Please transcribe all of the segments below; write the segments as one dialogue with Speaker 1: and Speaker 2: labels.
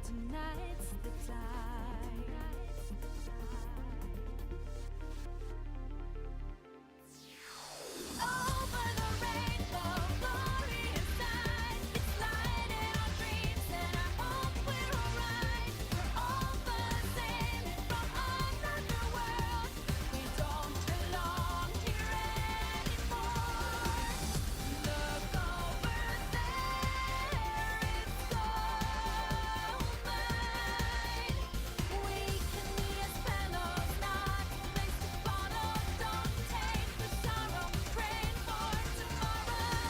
Speaker 1: tonight's the time. Over the rainbow, glorious sight. It's light in our dreams, and I hope we're alright. We're all the same from another world. We don't belong here anymore. Look over there, it's gold mine. We can be as fellows, not a place to follow. Don't take the sorrow, pray for tomorrow.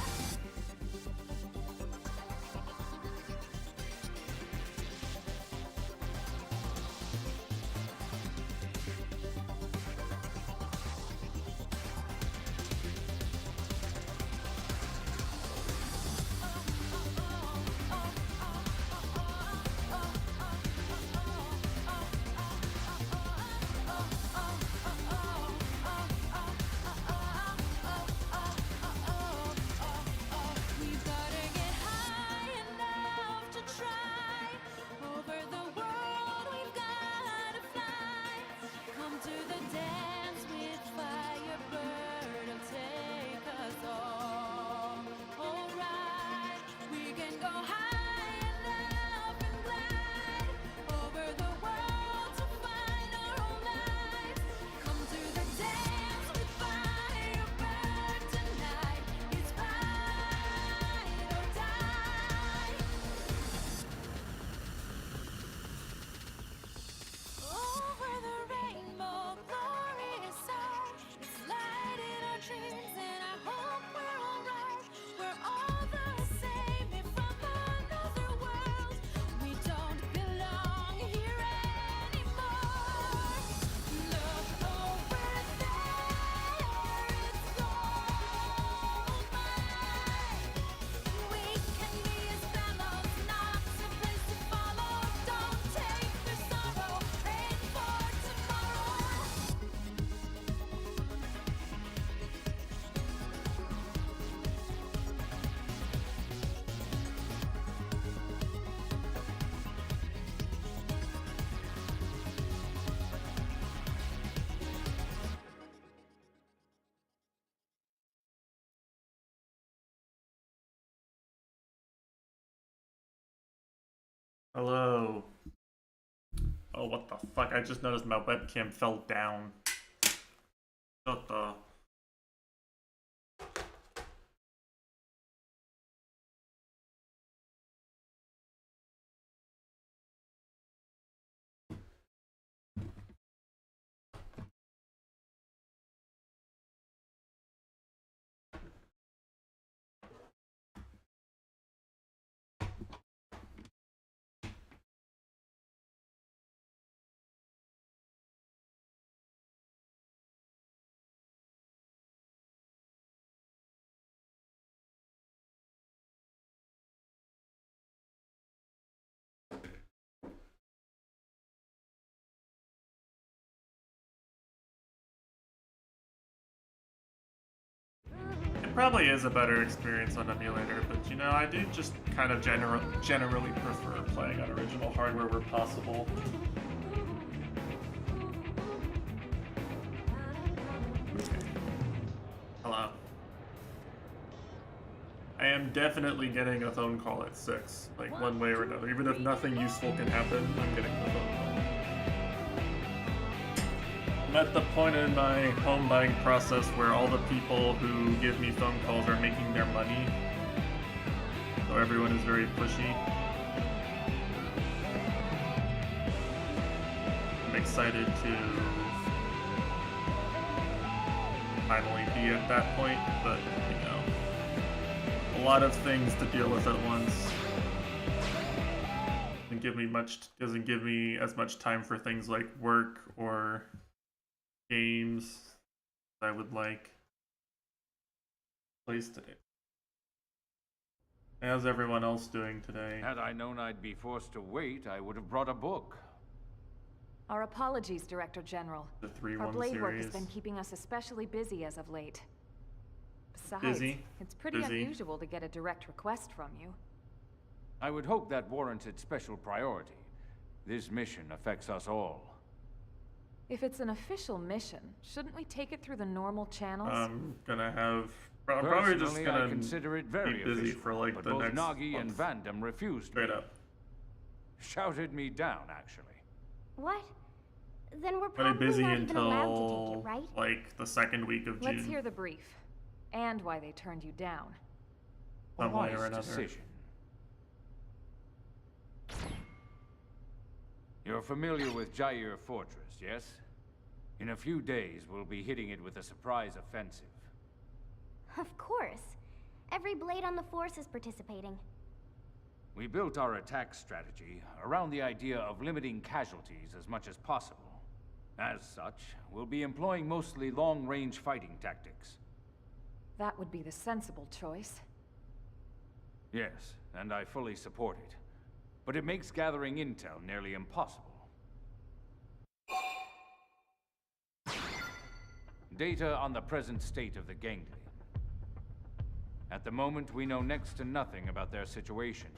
Speaker 1: We gotta get high enough to try. Over the world we've gotta fly. Come to the dance with Firebird, will take us all. Alright, we can go high enough and glide. Over the world to find our own lives. Come to the dance with Firebird tonight. It's ride or die. Over the rainbow, glorious sight. It's light in our dreams, and I hope we're alright. We're all the same, if from another world. We don't belong here anymore. Look over there, it's gold mine. We can be as fellows, not a place to follow. Don't take the sorrow, pray for tomorrow.
Speaker 2: Hello. Oh, what the fuck? I just noticed my webcam fell down. What the? It probably is a better experience on emulator, but you know, I do just kind of generally prefer playing on original hardware where possible. Hello. I am definitely getting a phone call at 6, like one way or another. Even if nothing useful can happen, I'm getting the phone call. I'm at the point in my home buying process where all the people who give me phone calls are making their money. So everyone is very pushy. I'm excited to finally be at that point, but you know, a lot of things to deal with at once. Doesn't give me as much time for things like work or games I would like. Place today. How's everyone else doing today?
Speaker 3: Had I known I'd be forced to wait, I would have brought a book.
Speaker 4: Our apologies, Director General.
Speaker 2: The
Speaker 4: Our
Speaker 2: 3-1
Speaker 4: blade work has
Speaker 2: series.
Speaker 4: been keeping us especially busy as of late. Besides,
Speaker 2: Busy?
Speaker 4: it's pretty
Speaker 2: Busy.
Speaker 4: unusual to get a direct request from you.
Speaker 3: I would hope that warranted special priority. This mission affects us all.
Speaker 4: If it's an official mission, shouldn't we take it through the normal channels?
Speaker 2: I'm gonna have... I'm probably just
Speaker 3: Personally,
Speaker 2: gonna
Speaker 3: I consider it very
Speaker 2: be busy
Speaker 3: official,
Speaker 2: for like
Speaker 3: but
Speaker 2: the
Speaker 3: both
Speaker 2: next
Speaker 3: Nagi
Speaker 2: month.
Speaker 3: and Vandam refused
Speaker 2: Straight
Speaker 3: me.
Speaker 2: up.
Speaker 3: Shouted me down, actually.
Speaker 5: What? Then we're
Speaker 2: Gonna be
Speaker 5: probably
Speaker 2: busy
Speaker 5: not even allowed to take
Speaker 2: until
Speaker 5: it, right?
Speaker 2: like the second week of June.
Speaker 4: Let's hear the brief. And why they turned you down.
Speaker 3: A
Speaker 2: Some way or
Speaker 3: wise
Speaker 2: another.
Speaker 3: decision. You're familiar with Jair Fortress, yes? In a few days, we'll be hitting it with a surprise offensive.
Speaker 5: Of course. Every blade on the force is participating.
Speaker 3: We built our attack strategy around the idea of limiting casualties as much as possible. As such, we'll be employing mostly long-range fighting tactics.
Speaker 4: That would be the sensible choice.
Speaker 3: Yes, and I fully support it. But it makes gathering intel nearly impossible. Data on the present state of the ganglion. At the moment, we know next to nothing about their situation.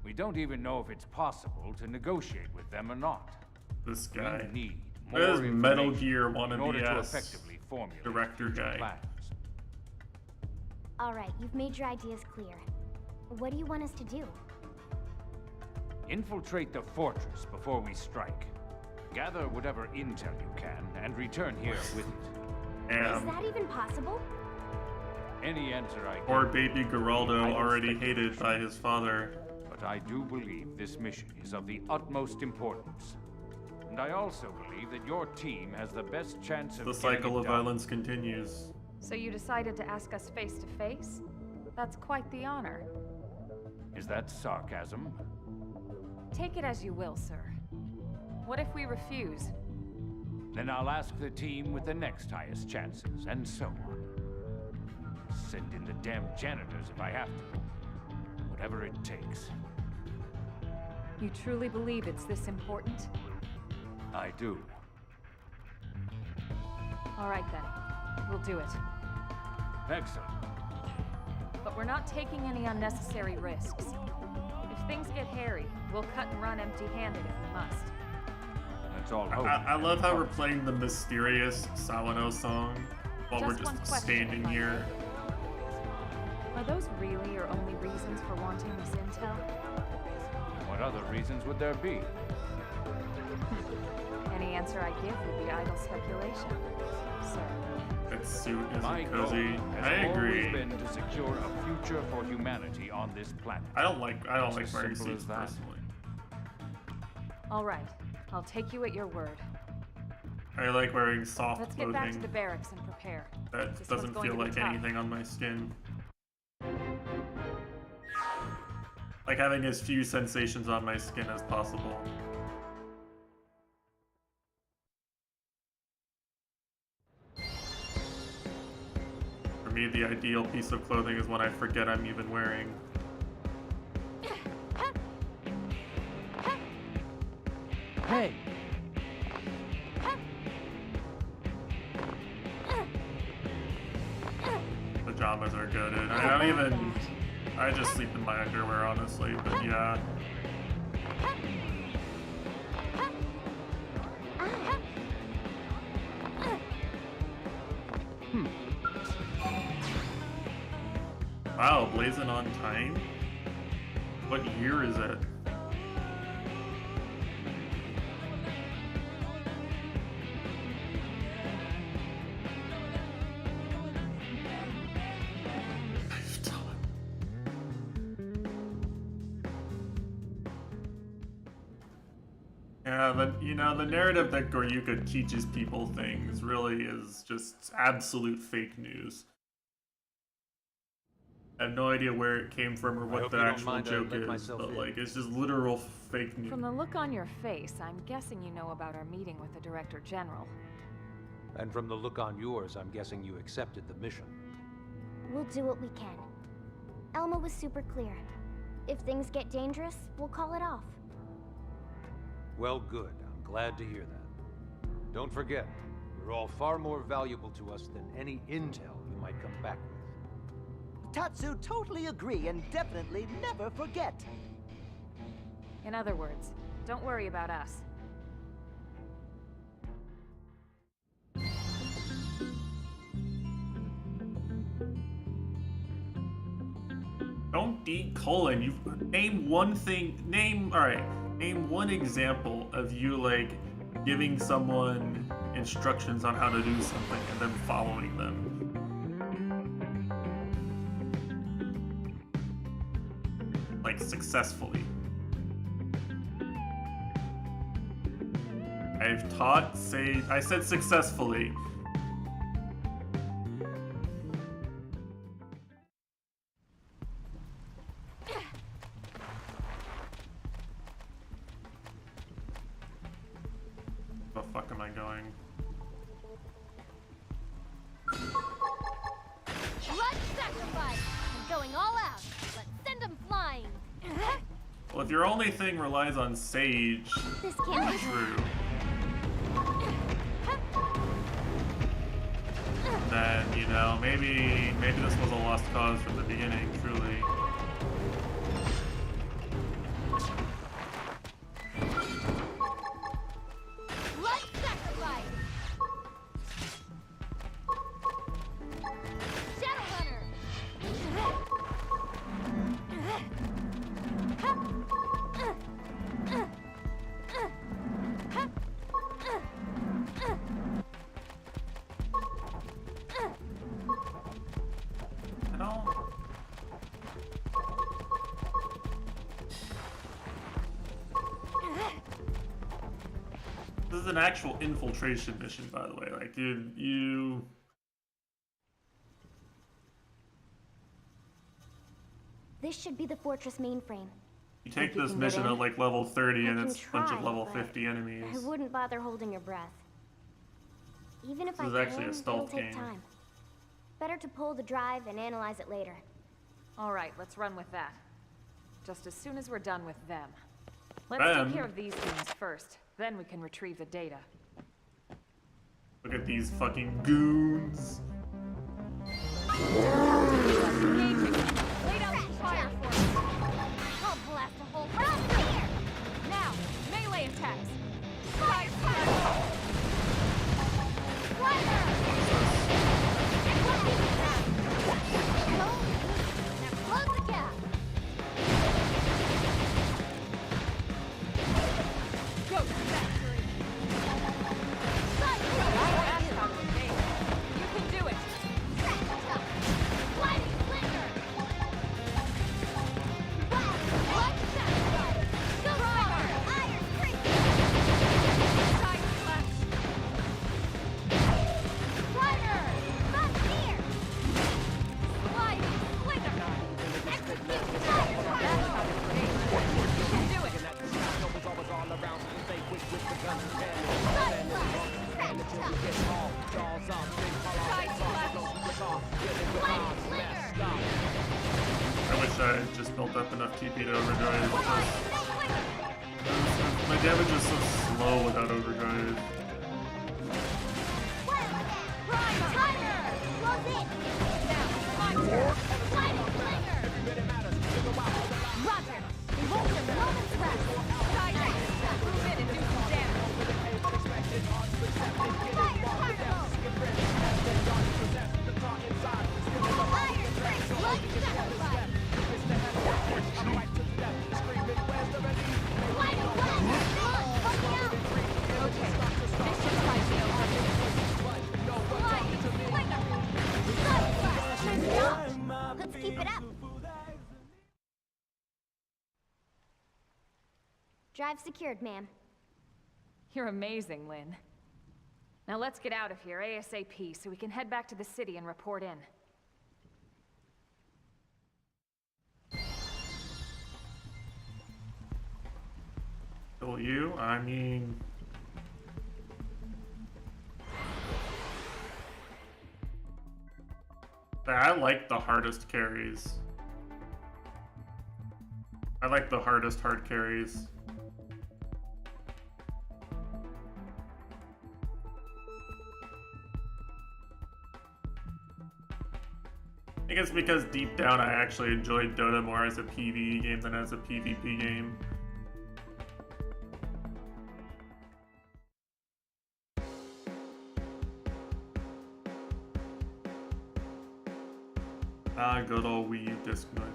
Speaker 3: We don't even know if it's possible to negotiate with them or not.
Speaker 2: This guy.
Speaker 3: We need more
Speaker 2: This Metal
Speaker 3: information
Speaker 2: Gear
Speaker 3: in order to
Speaker 2: wannabe-ass
Speaker 3: effectively formulate
Speaker 2: director
Speaker 3: future
Speaker 2: guy.
Speaker 3: plans.
Speaker 5: All right, you've made your ideas clear. What do you want us to do?
Speaker 3: Infiltrate the fortress before we strike. Gather whatever intel you can and return here with it.
Speaker 5: Is that even possible?
Speaker 3: Any answer I
Speaker 2: Poor
Speaker 3: give,
Speaker 2: baby Geraldo,
Speaker 3: I
Speaker 2: already
Speaker 3: expect it
Speaker 2: hated by his father.
Speaker 3: but I do believe this mission is of the utmost importance. And I also believe that your team has the best chance of
Speaker 2: The
Speaker 3: getting
Speaker 2: cycle
Speaker 3: it
Speaker 2: of
Speaker 3: done.
Speaker 2: violence continues.
Speaker 4: So you decided to ask us face to face? That's quite the honor.
Speaker 3: Is that sarcasm?
Speaker 4: Take it as you will, sir. What if we refuse?
Speaker 3: Then I'll ask the team with the next highest chances, and so on. Send in the damn janitors if I have to. Whatever it takes.
Speaker 4: You truly believe it's this important?
Speaker 3: I do.
Speaker 4: All right then. We'll do it.
Speaker 3: Excellent.
Speaker 4: But we're not taking any unnecessary risks. If things get hairy, we'll cut and run empty-handed if we must.
Speaker 3: That's all hope.
Speaker 2: I love how we're playing the mysterious Sawano song while we're
Speaker 4: Just one
Speaker 2: just
Speaker 4: question,
Speaker 2: standing
Speaker 4: if I
Speaker 2: here.
Speaker 4: Are those really your only reasons for wanting this intel?
Speaker 3: What other reasons would there be?
Speaker 4: Any answer I give would be idle speculation, sir.
Speaker 2: That suit
Speaker 3: My
Speaker 2: isn't
Speaker 3: goal
Speaker 2: cozy.
Speaker 3: has
Speaker 2: I agree.
Speaker 3: always been to secure a future for humanity on this planet.
Speaker 2: I don't like
Speaker 3: It's as
Speaker 2: wearing
Speaker 3: simple
Speaker 2: suits
Speaker 3: as that.
Speaker 2: personally.
Speaker 4: All right. I'll take you at your word.
Speaker 2: I like wearing soft
Speaker 4: Let's get back to the
Speaker 2: clothing
Speaker 4: barracks and prepare.
Speaker 2: that
Speaker 4: This
Speaker 2: doesn't
Speaker 4: one's going
Speaker 2: feel
Speaker 4: to be
Speaker 2: like
Speaker 4: tough.
Speaker 2: anything on my skin. Like having as few sensations on my skin as possible. For me, the ideal piece of clothing is one I forget I'm even wearing.
Speaker 6: Hey,
Speaker 2: Pajamas are good, and I don't even... I just sleep in my underwear, honestly, but yeah. Wow, blazing on time? What year is it? Yeah, but the narrative that Goryuka teaches people things really is just absolute fake news. I have no idea where it came from or what
Speaker 6: hope
Speaker 2: the
Speaker 6: you don't
Speaker 2: actual
Speaker 6: mind I
Speaker 2: joke
Speaker 6: let
Speaker 2: is,
Speaker 6: myself
Speaker 2: but
Speaker 6: in.
Speaker 2: like it's just literal fake news.
Speaker 4: From the look on your face, I'm guessing you know about our meeting with the Director General.
Speaker 6: and from the look on yours, I'm guessing you accepted the mission.
Speaker 5: We'll do what we can. Elma was super clear. If things get dangerous, we'll call it off.
Speaker 6: Well, good. I'm glad to hear that. Don't forget, you're all far more valuable to us than any intel you might come back with.
Speaker 7: Tatsu totally agree and definitely never forget.
Speaker 4: In other words, Don't worry about us.
Speaker 2: Don't colon. You name one thing. Name one example of you like giving someone instructions on how to do something and then following them. Like successfully. I've taught Sage. I said successfully. The fuck am I going?
Speaker 5: Blood sacrifice! I'm going all out. Let's send them flying.
Speaker 2: Well, if your only thing relies on Sage,
Speaker 5: This can't be
Speaker 2: true. Then, you know, maybe this was a lost cause from the beginning, truly.
Speaker 5: blood sacrifice. Shadowrunner.
Speaker 2: I don't... This is an actual infiltration mission, by the way. Like, dude, you...
Speaker 5: This should be the fortress mainframe.
Speaker 2: You take
Speaker 5: Think you
Speaker 2: this
Speaker 5: can get
Speaker 2: mission
Speaker 5: in?
Speaker 2: at like level 30
Speaker 5: I
Speaker 2: and
Speaker 5: can
Speaker 2: it's a bunch of
Speaker 5: try,
Speaker 2: level
Speaker 5: but
Speaker 2: 50 enemies.
Speaker 5: I wouldn't bother holding your breath. Even if
Speaker 2: This
Speaker 5: I
Speaker 2: is actually a
Speaker 5: can,
Speaker 2: stealth
Speaker 5: it'll take
Speaker 2: game.
Speaker 5: time. Better to pull the drive and analyze it later.
Speaker 4: Alright, let's run with that. Just as soon as we're done with them. Let's
Speaker 2: Them?
Speaker 4: take care of these goons first, then we can retrieve the data.
Speaker 2: Look at these fucking goons.
Speaker 4: Engaging! Lay down some fire for us!
Speaker 5: I'll blast a hole right here!
Speaker 4: Now, melee attacks!
Speaker 5: Fire! Fire! And what is that? Now close the gap!
Speaker 4: Go, factory!
Speaker 5: Fire!
Speaker 4: That's how to engage. You can do it!
Speaker 5: Lightning flicker! Wow! Blood sacrifice! Go fire! Iron creature!
Speaker 4: Side slash!
Speaker 5: Fire! Frontier!
Speaker 4: Lightning slinger!
Speaker 5: Execute fire!
Speaker 4: That's how to engage. You can do it! Side slash!
Speaker 5: Lightning flicker!
Speaker 2: I wish I had just built up enough TP to overdrive.
Speaker 5: Lightning flicker!
Speaker 2: My damage is so slow without overdrive.
Speaker 5: Timer! Close it!
Speaker 4: Now, my turn!
Speaker 5: Lightning flicker! Roger! We won't get a moment's rest!
Speaker 4: Side slash! Move in and do some damage!
Speaker 5: Fire carnival! Iron Prince! Blood sacrifice! Lightning blast! Help me out!
Speaker 4: Okay, mission fight me over.
Speaker 5: Lightning flicker! Blood blast! Nice job! Let's keep it up! Drive secured, ma'am.
Speaker 4: You're amazing, Lynn. Now let's get out of here ASAP so we can head back to the city and report in.
Speaker 2: Kill you? I mean... I like the hardest carries. I like the hardest hard carries. I think it's because deep down I actually enjoyed Dota more as a PvE game than as a PvP game. Ah, good old Wii U disc noise.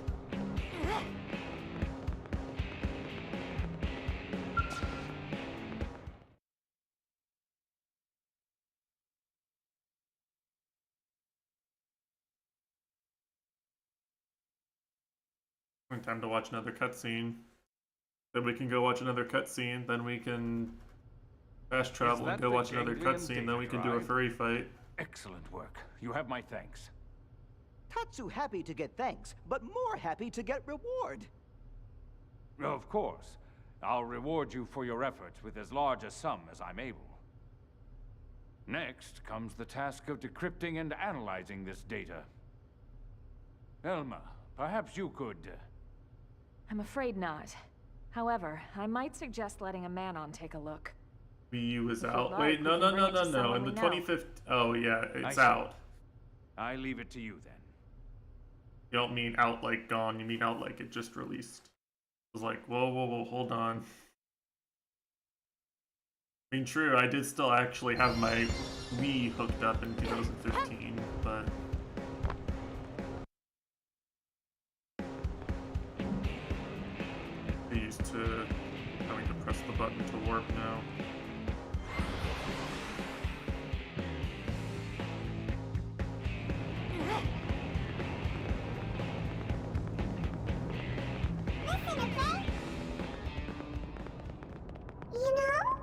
Speaker 2: Time to watch another cutscene. Then we can go watch another cutscene. Then we can fast travel and
Speaker 3: that
Speaker 2: go
Speaker 3: the
Speaker 2: watch another
Speaker 3: Ganglion
Speaker 2: cutscene. Then we can do a
Speaker 3: data
Speaker 2: furry fight.
Speaker 3: Excellent work. You have my thanks.
Speaker 7: Tatsu happy to get thanks, but more happy to get reward.
Speaker 3: Of course. I'll reward you for your efforts with as large a sum as I'm able. Next comes the task of decrypting and analyzing this data. Elma, perhaps you could...
Speaker 4: I'm afraid not. However, I might suggest letting a man-on take a look.
Speaker 2: Wii U is
Speaker 4: If you'd
Speaker 2: out.
Speaker 4: like,
Speaker 2: Wait,
Speaker 4: we
Speaker 2: no.
Speaker 4: can bring it to
Speaker 2: In
Speaker 4: someone
Speaker 2: the
Speaker 4: we know.
Speaker 2: 25th. Oh, yeah, it's
Speaker 3: see.
Speaker 2: out.
Speaker 3: I leave it to you then.
Speaker 2: You don't mean out like gone. You mean out like it just released. I was like, whoa, hold on. I mean, true, I did still actually have my Wii hooked up in 2015, but... I'm used to having to press the button to warp now.
Speaker 5: Listen, okay? You know?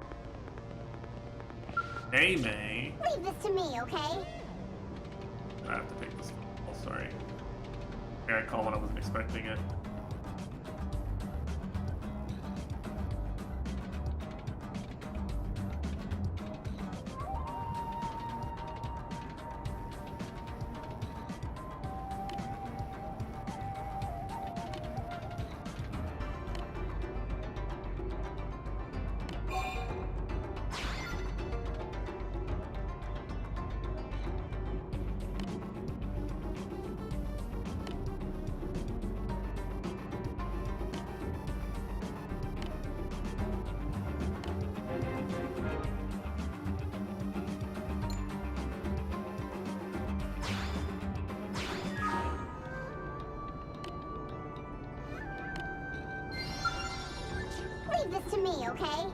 Speaker 2: Hey, May!
Speaker 5: Leave this to me, okay?
Speaker 2: I have to take this call, sorry. Yeah, I called when I wasn't expecting it.
Speaker 5: Leave this to me, okay?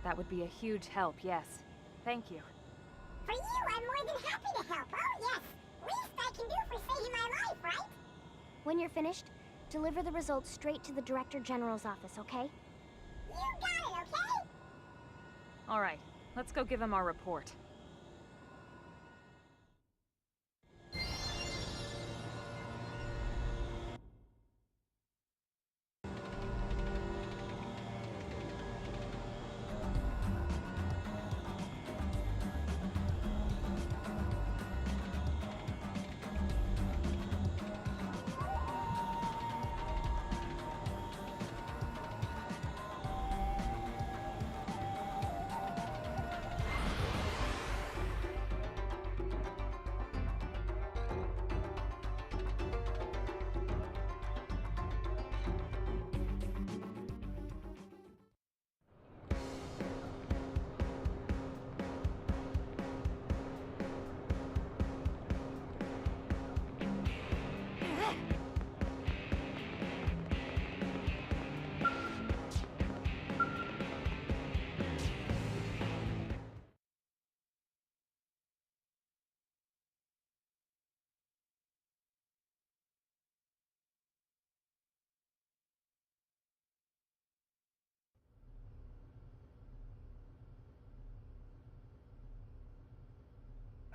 Speaker 4: That would be a huge help, yes. Thank you.
Speaker 8: For you, I'm more than happy to help. Oh, yes. Least I can do for saving my life, right?
Speaker 5: When you're finished, deliver the results straight to the Director General's office, okay?
Speaker 8: You got it, okay?
Speaker 4: All right, let's go give him our report.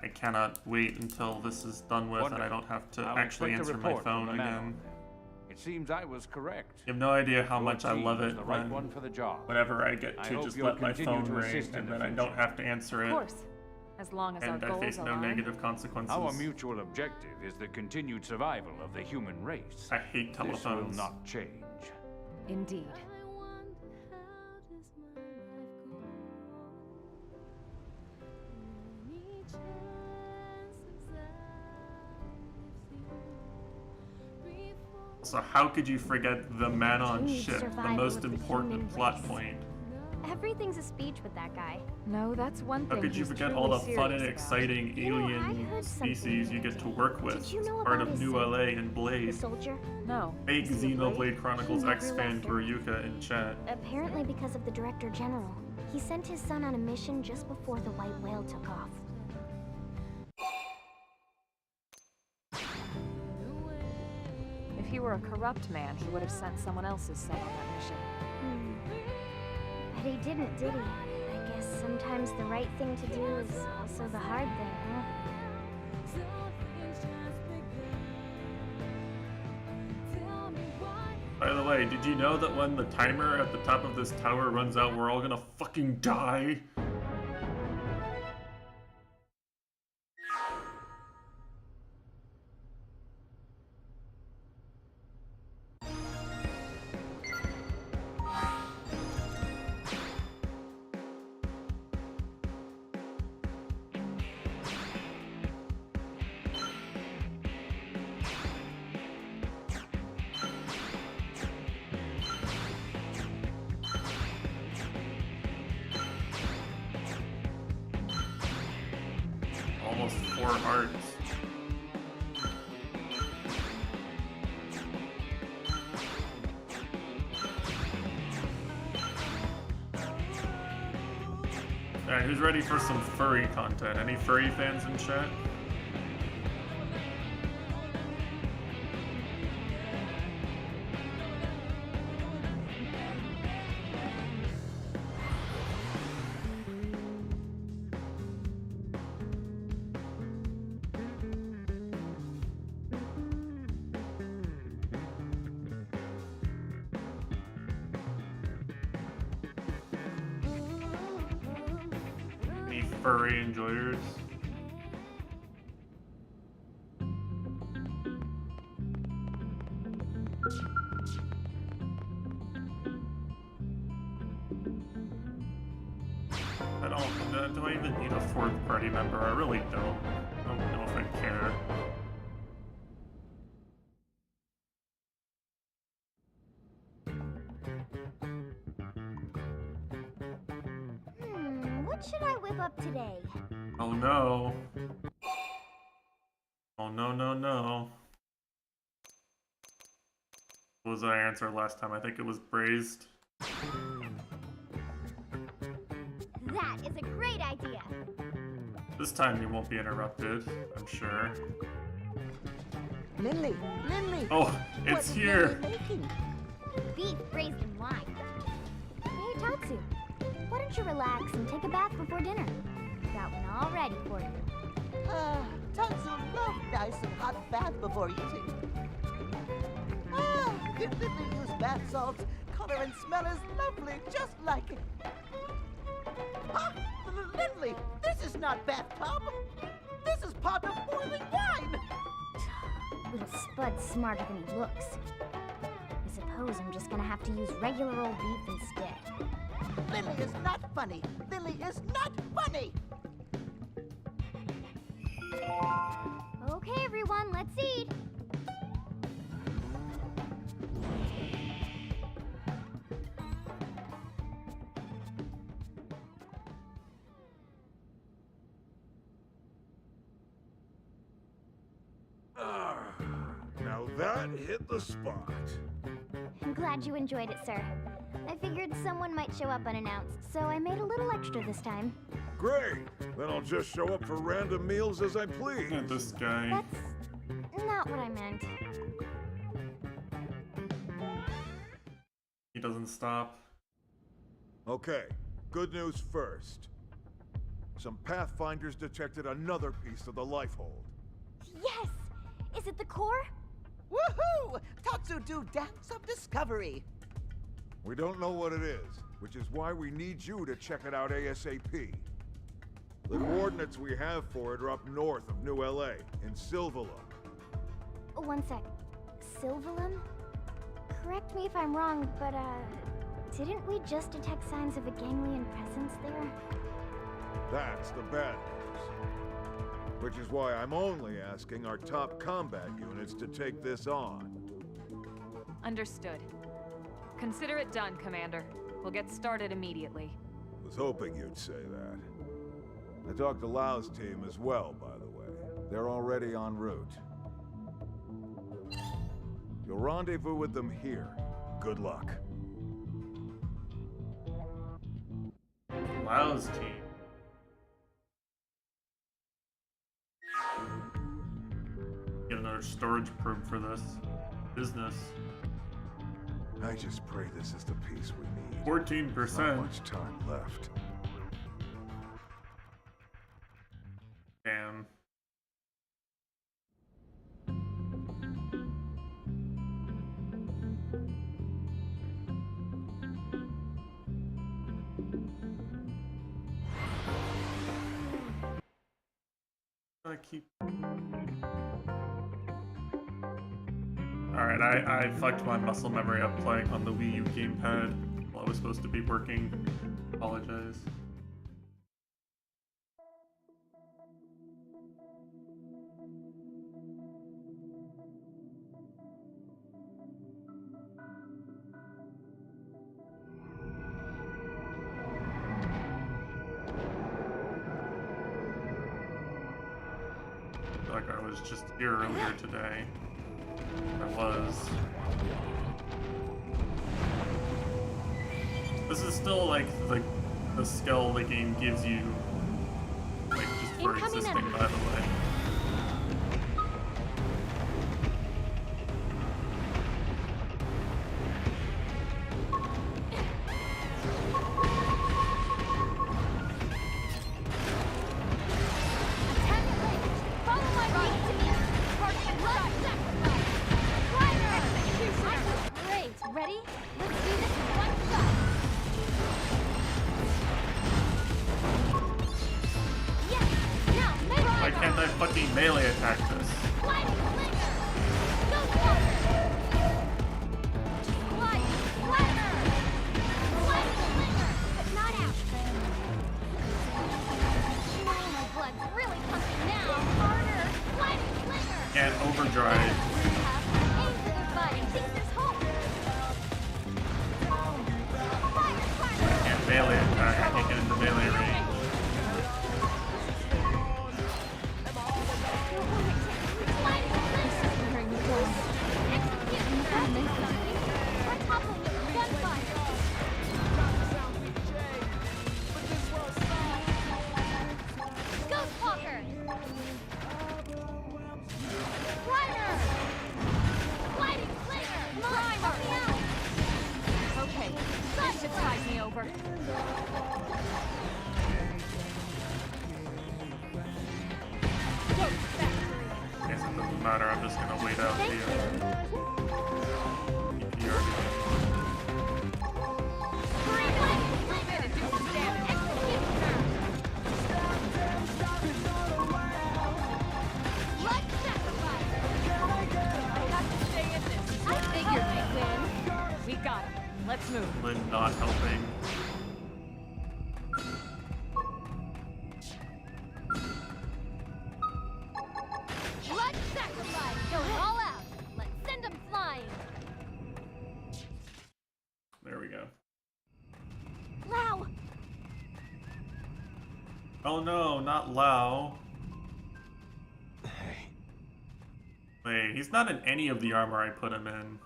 Speaker 2: I cannot wait until this is done with and I don't have to
Speaker 3: I'll
Speaker 2: actually
Speaker 3: expect a
Speaker 2: answer my
Speaker 3: report from
Speaker 2: phone
Speaker 3: the man
Speaker 2: again.
Speaker 3: on there. It seems I was correct.
Speaker 2: You have no idea how
Speaker 3: Your
Speaker 2: much I
Speaker 3: team
Speaker 2: love
Speaker 3: was
Speaker 2: it
Speaker 3: the right
Speaker 2: when,
Speaker 3: one for the job.
Speaker 2: whenever I get
Speaker 3: I
Speaker 2: to
Speaker 3: hope
Speaker 2: just
Speaker 3: you'll
Speaker 2: let my
Speaker 3: continue
Speaker 2: phone
Speaker 3: to
Speaker 2: ring
Speaker 3: assist in
Speaker 2: and
Speaker 3: the
Speaker 2: then I don't
Speaker 3: future.
Speaker 2: have to answer
Speaker 4: Of
Speaker 2: it.
Speaker 4: course, as long as
Speaker 2: And
Speaker 4: our
Speaker 2: I
Speaker 4: goals
Speaker 2: face no
Speaker 4: align.
Speaker 2: negative consequences.
Speaker 3: Our mutual objective is the continued survival of the human race.
Speaker 2: I hate
Speaker 3: This will
Speaker 2: telephones.
Speaker 3: not change.
Speaker 4: Indeed.
Speaker 1: I wonder how does my life go? Any chances I've seen before?
Speaker 2: So how could you forget the man on
Speaker 5: Continued
Speaker 2: ship, the
Speaker 5: survival
Speaker 2: most
Speaker 5: of the
Speaker 2: important
Speaker 5: human
Speaker 2: plot
Speaker 5: race.
Speaker 2: point?
Speaker 5: Everything's a speech with that guy.
Speaker 4: No, that's one
Speaker 2: How
Speaker 4: thing
Speaker 2: could you
Speaker 4: he's
Speaker 2: forget all the
Speaker 4: truly
Speaker 2: fun and
Speaker 4: serious about.
Speaker 2: exciting
Speaker 5: You know, I
Speaker 2: alien
Speaker 5: heard something
Speaker 2: species
Speaker 5: the
Speaker 2: you
Speaker 5: other
Speaker 2: get to
Speaker 5: day.
Speaker 2: work with?
Speaker 5: Did you know
Speaker 2: Part
Speaker 5: about
Speaker 2: of
Speaker 5: his
Speaker 2: New
Speaker 5: son,
Speaker 2: LA and
Speaker 5: the
Speaker 2: Blade.
Speaker 5: soldier?
Speaker 4: No.
Speaker 2: Big
Speaker 5: Is he a Blade?
Speaker 2: Xenoblade Chronicles
Speaker 5: He never
Speaker 2: X-fan
Speaker 5: left
Speaker 2: Toryuka in chat.
Speaker 5: Apparently because of the Director General. He sent his son on a mission just before the White Whale took off.
Speaker 4: If he were a corrupt man, he would have sent someone else's son on that mission.
Speaker 5: But he didn't, did he? I guess sometimes the right thing to do is also the hard thing, huh?
Speaker 1: Something's just begun. Tell me why.
Speaker 2: By the way, did you know that when the timer at the top of this tower runs out, we're all gonna fucking die? Almost 4 hearts. Alright, who's ready for some furry content? Any furry fans in chat? Any furry enjoyers? Do I even need a 4th party member? I really don't. I don't know if I care.
Speaker 5: What should I whip up today?
Speaker 2: Oh no. Oh no, no, no. What was our answer last time? I think it was braised.
Speaker 5: That is a great idea.
Speaker 2: This time you won't be interrupted, I'm sure.
Speaker 7: Lily, Lily.
Speaker 2: Oh,
Speaker 7: what
Speaker 2: it's
Speaker 7: is
Speaker 2: here.
Speaker 7: Lily making?
Speaker 5: Beef braised in wine. Hey, Tatsu. Why don't you relax and take a bath before dinner? Got one all ready for you.
Speaker 7: Tatsu love nice and hot bath before eating. Did Lily use bath salts? Color and smell is lovely, just like it. Lily, this is not bathtub. This is pot of boiling wine.
Speaker 5: Little Spud's smarter than he looks. I suppose I'm just gonna have to use regular old beef instead.
Speaker 7: Lily is not funny. Lily is not funny.
Speaker 5: Okay, everyone, let's eat.
Speaker 9: Now that hit the spot.
Speaker 5: I'm glad you enjoyed it, sir. I figured someone might show up unannounced, so I made a little extra this time.
Speaker 9: Great! Then I'll just show up for random meals as I please.
Speaker 2: Look at this guy.
Speaker 5: That's not what I meant.
Speaker 2: He doesn't stop.
Speaker 9: Okay, good news first. Some Pathfinders detected another piece of the Lifehold.
Speaker 5: Yes! Is it the core?
Speaker 7: Woohoo! Tatsu do dance of discovery.
Speaker 9: We don't know what it is, which is why we need you to check it out ASAP. The coordinates we have for it are up north of New LA, in Silvalum.
Speaker 5: One sec. Silvalum? Correct me if I'm wrong, but, didn't we just detect signs of a ganglion presence there?
Speaker 9: That's the bad news. Which is why I'm only asking our top combat units to take this on.
Speaker 4: Understood. Consider it done, Commander. We'll get started immediately.
Speaker 9: Was hoping you'd say that. I talked to Lau's team as well, by the way. They're already en route. You'll rendezvous with them here. Good luck.
Speaker 2: Lau's team. Get another storage probe for this business.
Speaker 9: I just pray this is the piece we need.
Speaker 2: 14%.
Speaker 9: Not much time left.
Speaker 2: Damn. I keep. Alright, I fucked my muscle memory up playing on the Wii U gamepad while I was supposed to be working. Apologize. I feel like I was just here earlier today. I was. This is still like the skill the game gives you, like just for
Speaker 5: Incoming
Speaker 2: existing,
Speaker 5: enemy.
Speaker 2: by the way.
Speaker 5: Attack at range. Follow my lead to me. Target left. Fire! Executioner. Great. Ready? Let's do this in one shot. Yes. Now, melee.
Speaker 2: Why can't I fucking melee attack this?
Speaker 5: Sliding flinger. Go forward. Slide. Flatter. Sliding flinger. But not out. My blood's really pumping now. Harder. Sliding flinger.
Speaker 2: Can't overdrive.
Speaker 5: Aim for the butt and think there's hope. Fire, fire.
Speaker 2: Can't melee attack. I can't get into melee range.
Speaker 5: Sliding flinger. Execute. Pressing something. Or toppling with gunfire.
Speaker 2: doesn't matter. I'm just gonna wait out
Speaker 5: Thank
Speaker 2: the
Speaker 5: you.
Speaker 2: EPR.
Speaker 5: Let's sacrifice! I have to stay in this. I figured we'd win.
Speaker 4: We got him. Let's move.
Speaker 2: Lynn not helping.
Speaker 5: Let's sacrifice! Going all out! Let's send them flying!
Speaker 2: There we go.
Speaker 5: Lau!
Speaker 2: Oh no, not Lau.
Speaker 10: Hey,
Speaker 2: Wait, he's not in any of the armor I put him in.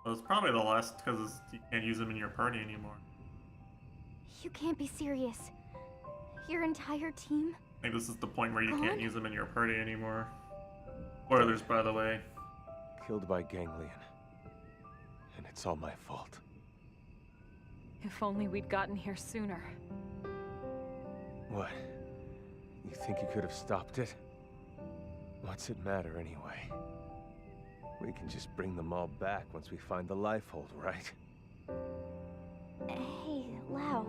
Speaker 2: Well, it's probably the last because you can't use him in your party anymore.
Speaker 5: You can't be serious. Your entire team?
Speaker 2: I think this is the point where you
Speaker 5: Gone?
Speaker 2: can't use him in your party anymore. Spoilers, by the way.
Speaker 10: killed by ganglion. And it's all my fault.
Speaker 4: If only we'd gotten here sooner.
Speaker 10: What? You think you could have stopped it? What's it matter anyway? We can just bring them all back once we find the life hold, right?
Speaker 5: Hey, Lau.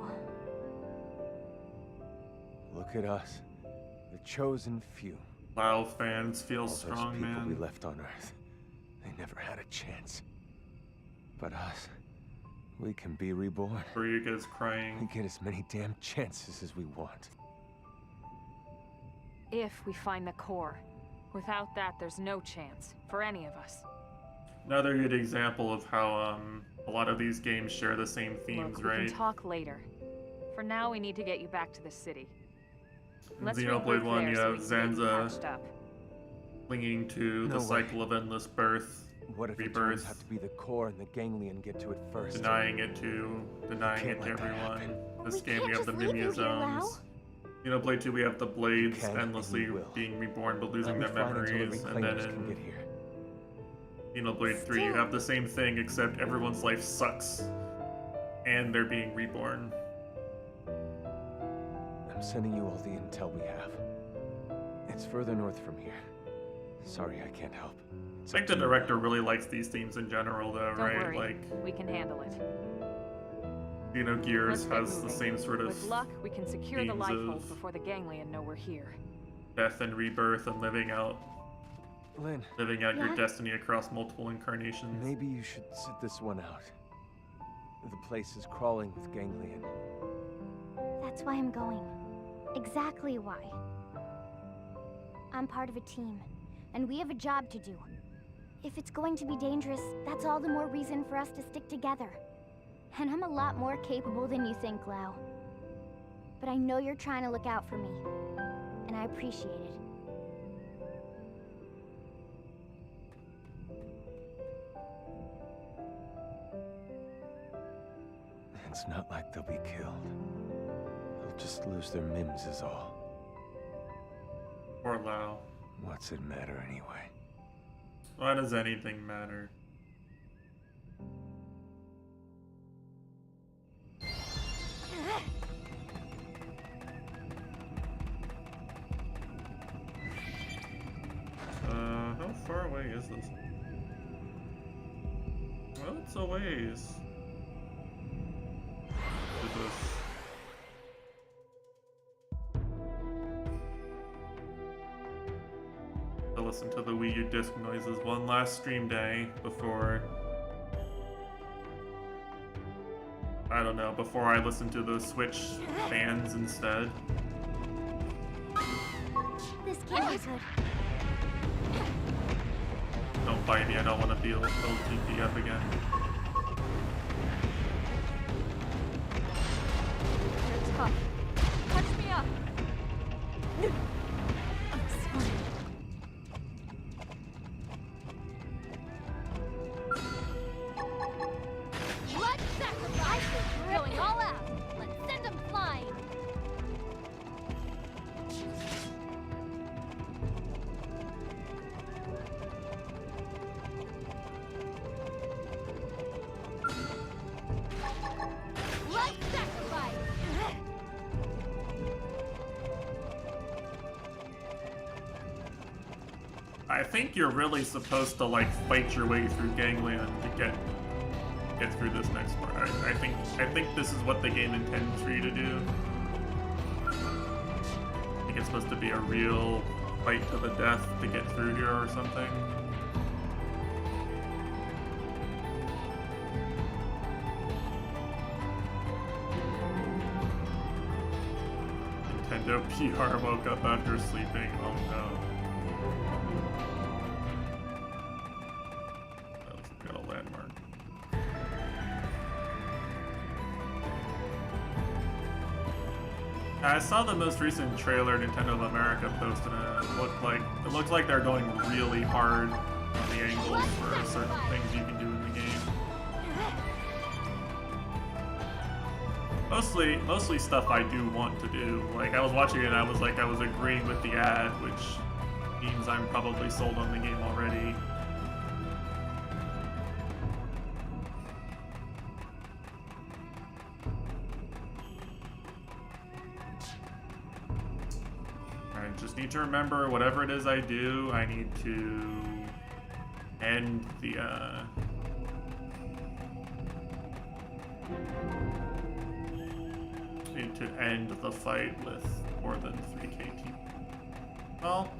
Speaker 10: Look at us. The chosen few.
Speaker 2: Lau fans feel
Speaker 10: All those
Speaker 2: strong,
Speaker 10: people
Speaker 2: man.
Speaker 10: we left on Earth. They never had a chance. But us, we can be reborn.
Speaker 2: Briga's
Speaker 10: We
Speaker 2: crying.
Speaker 10: get as many damn chances as we want.
Speaker 4: If we find the core. Without that, there's no chance. For any of us.
Speaker 2: Another good example of how a lot of these games share the same themes,
Speaker 4: Look, we
Speaker 2: right?
Speaker 4: can talk later. For now, we need to get you back to the city. Let's
Speaker 2: Xenoblade
Speaker 4: regroup
Speaker 2: 1,
Speaker 4: there
Speaker 2: you
Speaker 4: so
Speaker 2: have
Speaker 4: we can get you
Speaker 2: Zanza
Speaker 4: patched up.
Speaker 2: clinging to
Speaker 10: No
Speaker 2: the
Speaker 10: way.
Speaker 2: cycle of endless birth,
Speaker 10: What if it
Speaker 2: rebirth,
Speaker 10: turns out to be the core and the ganglion get to it first?
Speaker 2: denying it to
Speaker 10: Can't
Speaker 2: everyone.
Speaker 10: let that happen.
Speaker 2: This
Speaker 5: We
Speaker 2: game
Speaker 5: can't
Speaker 2: we have the
Speaker 5: just leave you
Speaker 2: Mimia
Speaker 5: here, Lau.
Speaker 2: zones. Xenoblade 2 we have the blades
Speaker 10: can and
Speaker 2: endlessly
Speaker 10: you will.
Speaker 2: being reborn but
Speaker 10: I'll
Speaker 2: losing
Speaker 10: be
Speaker 2: their
Speaker 10: fine until the
Speaker 2: memories, and then
Speaker 10: reclaimers can get
Speaker 2: in
Speaker 10: here.
Speaker 2: Xenoblade 3 you
Speaker 5: Still-
Speaker 2: have the same thing except everyone's life sucks and they're being reborn.
Speaker 10: I'm sending you all the intel we have. It's further north from here. Sorry, I can't help. It's
Speaker 2: I think
Speaker 10: up
Speaker 2: the
Speaker 10: to you.
Speaker 2: director really likes these themes in general though,
Speaker 4: Don't
Speaker 2: right?
Speaker 4: worry.
Speaker 2: Like
Speaker 4: We can handle it.
Speaker 2: Xenogears
Speaker 4: Let's get
Speaker 2: has the
Speaker 4: moving.
Speaker 2: same sort of
Speaker 4: With luck, we can secure the
Speaker 2: themes
Speaker 4: life
Speaker 2: of-
Speaker 4: hold before the ganglion know we're here.
Speaker 2: death and rebirth and living out
Speaker 10: Lynn,
Speaker 2: your
Speaker 5: Yeah?
Speaker 2: destiny across multiple incarnations.
Speaker 10: maybe you should sit this one out. The place is crawling with ganglion.
Speaker 5: That's why I'm going. Exactly why. I'm part of a team, and we have a job to do. If it's going to be dangerous, that's all the more reason for us to stick together. And I'm a lot more capable than you think, Lau. But I know you're trying to look out for me, and I appreciate it.
Speaker 10: It's not like they'll be killed. They'll just lose their mims is all.
Speaker 2: Poor Lau.
Speaker 10: What's it matter anyway?
Speaker 2: Why does anything matter? How far away is this? Well, it's a ways. Is this? To listen to the Wii U disc noises one last stream day before I don't know, before I listen to the Switch fans instead.
Speaker 5: This can't be good.
Speaker 2: Don't bite me, I don't want to build TP up again.
Speaker 4: You're tough. Touch me up.
Speaker 5: I'm sorry. Let's sacrifice! Going all out! Let's send them flying! Let's sacrifice!
Speaker 2: I think you're really supposed to like fight your way through gangland to get through this next part. I think this is what the game intends for you to do. I think it's supposed to be a real fight to the death to get through here or something. Nintendo PR woke up after sleeping. Oh no. That was got a landmark. I saw the most recent trailer Nintendo of America posted, and it looked like they're going really hard on the angles for certain things you can do in the game. Mostly stuff I do want to do. Like I was watching it and I was agreeing with the ad, which means I'm probably sold on the game already. I just need to remember whatever it is I do, I need to end the need to end the fight with more than 3k team. Well,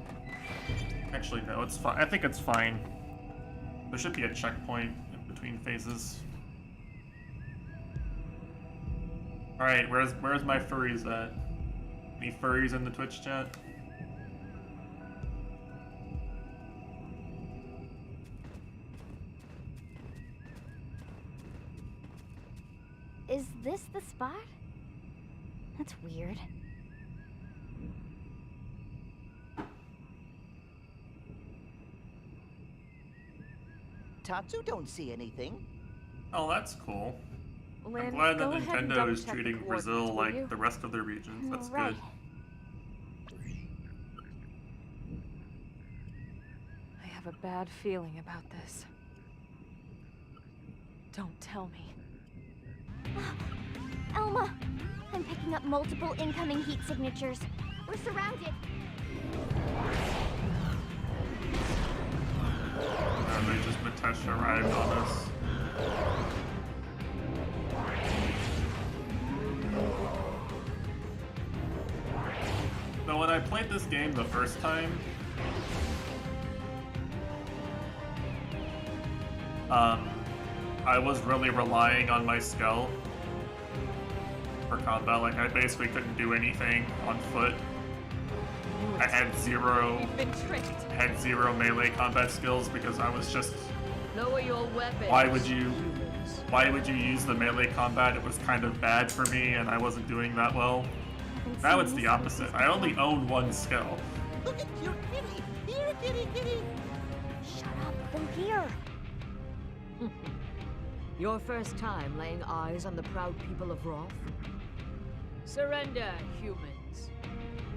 Speaker 2: actually no, it's fine. I think it's fine. There should be a checkpoint in between phases. All right, where's my furries at? Any furries in the Twitch chat?
Speaker 5: Is this the spot? That's weird.
Speaker 7: Tatsu don't see anything.
Speaker 2: Oh, that's cool.
Speaker 4: Lynn,
Speaker 2: I'm glad that
Speaker 4: go ahead and
Speaker 2: Nintendo is
Speaker 4: double-check the
Speaker 2: treating Brazil
Speaker 4: coordinates, will
Speaker 2: like
Speaker 4: you?
Speaker 2: the rest of their regions. That's
Speaker 5: Right.
Speaker 2: good.
Speaker 4: I have a bad feeling about this. Don't tell me.
Speaker 5: Elma! I'm picking up multiple incoming heat signatures. We're surrounded.
Speaker 2: They just Mitesh arrived on us. So when I played this game the first time, I was really relying on my skill for combat. Like I basically couldn't do anything on foot. I had zero
Speaker 4: You've been tricked.
Speaker 2: had zero melee combat skills because I was just.
Speaker 11: Lower your weapons.
Speaker 2: Why would you use the melee combat? It was kind of bad for me, and I wasn't doing that well. Now it's the opposite. I only own one skill.
Speaker 7: Look at your kitty. Here, kitty, kitty.
Speaker 5: Shut up, they're here.
Speaker 11: Your first time laying eyes on the proud people of Roth? Surrender, humans.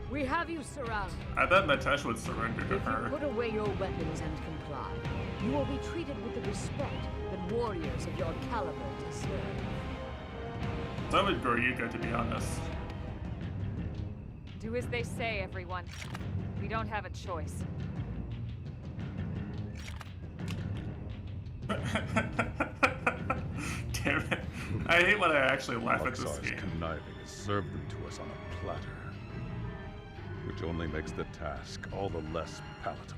Speaker 11: We have you surrounded.
Speaker 2: I bet Mitesh would surrender to
Speaker 11: If you
Speaker 2: her.
Speaker 11: put away your weapons and comply, you will be treated with the respect that warriors of your caliber deserve.
Speaker 2: So would Goryuka, to be honest.
Speaker 4: Do as they say, everyone. We don't have a choice.
Speaker 2: Damn it. I hate when I actually laugh at this
Speaker 12: Oxar's
Speaker 2: game.
Speaker 12: conniving has served them to us on a platter, which only makes the task all the less palatable.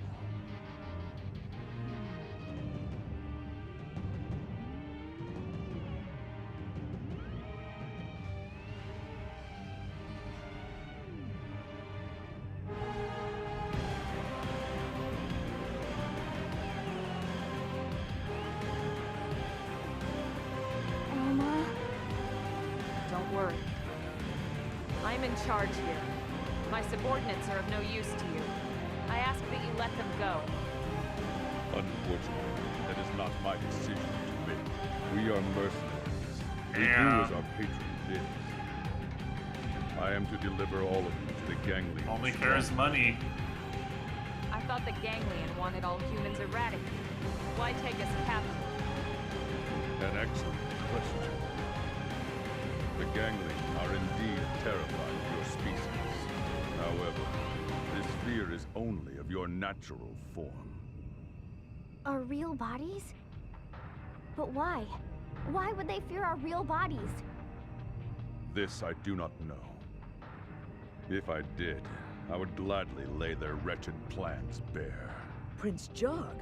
Speaker 5: Elma?
Speaker 4: Don't worry. I'm in charge here. My subordinates are of no use to you. I ask that you let them go.
Speaker 12: Unfortunately, that is not my decision to make. We are mercenaries. We do
Speaker 2: Yeah.
Speaker 12: as our patron bids. I am to deliver all of you to the gangly.
Speaker 2: Only cares money.
Speaker 4: I thought the ganglion wanted all humans eradicated. Why take us captive?
Speaker 12: An excellent question. The gangly are indeed terrified of your species. However, this fear is only a of your natural form.
Speaker 5: Our real bodies? But why? Why would they fear our real bodies?
Speaker 12: This I do not know. If I did, I would gladly lay their wretched plans bare.
Speaker 11: Prince Jog?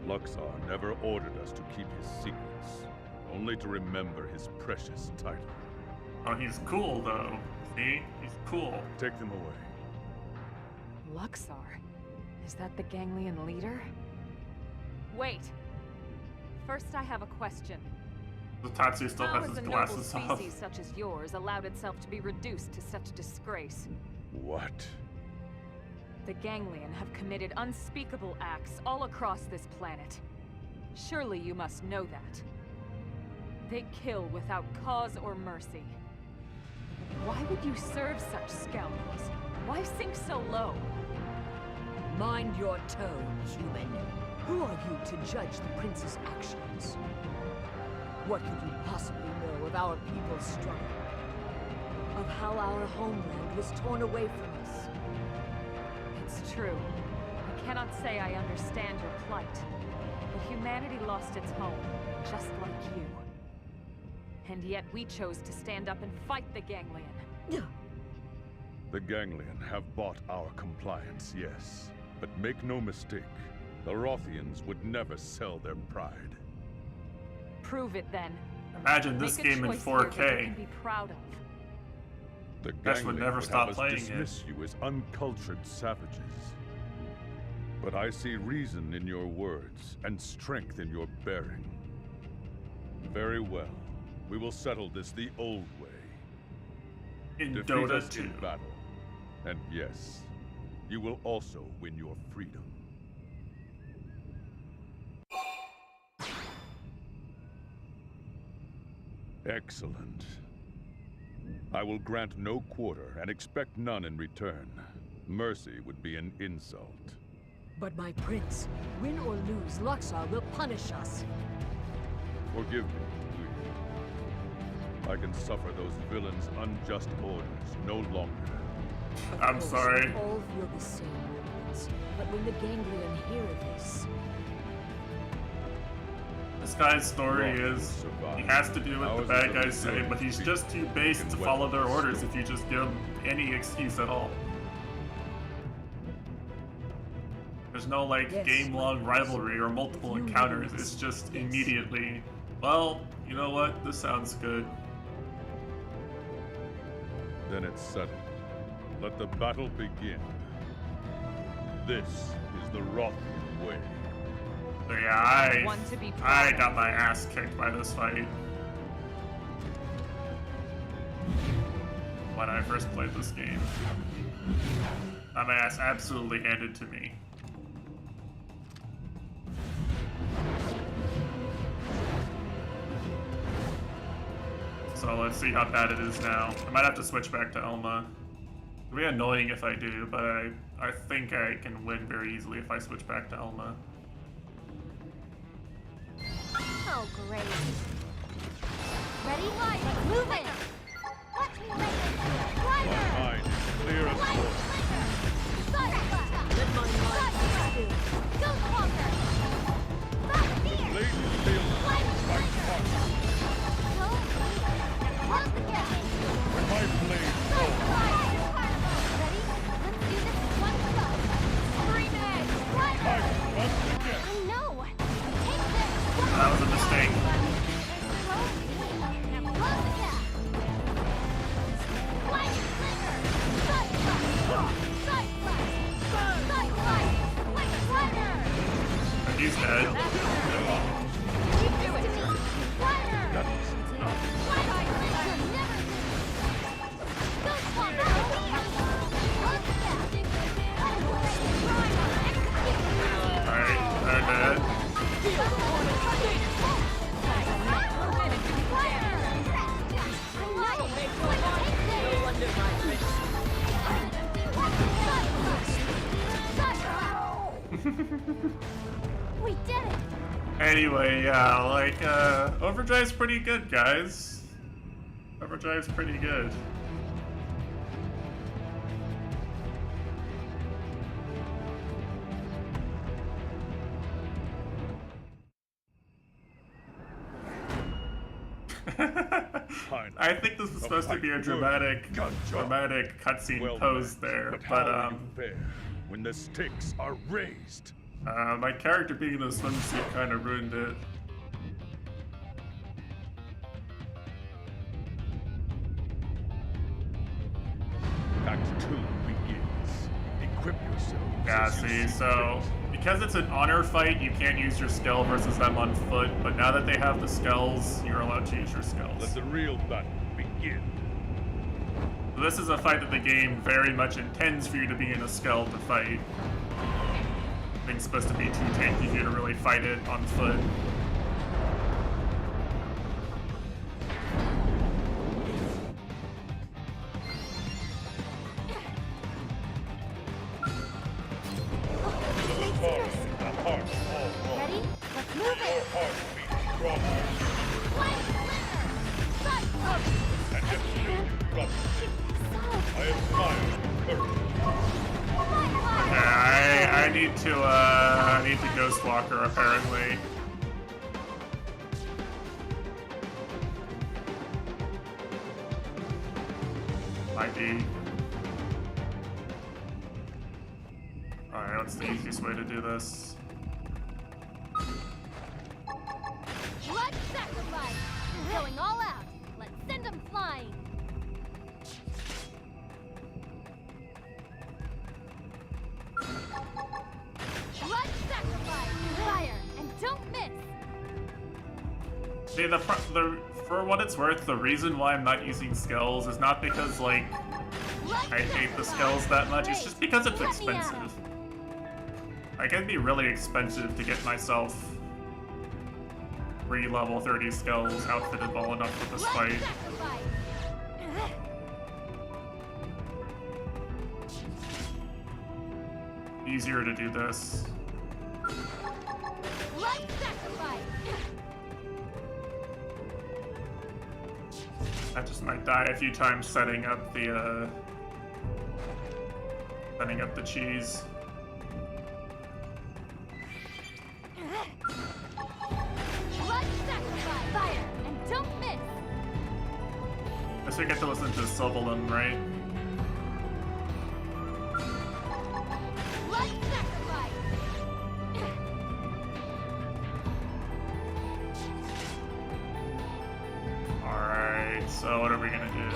Speaker 12: Luxor never ordered us to keep his secrets, only to remember his precious title.
Speaker 2: Oh, he's cool though. See? He's cool.
Speaker 12: Take them away.
Speaker 4: Luxor? Is that the Ganglion leader? Wait. First, I have a question.
Speaker 2: The Tatsu still
Speaker 4: How
Speaker 2: has
Speaker 4: has
Speaker 2: his
Speaker 4: a
Speaker 2: glasses
Speaker 4: noble
Speaker 2: off.
Speaker 4: species such as yours allowed itself to be reduced to such disgrace?
Speaker 12: What?
Speaker 4: The Ganglion have committed unspeakable acts all across this planet. Surely you must know that. They kill without cause or mercy. Why would you serve such scoundrels? Why sink so low?
Speaker 11: Mind your tone, human. Who are you to judge the prince's actions? What could you possibly know of our people's struggle? Of how our homeland was torn away from us?
Speaker 4: It's true. I cannot say I understand your plight. But humanity lost its home, just like you. And yet we chose to stand up and fight the Ganglion.
Speaker 12: The Ganglion have bought our compliance, yes. But make no mistake, the Rothians would never sell their pride.
Speaker 4: Prove it then.
Speaker 2: Imagine this
Speaker 4: Make a
Speaker 2: game in
Speaker 4: choice here that you
Speaker 2: 4K.
Speaker 4: can be proud of.
Speaker 12: The
Speaker 2: Guess
Speaker 12: Ganglion
Speaker 2: would never
Speaker 12: would
Speaker 2: stop
Speaker 12: have us
Speaker 2: playing it.
Speaker 12: dismiss you as uncultured savages. But I see reason in your words and strength in your bearing. Very well. We will settle this the old way.
Speaker 2: In
Speaker 12: Defeat
Speaker 2: Dota
Speaker 12: us
Speaker 2: 2.
Speaker 12: in battle. And yes, you will also win your freedom. Excellent. I will grant no quarter and expect none in return. Mercy would be an insult.
Speaker 11: But my prince, win or lose, Luxor will punish us.
Speaker 12: Forgive me, please. I can suffer those villains' unjust orders no longer.
Speaker 2: I'm
Speaker 11: Of course,
Speaker 2: sorry.
Speaker 11: we all feel the same words. But when the Ganglion hear this,
Speaker 2: This guy's story
Speaker 12: Wrong
Speaker 2: is
Speaker 12: survive.
Speaker 2: he has to do what
Speaker 12: How
Speaker 2: the
Speaker 12: is
Speaker 2: bad
Speaker 12: it that
Speaker 2: guys
Speaker 12: the
Speaker 2: say,
Speaker 12: good
Speaker 2: but he's
Speaker 12: people
Speaker 2: just too base
Speaker 12: can
Speaker 2: to
Speaker 12: weather
Speaker 2: follow their
Speaker 12: the
Speaker 2: orders
Speaker 12: storm?
Speaker 2: if you just give him any excuse at all. There's no like
Speaker 11: Yes,
Speaker 2: game-long
Speaker 11: my
Speaker 2: rivalry or multiple
Speaker 11: You
Speaker 2: encounters.
Speaker 11: lose.
Speaker 2: It's just
Speaker 11: Yes.
Speaker 2: immediately, well, you know what? This sounds good.
Speaker 12: Then it's settled. Let the battle begin. This is the Rothian way.
Speaker 2: So yeah,
Speaker 4: One to be
Speaker 2: I
Speaker 4: proud of.
Speaker 2: got my ass kicked by this fight when I first played this game. Got my ass absolutely handed to me. So let's see how bad it is now. I might have to switch back to Elma. It'll be annoying if I do, but I think I can win very easily if I switch back to Elma.
Speaker 5: Oh, great. Ready? Let's move it! Watch me lay it!
Speaker 12: My
Speaker 5: Fire!
Speaker 12: mind is clear as
Speaker 5: Light
Speaker 12: day.
Speaker 5: flicker! Sidewalk!
Speaker 11: let my mind be still.
Speaker 5: Ghost Walker! Fire fear!
Speaker 12: Blazing steel,
Speaker 5: Light
Speaker 12: my
Speaker 5: flicker!
Speaker 12: touch.
Speaker 5: Go! Close the gap!
Speaker 12: When my blade falls,
Speaker 5: Ready? Let's do this in one go! Scream it!
Speaker 12: I must begin.
Speaker 5: I know! Take this!
Speaker 2: That was a mistake.
Speaker 5: Now close the gap! Light flicker! Sidewalk! Sidewalk! Sidewalk! Light flicker!
Speaker 2: He's dead.
Speaker 5: You do it to me! Fire!
Speaker 12: That was
Speaker 5: Light flicker! Never Ghost Walker! Close the gap!
Speaker 2: Alright, they're dead.
Speaker 5: We did it!
Speaker 2: Anyway, yeah, like, Overdrive's pretty good, guys. Overdrive's pretty good. I think this was supposed to be a dramatic cutscene pose there, but
Speaker 12: when the stakes are raised.
Speaker 2: My character being in a swimsuit kind of ruined it.
Speaker 12: Act 2 begins. Equip yourself.
Speaker 2: Yeah, see, so because it's an honor fight, you can't use your skill versus them on foot, but now that they have the skulls, you're allowed to use your skills.
Speaker 12: Let the real battle begin.
Speaker 2: This is a fight that the game very much intends for you to be in a skull to fight. Thing's supposed to be too tanky for you to really fight it on foot.
Speaker 5: Ready? Let's move it!
Speaker 2: Yeah, I need to Ghost Walker apparently. Might be. Alright, what's the easiest way to do this?
Speaker 5: Blood sacrifice! Going all out! Let's send them flying! Blood sacrifice! Fire! And don't miss!
Speaker 2: See, for what it's worth, the reason why I'm not using skills is not because, like, I hate the skills that much, it's just because it's expensive. Like, it'd be really expensive to get myself 3 level 30 skills outfitted well enough for this fight. Easier to do this. I just might die a few times setting up the cheese.
Speaker 5: Fire! And don't miss!
Speaker 2: Guess we get to listen to Sylvalin, right?
Speaker 5: Blood sacrifice!
Speaker 2: Alright, so what are we gonna do?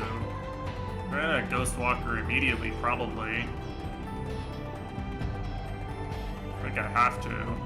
Speaker 2: We're gonna Ghost Walker immediately, probably. I think I have to.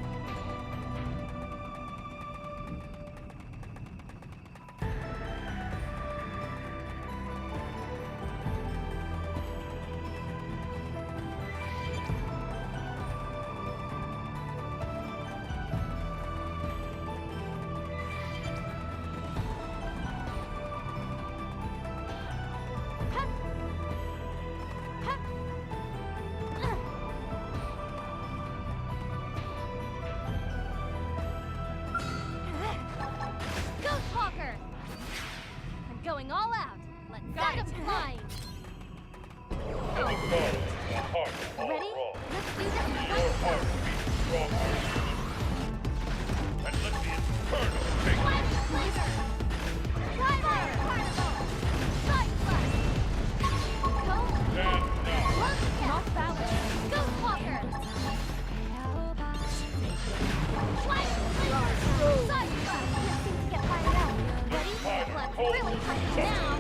Speaker 5: Going all out. Let's send them flying. Ready? Let's do this right.
Speaker 12: And let the Inferno take
Speaker 5: Fire! Carnival! Side flash! Go! Not balance. Ghost Walker! Fire! Side flash! Things get fired up. Ready? Let's really cut it down.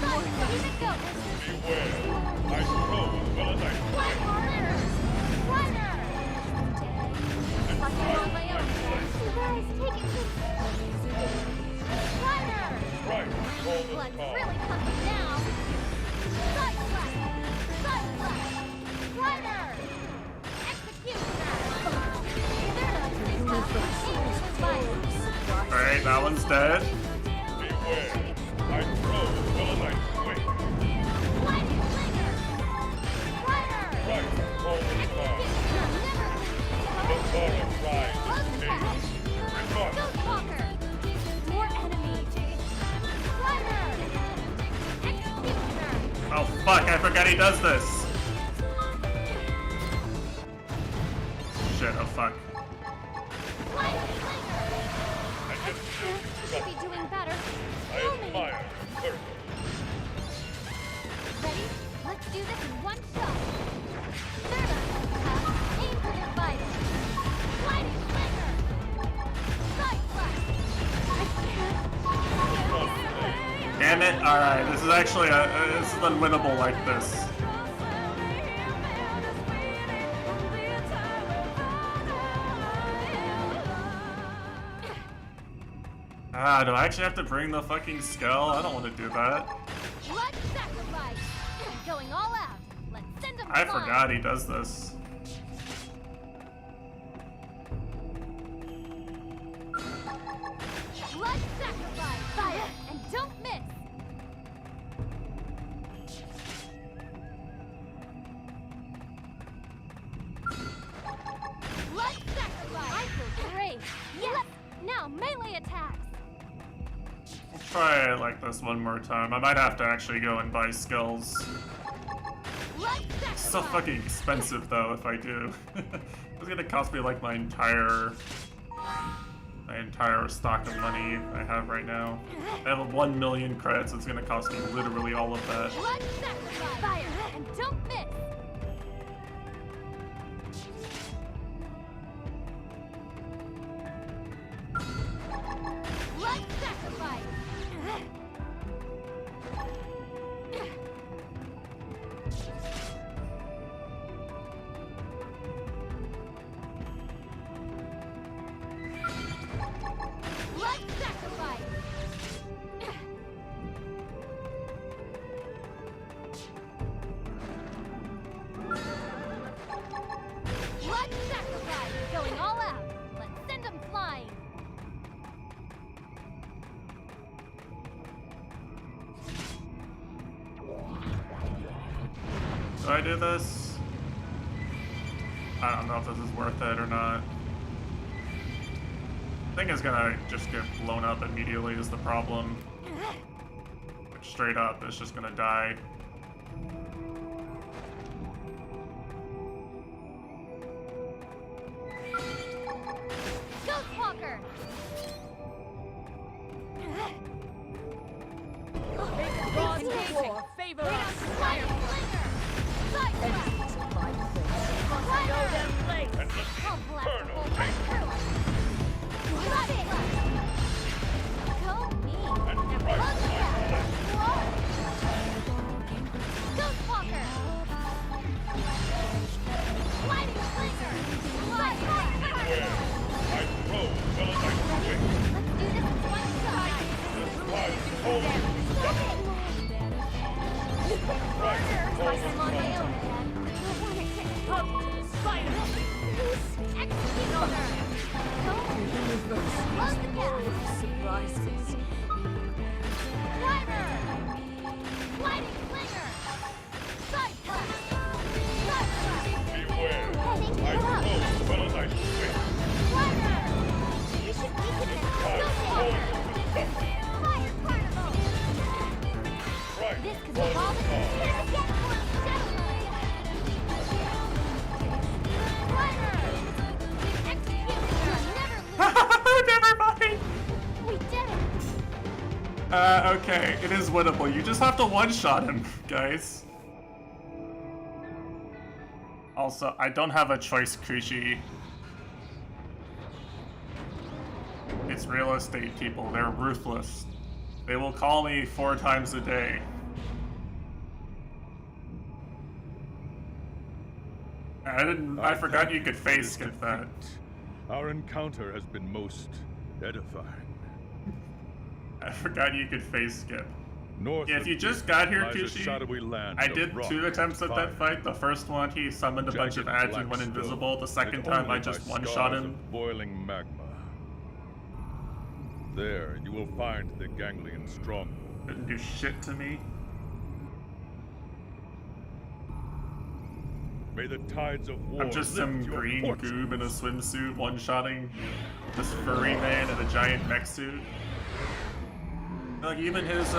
Speaker 5: Side flash! Here it goes.
Speaker 12: Beware. I throw as well as I
Speaker 5: Fire! Runner! Like I'm on my own. You guys, take it easy. Runner!
Speaker 12: right. Roll the
Speaker 5: Let's
Speaker 12: car.
Speaker 5: really cut it down. Side flash! Side flash! Runner! Executioner!
Speaker 2: Alright, that one's dead.
Speaker 12: Beware. I throw as well as I swing. Right. Roll the car. The car arrives. Remark.
Speaker 5: More enemies. Runner! Executioner!
Speaker 2: Oh fuck, I forgot he does this. Shit, oh fuck.
Speaker 5: Should be doing better.
Speaker 12: Fire. Perfect.
Speaker 5: Ready? Let's do this in one shot. Third up, aim for the fighter. Sliding flicker. Side thrust.
Speaker 2: Damn it! Alright, this is actually this is unwinnable like this. Ah, do I actually have to bring the fucking skull? I don't want to do that.
Speaker 5: Blood sacrifice. Going all out. Let's send him
Speaker 2: I
Speaker 5: flying.
Speaker 2: forgot he does this.
Speaker 5: Blood sacrifice. Fire and don't miss. Blood sacrifice. I feel great. Yes. Now melee attacks.
Speaker 2: I'll try it like this one more time. I might have to actually go and buy skills.
Speaker 5: Blood
Speaker 2: It's so
Speaker 5: sacrifice.
Speaker 2: fucking expensive though if I do. It's gonna cost me like my entire stock of money I have right now. I have 1 million credits, it's gonna cost me literally all of that.
Speaker 5: Blood sacrifice. Fire and don't miss. Blood sacrifice. Blood sacrifice. Blood sacrifice. Going all out. Let's send them flying.
Speaker 2: Do I do this? I don't know if this is worth it or not. I think it's gonna just get blown up immediately is the problem. Like, straight up, it's just gonna die.
Speaker 5: Ghostwalker.
Speaker 11: War favor us.
Speaker 5: Fire flinger. Side thrust.
Speaker 11: Know their place.
Speaker 5: I'll blast the whole thing. Blood thrust. Go me. Blood thrust. Ghostwalker. Sliding flinger. Side thrust.
Speaker 12: I throw well as I swing.
Speaker 5: Let's do this in one shot.
Speaker 12: Fire. Hold.
Speaker 5: I'm on my own, Dad. Execute order. Close the gap.
Speaker 11: Surprises.
Speaker 5: Driver. Sliding flinger. Side thrust. Side thrust.
Speaker 12: Beware. I
Speaker 5: Heading up.
Speaker 12: throw well as I swing.
Speaker 5: Driver. Ghostwalker. Fire particle.
Speaker 12: Right.
Speaker 5: This could be all the
Speaker 2: Never mind!
Speaker 5: We did it!
Speaker 2: Okay, it is winnable. You just have to one-shot him, guys. Also, I don't have a choice, Kushi. It's real estate people. They're ruthless. They will call me 4 times a day. I forgot you could face skip that.
Speaker 12: Our encounter has been most edifying.
Speaker 2: I forgot you could face skip.
Speaker 12: North
Speaker 2: Yeah, if
Speaker 12: of
Speaker 2: you just
Speaker 12: here
Speaker 2: got here,
Speaker 12: lies a
Speaker 2: Kushi,
Speaker 12: shadowy land
Speaker 2: I
Speaker 12: of
Speaker 2: did
Speaker 12: rock
Speaker 2: 2 attempts at
Speaker 12: and
Speaker 2: that
Speaker 12: fire.
Speaker 2: fight. The first one, he summoned a bunch of
Speaker 12: Jagged
Speaker 2: ads and
Speaker 12: black
Speaker 2: went invisible.
Speaker 12: stone,
Speaker 2: The second
Speaker 12: lit
Speaker 2: time, I
Speaker 12: only
Speaker 2: just
Speaker 12: by
Speaker 2: one-shot
Speaker 12: scars
Speaker 2: him.
Speaker 12: of boiling magma. There, you will find the ganglion stronghold.
Speaker 2: Didn't do shit to me.
Speaker 12: May the tides of war
Speaker 2: I'm just
Speaker 12: lift
Speaker 2: some
Speaker 12: your
Speaker 2: green
Speaker 12: fortunes.
Speaker 2: goob in a swimsuit, one-shotting this furry man in a giant mech suit. Like even his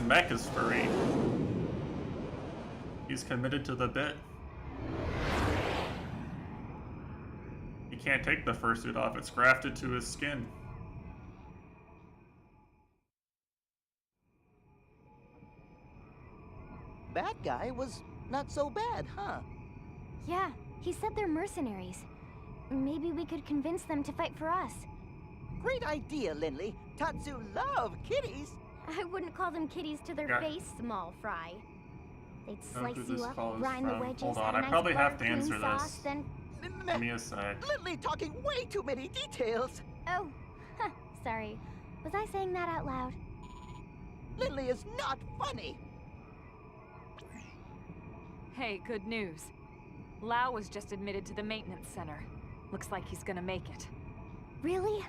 Speaker 2: mech is furry. He's committed to the bit. He can't take the fursuit off, it's grafted to his skin.
Speaker 7: that guy was not so bad, huh?
Speaker 5: Yeah, he said they're mercenaries. Maybe we could convince them to fight for us.
Speaker 7: Great idea, Lindley. Tatsu love kitties.
Speaker 5: I wouldn't call them kitties to their
Speaker 2: Yeah.
Speaker 5: face, small fry. They'd
Speaker 2: Know who
Speaker 5: slice
Speaker 2: this
Speaker 5: you up,
Speaker 2: call is
Speaker 5: brine the
Speaker 2: from.
Speaker 5: wedges,
Speaker 2: Hold on,
Speaker 5: add a
Speaker 2: I
Speaker 5: nice
Speaker 2: probably have to
Speaker 5: barbecue
Speaker 2: answer
Speaker 5: sauce,
Speaker 2: this.
Speaker 5: then...
Speaker 2: Give me a sec.
Speaker 7: Lindley talking way too many details.
Speaker 5: Oh, sorry. Was I saying that out loud?
Speaker 7: Lindley is not funny.
Speaker 4: Hey, good news. Lau was just admitted to the maintenance center. Looks like he's gonna make it.
Speaker 5: Really?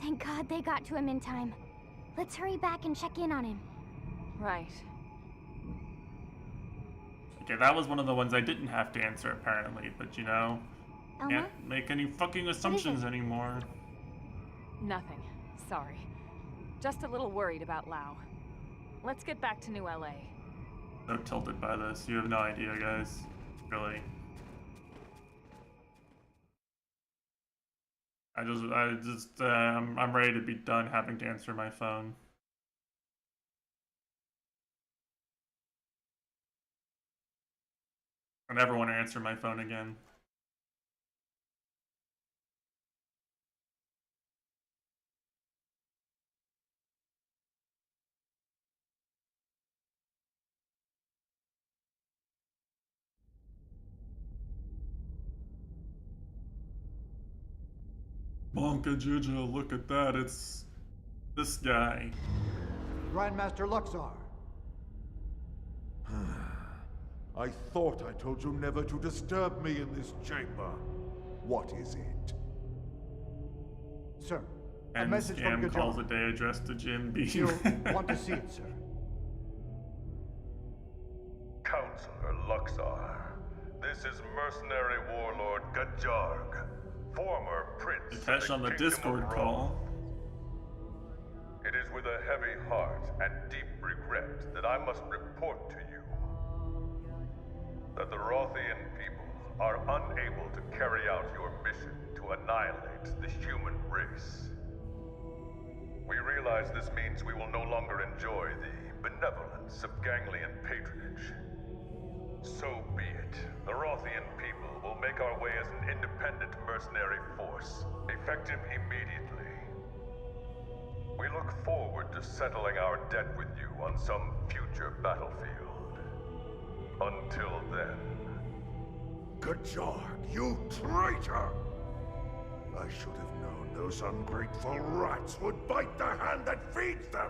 Speaker 5: Thank God they got to him in time. Let's hurry back and check in on him.
Speaker 4: Right.
Speaker 2: Okay, that was one of the ones I didn't have to answer apparently, but you know,
Speaker 5: Elmer?
Speaker 2: can't make any fucking assumptions anymore.
Speaker 4: Nothing. Sorry. Just a little worried about Lau. Let's get back to New LA.
Speaker 2: So tilted by this, you have no idea, guys. Really. I'm ready to be done having to answer my phone. I never want to answer my phone again. Monka Juju, look at that, it's this guy.
Speaker 13: Grandmaster Luxar.
Speaker 9: I thought I told you never to disturb me in this chamber. What is it?
Speaker 13: Sir, a
Speaker 2: And
Speaker 13: message from
Speaker 2: Scam calls
Speaker 13: Gajar.
Speaker 2: a day addressed to Jim B.
Speaker 13: You'll want to see it, sir.
Speaker 12: Counselor Luxar, this is mercenary warlord Gajarg, former prince of
Speaker 2: Tesh
Speaker 12: the
Speaker 2: on the
Speaker 12: Kingdom
Speaker 2: Discord
Speaker 12: of
Speaker 2: call.
Speaker 12: Rome. It is with a heavy heart and deep regret that I must report to you that the Rothian people are unable to carry out your mission to annihilate the human race. We realize this means we will no longer enjoy the benevolence of Ganglian patronage. So be it. The Rothian people will make our way as an independent mercenary force, effective immediately. We look forward to settling our debt with you on some future battlefield. Until then...
Speaker 9: Gajarg, you traitor! I should have known those ungrateful rats would bite the hand that feeds them!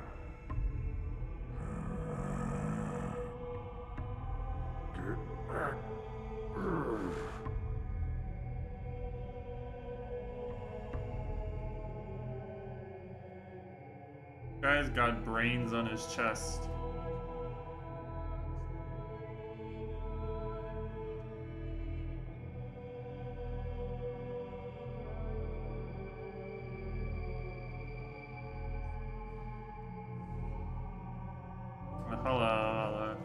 Speaker 2: Guy's got brains on his chest. Hello.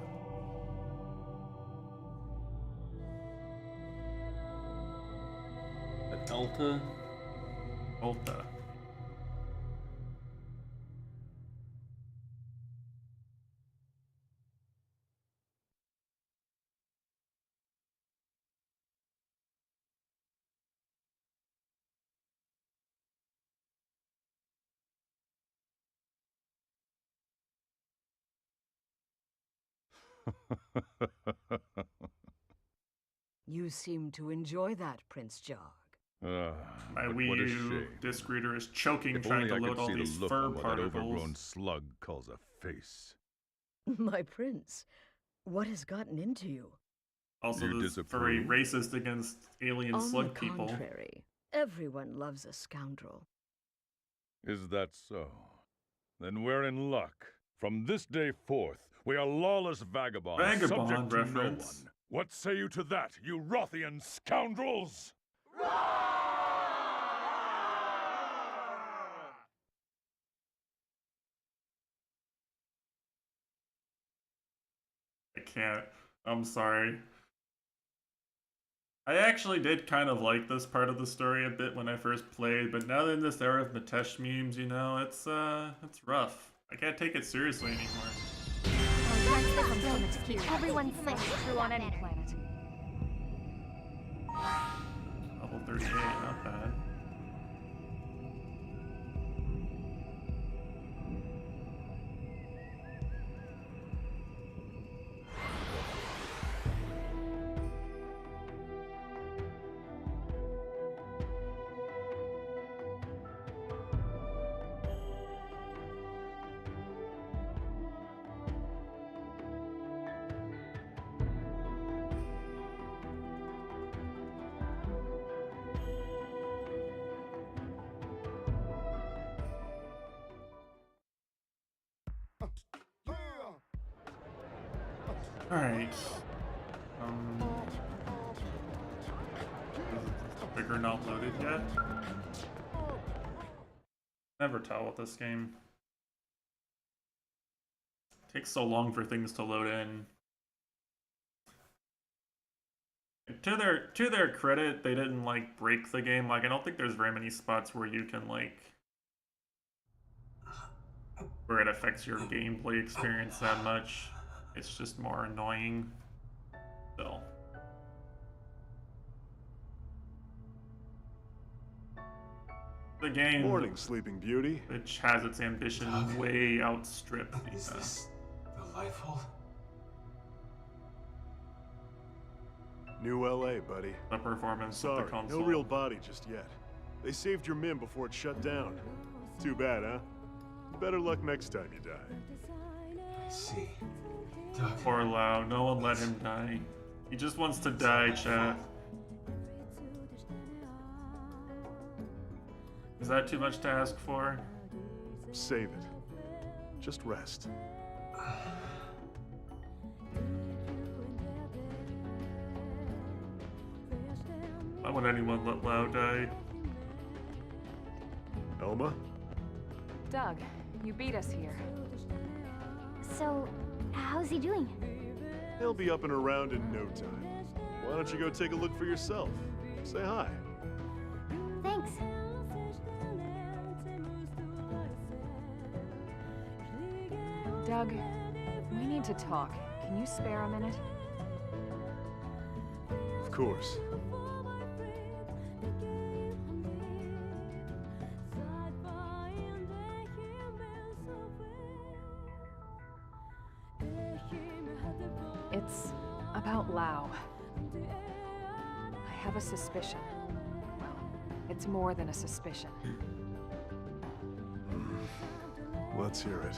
Speaker 2: The Delta? Delta.
Speaker 11: You seem to enjoy that, Prince Jog.
Speaker 2: My
Speaker 12: but
Speaker 2: Wii
Speaker 12: what a
Speaker 2: U
Speaker 12: shame.
Speaker 2: disc reader is choking
Speaker 12: If
Speaker 2: trying
Speaker 12: only
Speaker 2: to
Speaker 12: I
Speaker 2: load
Speaker 12: could
Speaker 2: all
Speaker 12: see
Speaker 2: these
Speaker 12: the look
Speaker 2: fur
Speaker 12: on what that overgrown
Speaker 2: particles.
Speaker 12: slug calls a face.
Speaker 11: My prince, what has gotten into you?
Speaker 2: Also,
Speaker 12: You
Speaker 2: this very
Speaker 12: disapprove?
Speaker 2: racist against alien
Speaker 11: On
Speaker 2: slug
Speaker 11: the
Speaker 2: people.
Speaker 11: contrary, everyone loves a scoundrel.
Speaker 12: Is that so? Then we're in luck. From this day forth, we are lawless vagabonds,
Speaker 2: Vagabond
Speaker 12: subject to
Speaker 2: reference.
Speaker 12: no one. What say you to that, you Rothian scoundrels?
Speaker 2: I can't. I'm sorry. I actually did kind of like this part of the story a bit when I first played, but now in this era of Mitesh memes, you know, it's rough. I can't take it seriously anymore.
Speaker 5: prevents this from to keep everyone
Speaker 4: It's
Speaker 5: safe.
Speaker 4: true on any planet.
Speaker 2: Level 38, not bad. Alright. Is the figure not loaded yet? Never tell with this game. Takes so long for things to load in. To their credit, they didn't like break the game. Like I don't think there's very many spots where you can like where it affects your gameplay experience that much. It's just more annoying. Still. The game,
Speaker 14: Morning, Sleeping Beauty.
Speaker 2: which has its ambition way outstripped
Speaker 10: Is this the life hold?
Speaker 14: New LA, buddy.
Speaker 2: the performance of
Speaker 14: Sorry,
Speaker 2: the console.
Speaker 14: no real body just yet. They saved your min before it shut down. Too bad, huh? Better luck next time you die.
Speaker 10: I see. Doug.
Speaker 2: Poor Lau, no one let him die. He just wants to die, chat. Is that too much to ask for?
Speaker 14: Save it. Just rest.
Speaker 2: Why would anyone let Lau die?
Speaker 14: Elma?
Speaker 4: Doug, you beat us here.
Speaker 5: So, how's he doing?
Speaker 14: He'll be up and around in no time. Why don't you go take a look for yourself? Say hi.
Speaker 5: Thanks.
Speaker 4: Doug, we need to talk. Can you spare a minute?
Speaker 14: Of course.
Speaker 4: It's about Lau. I have a suspicion. Well, it's more than a suspicion.
Speaker 14: Let's hear it.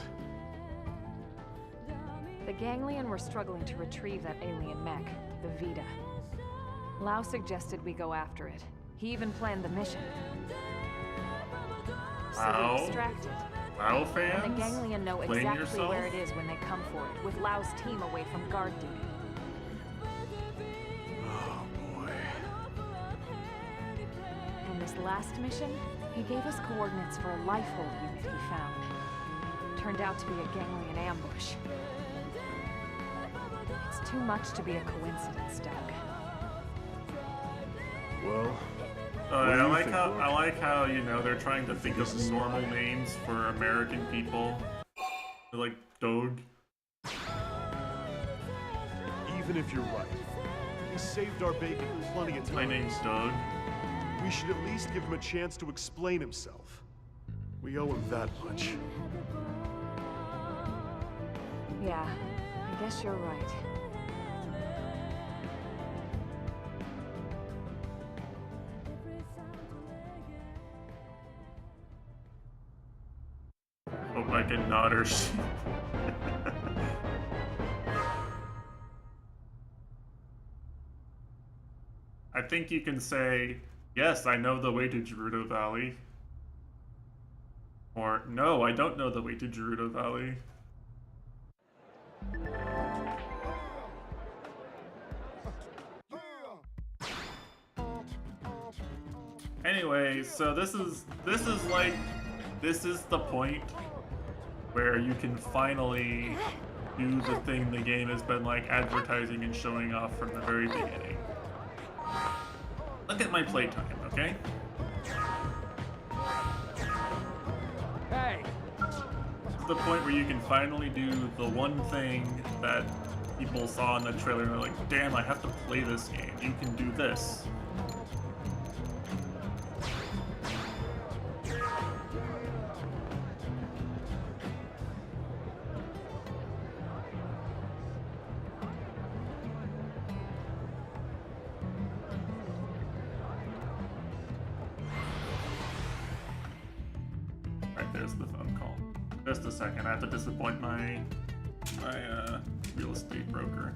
Speaker 4: The Ganglion were struggling to retrieve that alien mech, the Vita. Lau suggested we go after it. He even planned the mission. So
Speaker 2: Lau?
Speaker 4: we extract it.
Speaker 2: Lau fans?
Speaker 4: And the Ganglion know
Speaker 2: Blame
Speaker 4: exactly
Speaker 2: yourself?
Speaker 4: where it is when they come for it, with Lau's team away from guard duty.
Speaker 14: Oh, boy.
Speaker 4: And this last mission, he gave us coordinates for a lifehold unit he found. Turned out to be a Ganglion ambush. It's too much to be a coincidence, Doug.
Speaker 14: Well,
Speaker 2: I
Speaker 14: do you
Speaker 2: like
Speaker 14: think,
Speaker 2: how
Speaker 14: Rourke?
Speaker 2: you know they're trying to think of normal names for American people. They're like Doug.
Speaker 14: Even if you're right, he saved our bacon plenty of times.
Speaker 2: My name's Doug.
Speaker 14: We should at least give him a chance to explain himself. We owe him that much.
Speaker 4: Yeah, I guess you're right.
Speaker 2: Hope I can nod her sheep. I think you can say, yes, I know the way to Gerudo Valley. Or, no, I don't know the way to Gerudo Valley. Anyway, so this is the point where you can finally do the thing the game has been like advertising and showing off from the very beginning. Look at my playtime, okay?
Speaker 3: Hey!
Speaker 2: to the point where you can finally do the one thing that people saw in the trailer and they're like, damn, I have to play this game. You can do this. Right, there's the phone call. Just a second, I have to disappoint my real estate broker.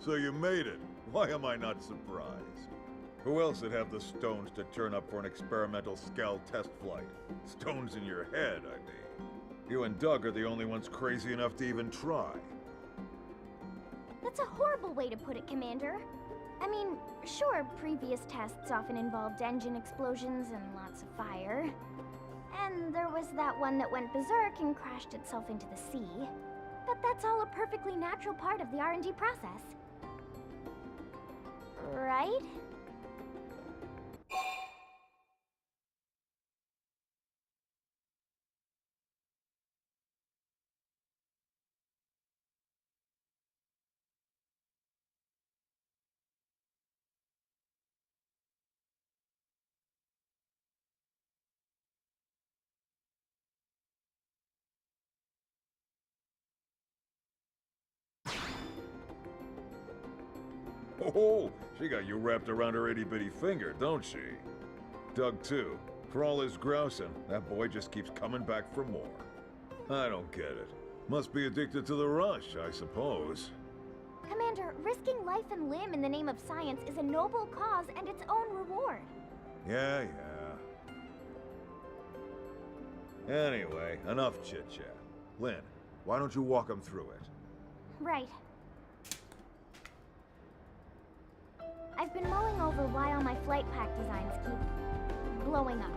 Speaker 9: So you made it. Why am I not surprised? Who else would have the stones to turn up for an experimental Skell test flight? Stones in your head, I mean. You and Doug are the only ones crazy enough to even try.
Speaker 5: That's a horrible way to put it, Commander. I mean, sure, previous tests often involved engine explosions and lots of fire. And there was that one that went berserk and crashed itself into the sea. But that's all a perfectly natural part of the R&D process. Right?
Speaker 9: Oh, she got you wrapped around her itty-bitty finger, don't she? Doug, too. For all his grousing, that boy just keeps coming back for more. I don't get it. Must be addicted to the rush, I suppose.
Speaker 5: Commander, risking life and limb in the name of science is a noble cause and its own reward.
Speaker 9: Yeah. Anyway, enough chit-chat. Lynn, why don't you walk him through it?
Speaker 5: Right. I've been mulling over why all my flight pack designs keep blowing up.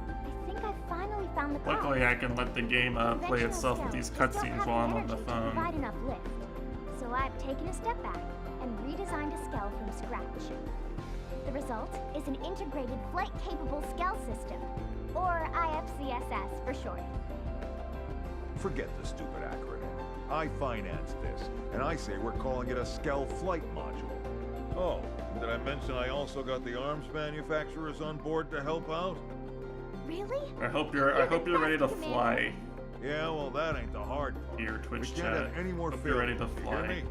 Speaker 5: I think I finally found the cause.
Speaker 2: Luckily, I can let the game play itself with these cutscenes while I'm on the phone.
Speaker 5: Provide enough lift. So I've taken a step back and redesigned a Skell from scratch. The result is an integrated flight-capable Skell system, or IFCSS for short.
Speaker 9: Forget the stupid acronym. I financed this, and I say we're calling it a Skell flight module. Oh, did I mention I also got the arms manufacturers on board to help out?
Speaker 5: Really?
Speaker 2: I hope you're ready to fly.
Speaker 9: Yeah, well, that ain't the hard part.
Speaker 2: Here, Twitch
Speaker 9: we can't
Speaker 2: chat.
Speaker 9: have any more
Speaker 2: Hope you're ready to
Speaker 9: failures, you hear
Speaker 2: fly.
Speaker 9: me?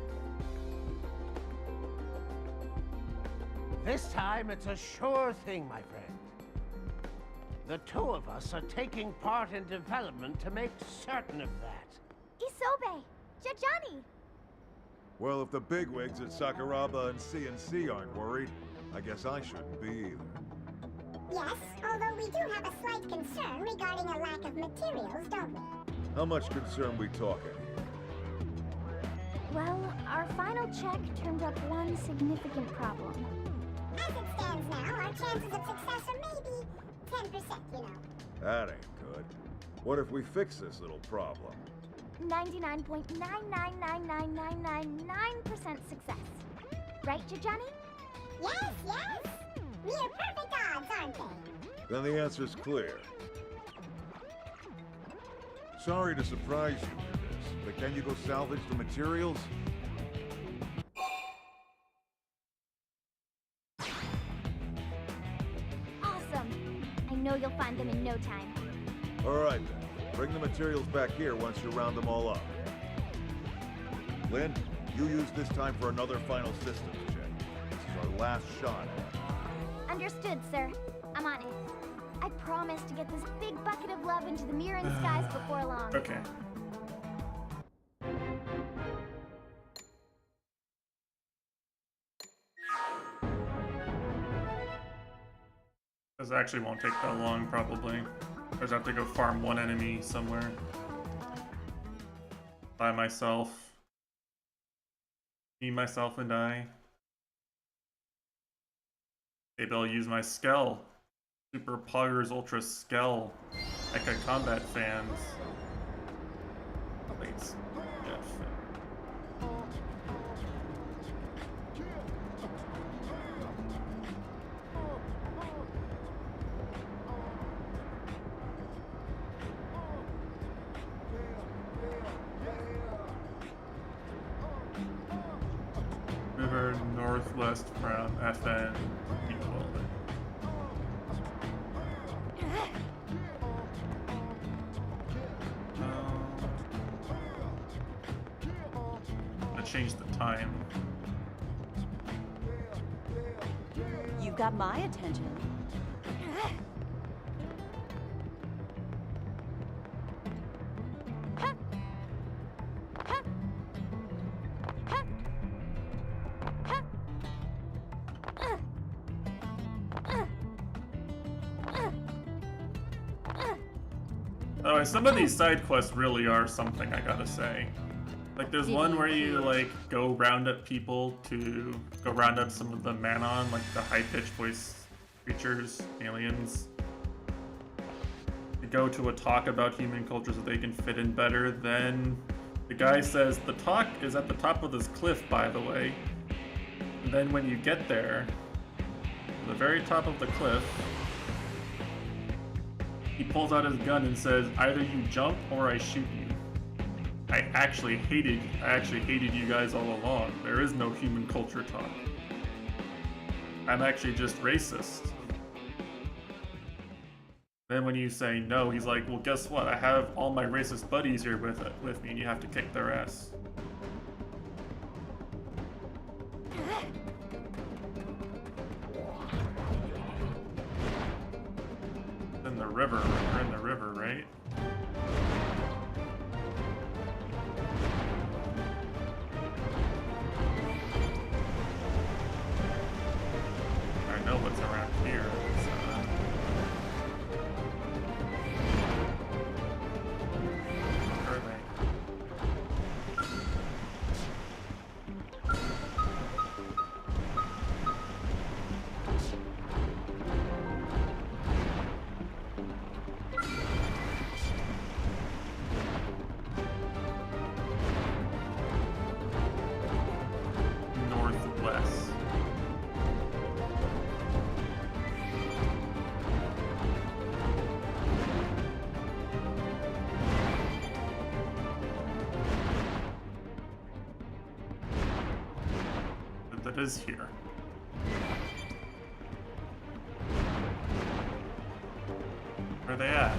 Speaker 15: This time it's a sure thing, my friend. The two of us are taking part in development to make certain of that.
Speaker 5: Isobe! Jajani!
Speaker 9: Well, if the bigwigs at Sakuraba and CNC aren't worried, I guess I shouldn't be either.
Speaker 8: Yes, although we do have a slight concern regarding a lack of materials, don't we?
Speaker 9: How much concern we talking?
Speaker 5: Well, our final check turned up one significant problem.
Speaker 8: As it stands now, our chances of success are maybe 10%, you know.
Speaker 9: That ain't good. What if we fix this little problem?
Speaker 5: 99.9999999% success. Right, Johnny?
Speaker 8: Yes, yes. Near perfect odds, aren't they?
Speaker 9: Then the answer's clear. Sorry to surprise you with this, but can you go salvage the materials?
Speaker 5: Awesome. I know you'll find them in no time.
Speaker 9: All right then. Bring the materials back here once you round them all up. Lynn, you use this time for another final systems check. This is our last shot at it.
Speaker 5: Understood, sir. I'm on it. I promise to get this big bucket of love into the mirroring skies before long.
Speaker 2: Okay. This actually won't take that long, probably. I just have to go farm one enemy somewhere. By myself. Me, myself, and I. Maybe I'll use my Skell. Super Poggers Ultra Skell. Mecha Combat fans. Please. Yeah, River northwest from FN. Change the time.
Speaker 16: You've got my attention.
Speaker 2: Oh, some of these side quests really are something, I gotta say. Like, there's one where you, like, go round up people to go round up some of the Manon, like the high-pitched voice creatures, aliens. You go to a talk about human culture so they can fit in better. Then the guy says, the talk is at the top of this cliff, by the way. And then when you get there, the very top of the cliff, he pulls out his gun and says, either you jump or I shoot you. I actually hated you guys all along. There is no human culture talk. I'm actually just racist. Then when you say no, he's like, well, guess what? I have all my racist buddies here with me, and you have to kick their ass. In the river, we're in the river, right? I know what's around here. Where are they? Northwest. That is here. Where are they at?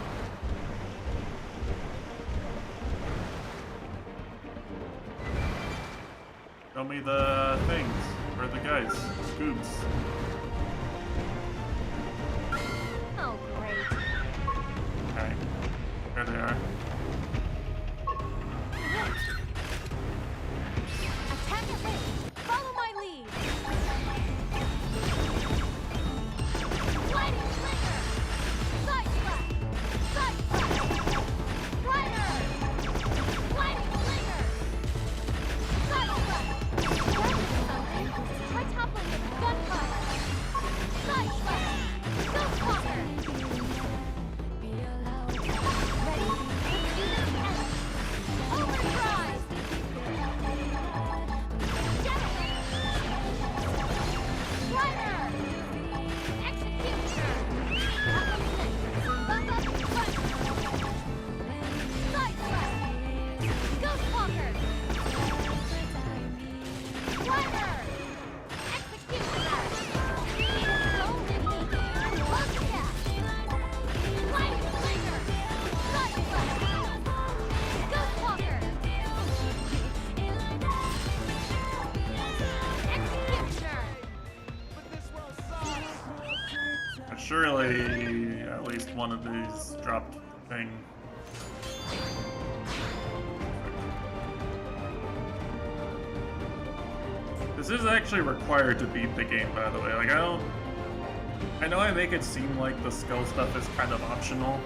Speaker 2: Show me the things. Where are the guys? Scoobs.
Speaker 5: Oh, great.
Speaker 2: Okay. There they are.
Speaker 4: Attack at range. Follow my lead. Lightning flicker. Side slap. Side slap. Rider. Lightning flicker. Side slap. Try toppling with gunfire. Side slap. Ghost walker.
Speaker 2: Surely at least one of these dropped the thing. This is actually required to beat the game, by the way. Like, I know I make it seem like the skill stuff is kind of optional,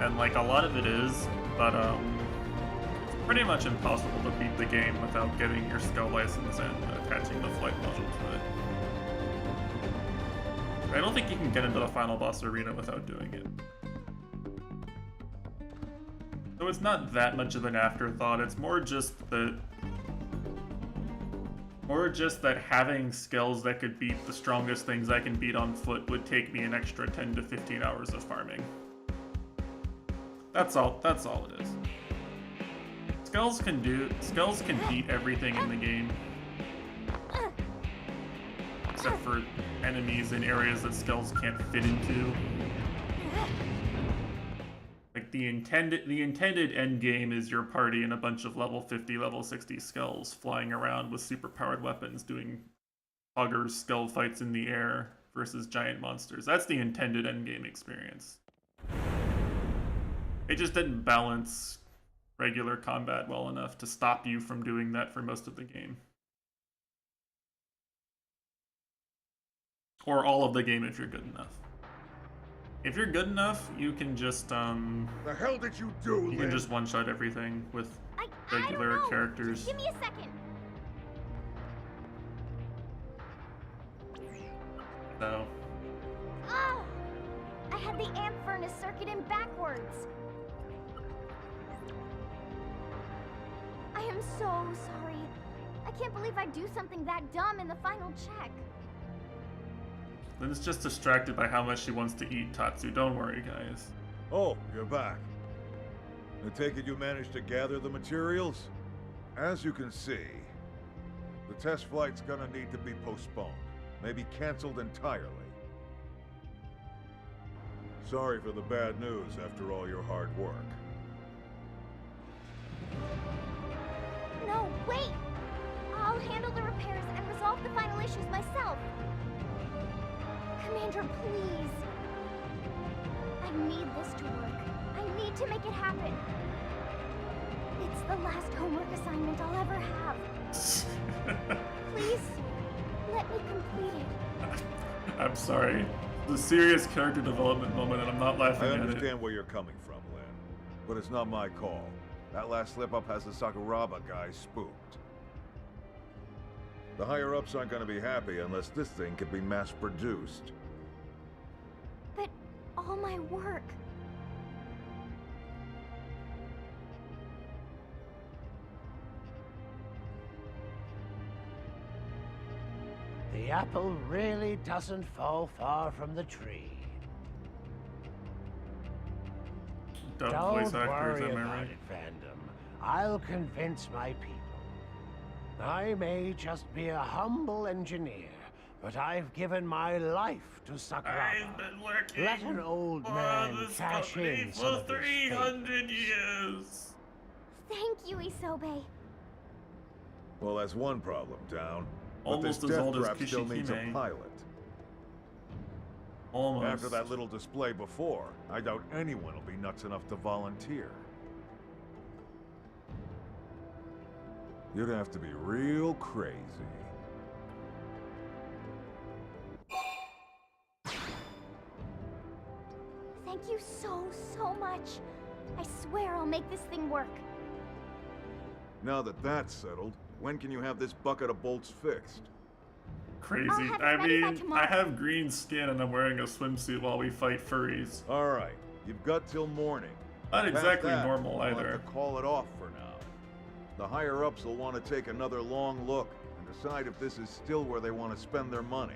Speaker 2: and like a lot of it is, but it's pretty much impossible to beat the game without getting your skill license and attaching the flight module to it. I don't think you can get into the final boss arena without doing it. So it's not that much of an afterthought, it's more just that having skills that could beat the strongest things I can beat on foot would take me an extra 10 to 15 hours of farming. That's all it is. Skills can beat everything in the game. Except for enemies in areas that skills can't fit into. Like the intended end game is your party and a bunch of level 50, level 60 skulls flying around with super powered weapons doing huggers skull fights in the air versus giant monsters. That's the intended end game experience. It just didn't balance regular combat well enough to stop you from doing that for most of the game. Or all of the game if you're good enough. If you're good enough, you can just
Speaker 9: The hell did you do,
Speaker 2: you can just one-shot everything with regular characters.
Speaker 5: Just give me a second.
Speaker 2: So
Speaker 5: Oh! I had the amp furnace circuit in backwards. I am so sorry. I can't believe I'd do something that dumb in the final check.
Speaker 2: Lynn's just distracted by how much she wants to eat, Tatsu. Don't worry, guys.
Speaker 9: Oh, you're back. I take it you managed to gather the materials? As you can see, the test flight's gonna need to be postponed. Maybe canceled entirely. Sorry for the bad news after all your hard work.
Speaker 5: No, wait! I'll handle the repairs and resolve the final issues myself. Commander, please. I need this to work. I need to make it happen. It's the last homework assignment I'll ever have. Please, let me complete it.
Speaker 2: I'm sorry. It's a serious character development moment, and I'm not laughing
Speaker 9: I
Speaker 2: at it.
Speaker 9: understand where you're coming from, Lynn. But it's not my call. That last slip-up has the Sakuraba guy spooked. The higher-ups aren't gonna be happy unless this thing can be mass-produced.
Speaker 5: But all my work.
Speaker 15: The apple really doesn't fall far from the tree.
Speaker 2: Dumb
Speaker 15: Don't
Speaker 2: voice actors,
Speaker 15: worry
Speaker 2: am I
Speaker 15: about
Speaker 2: right?
Speaker 15: it, Random. I'll convince my people. I may just be a humble engineer, but I've given my life to Sakuraba.
Speaker 2: I've been working
Speaker 15: Let an old man
Speaker 2: this
Speaker 15: cash
Speaker 2: company
Speaker 15: in some
Speaker 2: for
Speaker 15: of his
Speaker 2: 300 years.
Speaker 5: Thank you, Isobe.
Speaker 9: Well, that's one problem down.
Speaker 2: Almost
Speaker 9: but this
Speaker 2: as
Speaker 9: death
Speaker 2: old as
Speaker 9: trap still needs a
Speaker 2: Kishihime.
Speaker 9: pilot.
Speaker 2: Almost.
Speaker 9: After that little display before, I doubt anyone will be nuts enough to volunteer. You'd have to be real crazy.
Speaker 5: Thank you so much. I swear I'll make this thing work.
Speaker 9: Now that that's settled, when can you have this bucket of bolts fixed?
Speaker 2: Crazy.
Speaker 5: have it
Speaker 2: I
Speaker 5: ready by
Speaker 2: mean,
Speaker 5: tomorrow.
Speaker 2: I have green skin and I'm wearing a swimsuit while we fight furries.
Speaker 9: Alright, you've got till morning.
Speaker 2: Not
Speaker 9: Past
Speaker 2: exactly
Speaker 9: that,
Speaker 2: normal
Speaker 9: we'll
Speaker 2: either.
Speaker 9: have to call it off for now. The higher-ups will want to take another long look and decide if this is still where they want to spend their money.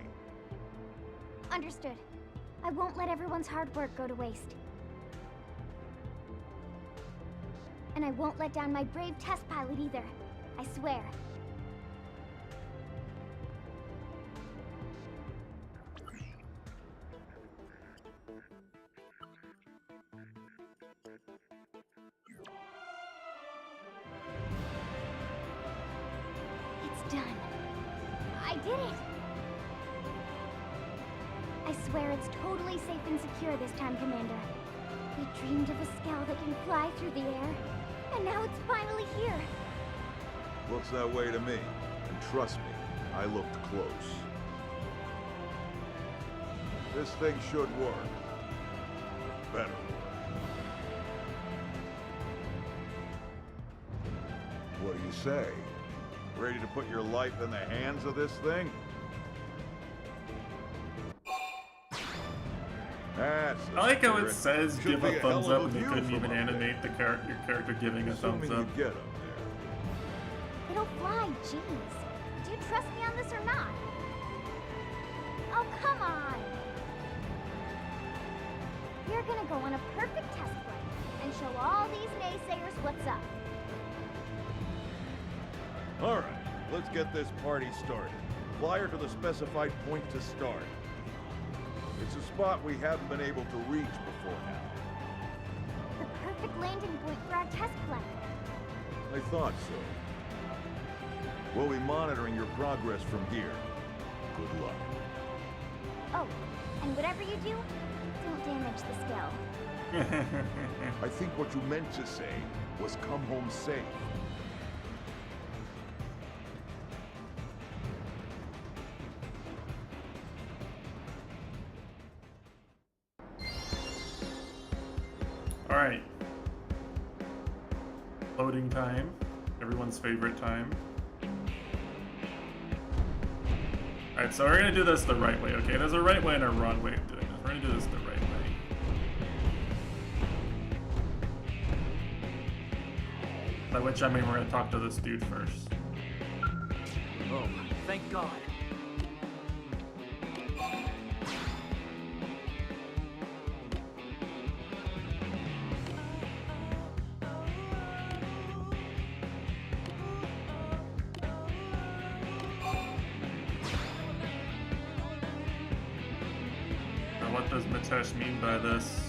Speaker 5: Understood. I won't let everyone's hard work go to waste. And I won't let down my brave test pilot either. I swear. It's done. I did it! I swear it's totally safe and secure this time, Commander. We dreamed of a Skell that can fly through the air, and now it's finally here.
Speaker 9: Looks that way to me. And trust me, I looked close. This thing should work. Better work. What do you say? Ready to put your life in the hands of this thing? That's
Speaker 2: I like how it
Speaker 9: spirit.
Speaker 2: says
Speaker 9: Should
Speaker 2: give
Speaker 9: be
Speaker 2: a thumbs
Speaker 9: hell of
Speaker 2: up and you
Speaker 9: view
Speaker 2: couldn't
Speaker 9: from
Speaker 2: even
Speaker 9: up there.
Speaker 2: animate the your character giving a thumbs
Speaker 9: Assuming
Speaker 2: up.
Speaker 9: you get up
Speaker 5: It'll fly, jeez. Do you trust me on this or not? Oh, come on! We're gonna go on a perfect test flight and show all these naysayers what's up.
Speaker 9: there. All right, let's get this party started. Fly her to the specified point to start. It's a spot we haven't been able to reach before now.
Speaker 5: The perfect landing point for our test flight.
Speaker 9: I thought so. We'll be monitoring your progress from here. Good luck.
Speaker 5: Oh, and whatever you do, don't damage the Skell.
Speaker 9: I think what you meant to say was come home safe.
Speaker 2: Alright. Loading time. Everyone's favorite time. Alright, so we're gonna do this the right way, okay? There's a right way and a wrong way of doing this. We're gonna do this the right way. By which I mean we're gonna talk to this dude first.
Speaker 17: Oh, thank God.
Speaker 2: Now, what does Mitesh mean by this?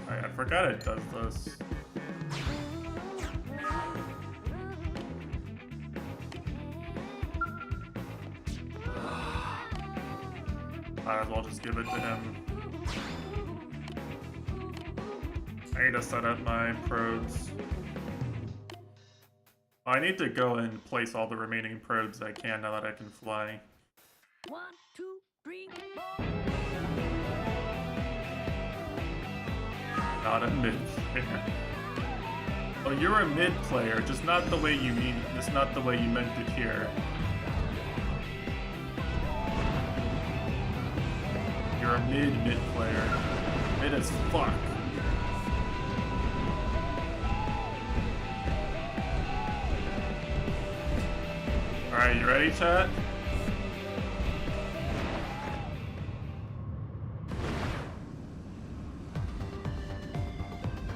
Speaker 2: I forgot it does this. Might as well just give it to him. I need to set up my probes. I need to go and place all the remaining probes I can now that I can fly.
Speaker 11: 1, 2, 3, 4.
Speaker 2: Not a mid player. Oh, you're a mid player, just not the way you mean. Just not the way you meant it here. You're a mid player. Mid as fuck. Alright, you ready, chat?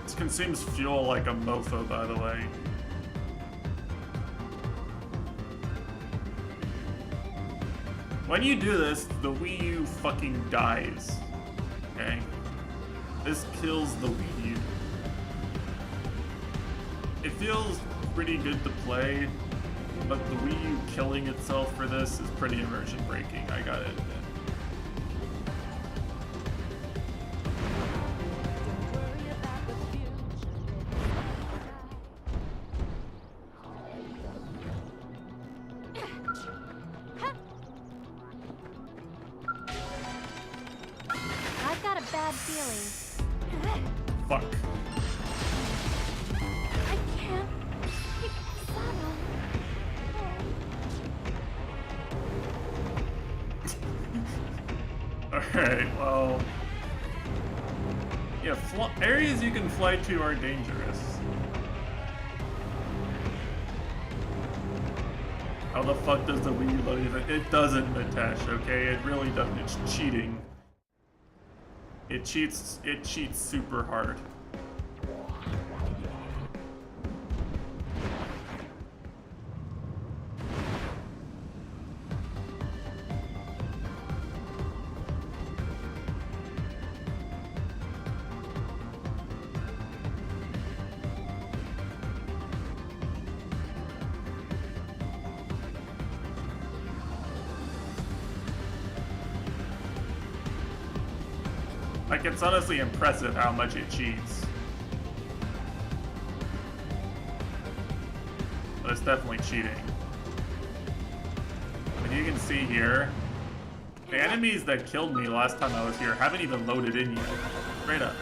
Speaker 2: This consumes fuel like a mofo, by the way. When you do this, the Wii U fucking dies. Okay? This kills the Wii U. It feels pretty good to play, but the Wii U killing itself for this is pretty immersion breaking, I gotta admit.
Speaker 5: I've got a bad feeling.
Speaker 2: Fuck.
Speaker 5: I can't pick Sano.
Speaker 2: Alright, well... Yeah, areas you can fly to are dangerous. How the fuck does the Wii U load it? It doesn't, Mitesh, okay? It really doesn't. It's cheating. It cheats super hard. Like, it's honestly impressive how much it cheats. But it's definitely cheating. And you can see here, the enemies that killed me last time I was here haven't even loaded in yet. Straight up.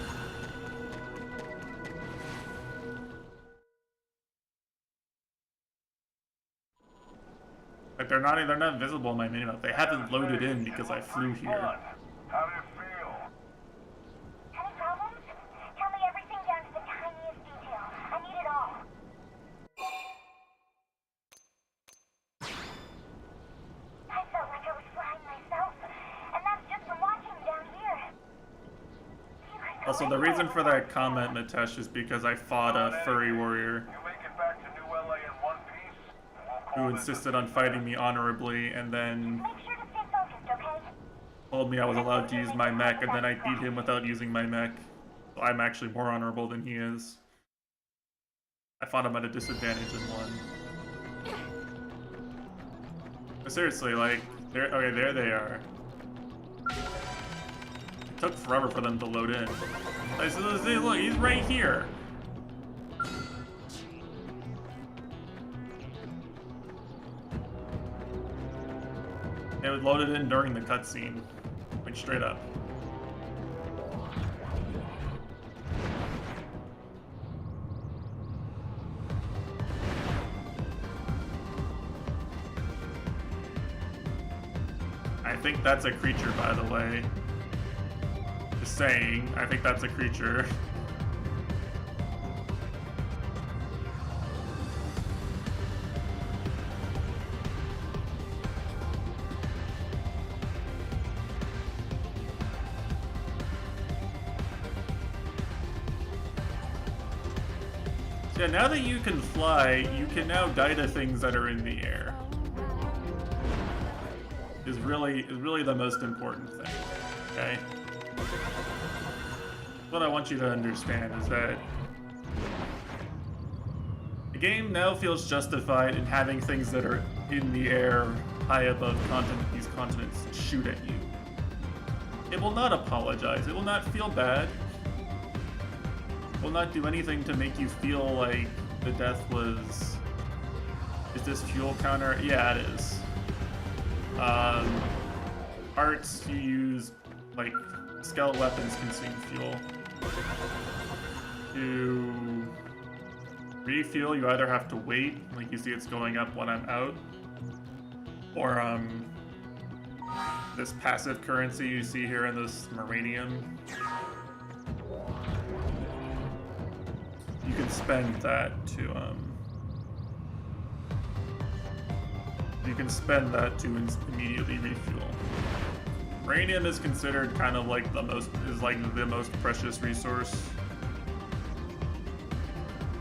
Speaker 2: Like, they're not visible in my minimap. They haven't loaded in because I flew here.
Speaker 8: How do you feel? Any problems? Tell me everything down to the tiniest detail. I need it all. I felt like I was flying myself, and that's just from watching down here.
Speaker 2: Also, the reason for that comment, Mitesh, is because I fought a furry warrior who insisted on fighting me honorably, and then told me I was allowed to use my mech, and then I beat him without using my mech. So I'm actually more honorable than he is. I fought him at a disadvantage in one. But seriously, like, okay, there they are. It took forever for them to load in. I said, look, he's right here. It was loaded in during the cutscene. Like, straight up. I think that's a creature, by the way. Just saying, I think that's a creature. Yeah, now that you can fly, you can now die to things that are in the air. Is really the most important thing, okay? What I want you to understand is that the game now feels justified in having things that are in the air, high above these continents, shoot at you. It will not apologize. It will not feel bad. Will not do anything to make you feel like the death was... Is this fuel counter? Yeah, it is. Arts you use, like, skeletal weapons consume fuel. To refuel, you either have to wait, like you see it's going up when I'm out, or, this passive currency you see here in this Maranium. You can spend that to, immediately refuel. Uranium is considered kind of like the most precious resource.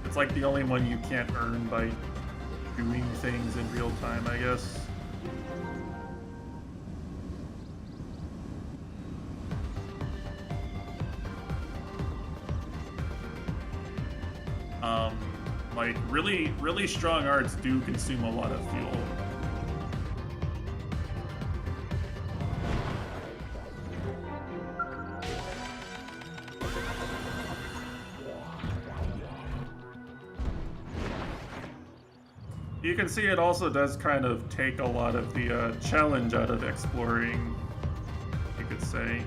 Speaker 2: It's like the only one you can't earn by doing things in real time, I guess. Like, really strong arts do consume a lot of fuel. You can see it also does kind of take a lot of the challenge out of exploring, you could say.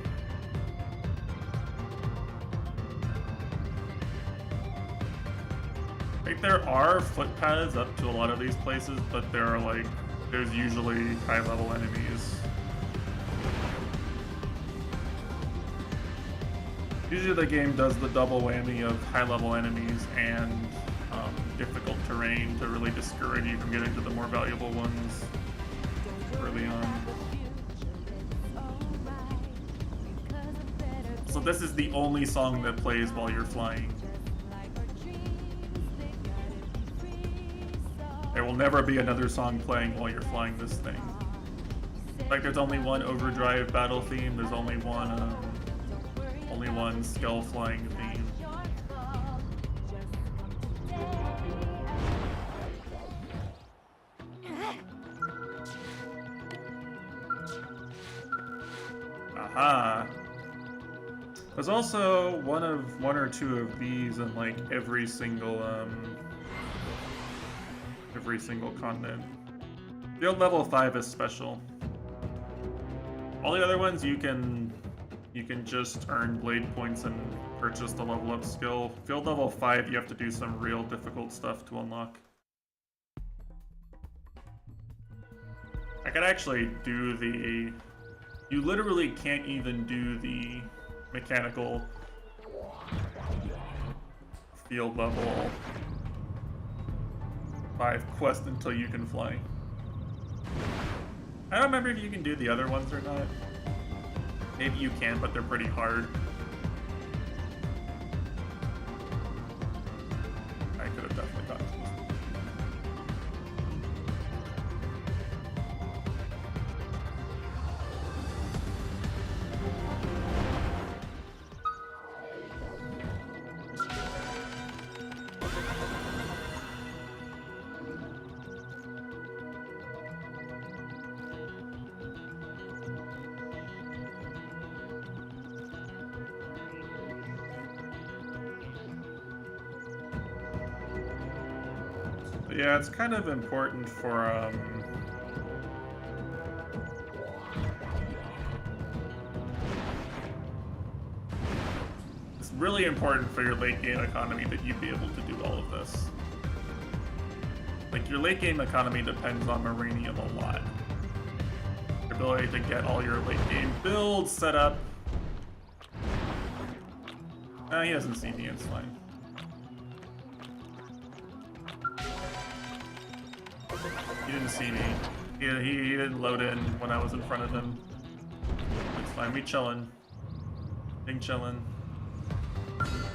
Speaker 2: Like, there are footpaths up to a lot of these places, but there's usually high-level enemies. Usually the game does the double whammy of high-level enemies and difficult terrain to really discourage you from getting to the more valuable ones early on. So this is the only song that plays while you're flying. There will never be another song playing while you're flying this thing. Like, there's only one Overdrive battle theme, there's only one Skell flying theme. Aha! There's also one or two of these in like every single continent. Field level 5 is special. All the other ones you can just earn blade points and purchase the level up skill. Field level 5 you have to do some real difficult stuff to unlock. I could actually do the... You literally can't even do the mechanical field level 5 quest until you can fly. I don't remember if you can do the other ones or not. Maybe you can, but they're pretty hard. I could have definitely gotten these. Yeah, it's kind of important for, it's really important for your late game economy that you be able to do all of this. Like, your late game economy depends on Marinium a lot. Your ability to get all your late game builds set up. He doesn't see me, it's fine. He didn't see me. He didn't load in when I was in front of him. It's fine, we chillin'. Big chillin'.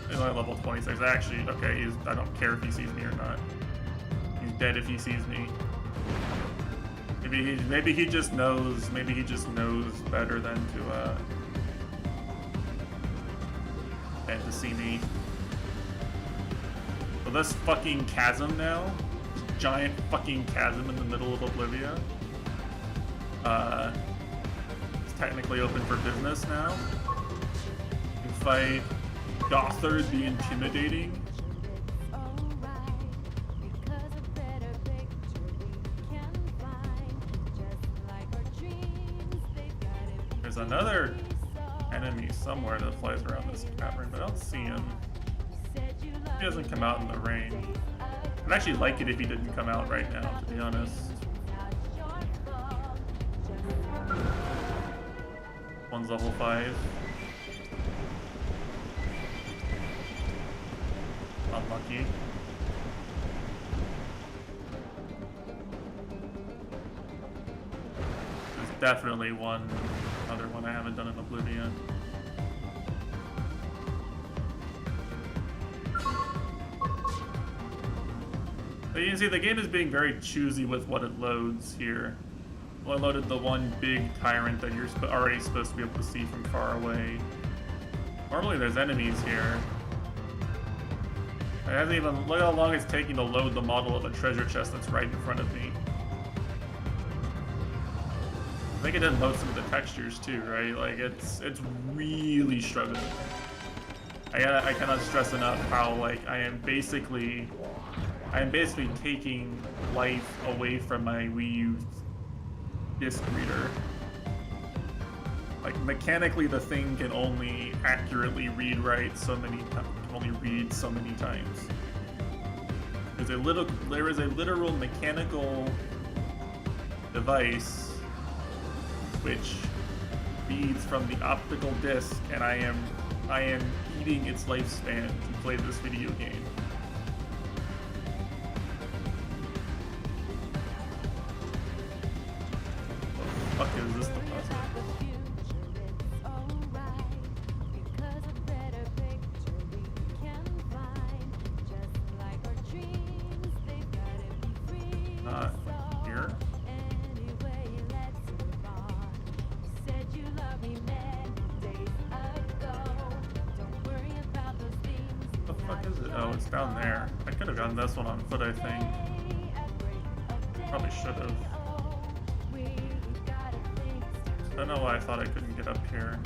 Speaker 2: He's only level 26. Actually, okay, I don't care if he sees me or not. He's dead if he sees me. Maybe he just knows better than to see me. So this fucking chasm now. Giant fucking chasm in the middle of Oblivia. It's technically open for business now. You can fight Gothard the Intimidating. There's another enemy somewhere that flies around this cavern, but I don't see him. He doesn't come out in the rain. I'd actually like it if he didn't come out right now, to be honest. One's level 5. Unlucky. There's definitely another one I haven't done in Oblivion. But you can see the game is being very choosy with what it loads here. Well, I loaded the one big tyrant that you're already supposed to be able to see from far away. Normally there's enemies here. It hasn't even, look how long it's taking to load the model of a treasure chest that's right in front of me. I think it didn't load some of the textures too, right? Like it's really struggling. I cannot stress enough how like I am basically taking life away from my Wii U disc reader. Like mechanically, the thing can only accurately read so many times. There is a literal mechanical device which reads from the optical disc, and I am eating its lifespan to play this video game. What the fuck is this the puzzle? Not here. What the fuck is it? Oh, it's down there. I could have gotten this one on foot, I think. Probably should have. I don't know why I thought I couldn't get up here.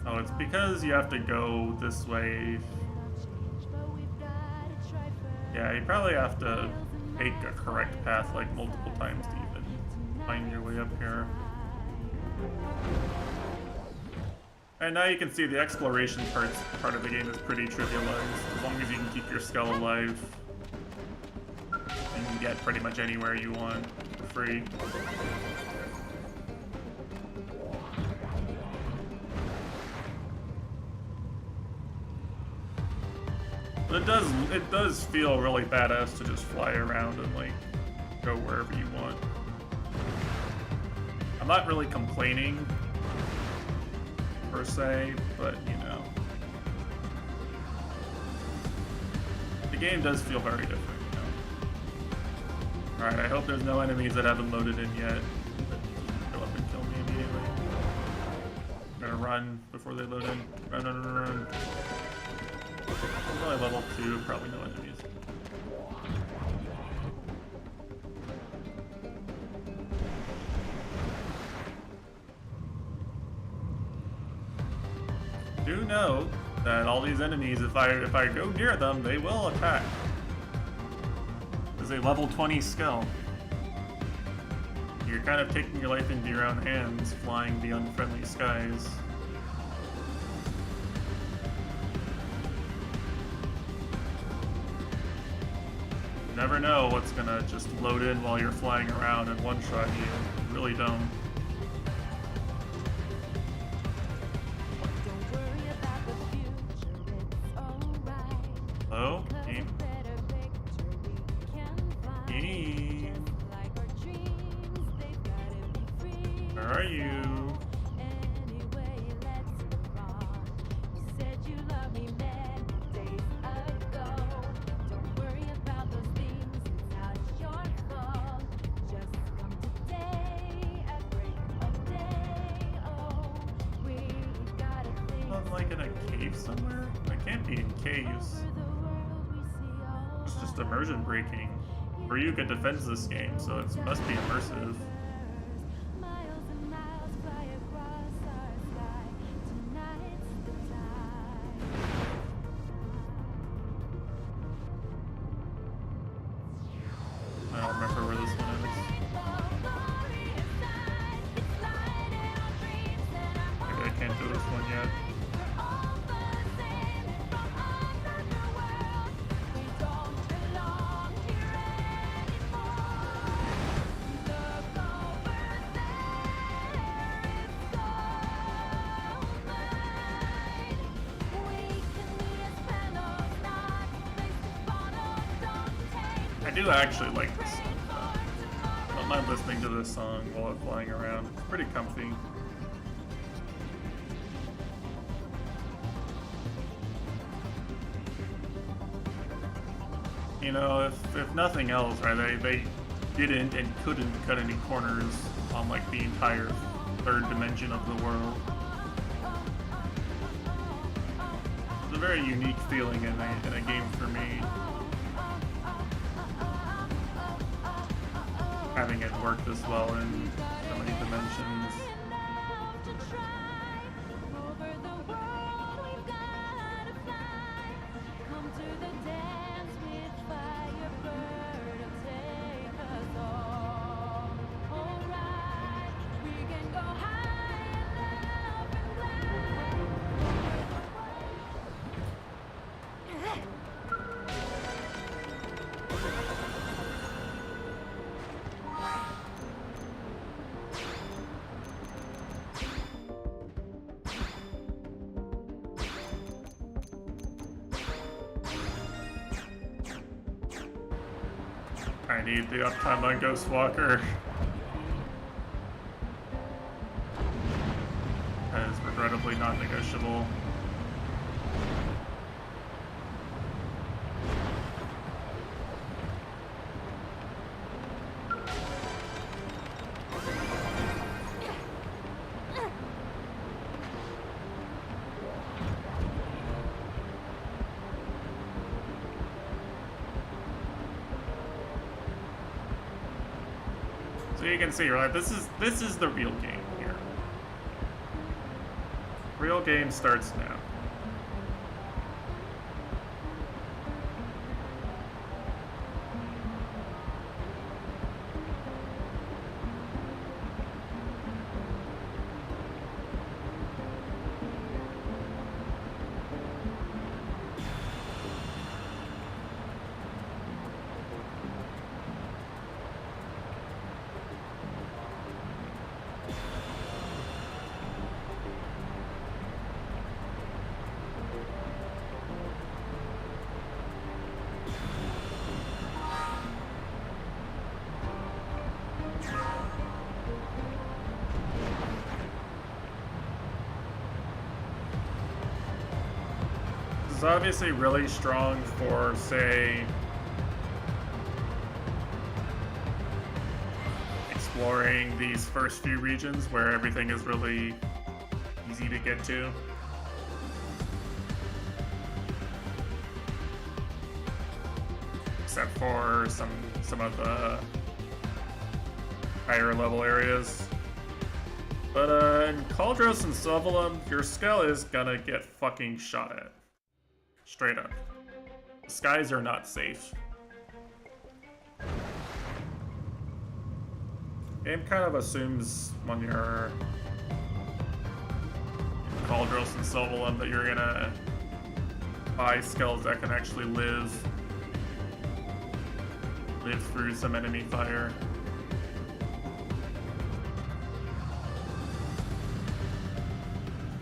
Speaker 2: Oh, it's because you have to go this way. Yeah, you probably have to take a correct path like multiple times to even find your way up here. And now you can see the exploration part of the game is pretty trivialized. As long as you can keep your skull alive, you can get pretty much anywhere you want for free. But it does feel really badass to just fly around and like go wherever you want. I'm not really complaining per se, but you know. The game does feel very different, you know. Alright, I hope there's no enemies that haven't loaded in yet that go up and kill me immediately. I'm gonna run before they load in. Run, run, run, run. I'm only level 2, probably no enemies. Do know that all these enemies, if I go near them, they will attack. It's a level 20 skill. You're kind of taking your life into your own hands, flying the unfriendly skies. You never know what's gonna just load in while you're flying around and one-shot you. You really don't. Hello? Game? Game? Where are you? Like in a cave somewhere? I can't be in caves. It's just immersion breaking. Ryuga defends this game, so it must be immersive. I don't remember where this one is. Maybe I can't do this one yet. I do actually like this song. I don't mind listening to this song while I'm flying around. It's pretty comfy. You know, if nothing else, right? They didn't and couldn't cut any corners on like the entire third dimension of the world. It's a very unique feeling in a game for me. Having it work this well in so many dimensions. I need the uptime on Ghost Walker. That is regrettably not negotiable. So you can see, right? This is the real game here. Real game starts now. This is obviously really strong for, say, exploring these first few regions where everything is really easy to get to. Except for some of the higher level areas. But in Caldros and Silvalum, your skull is gonna get fucking shot at. Straight up. The skies are not safe. Game kind of assumes when you're in Caldros and Silvalum that you're gonna buy skulls that can actually live through some enemy fire.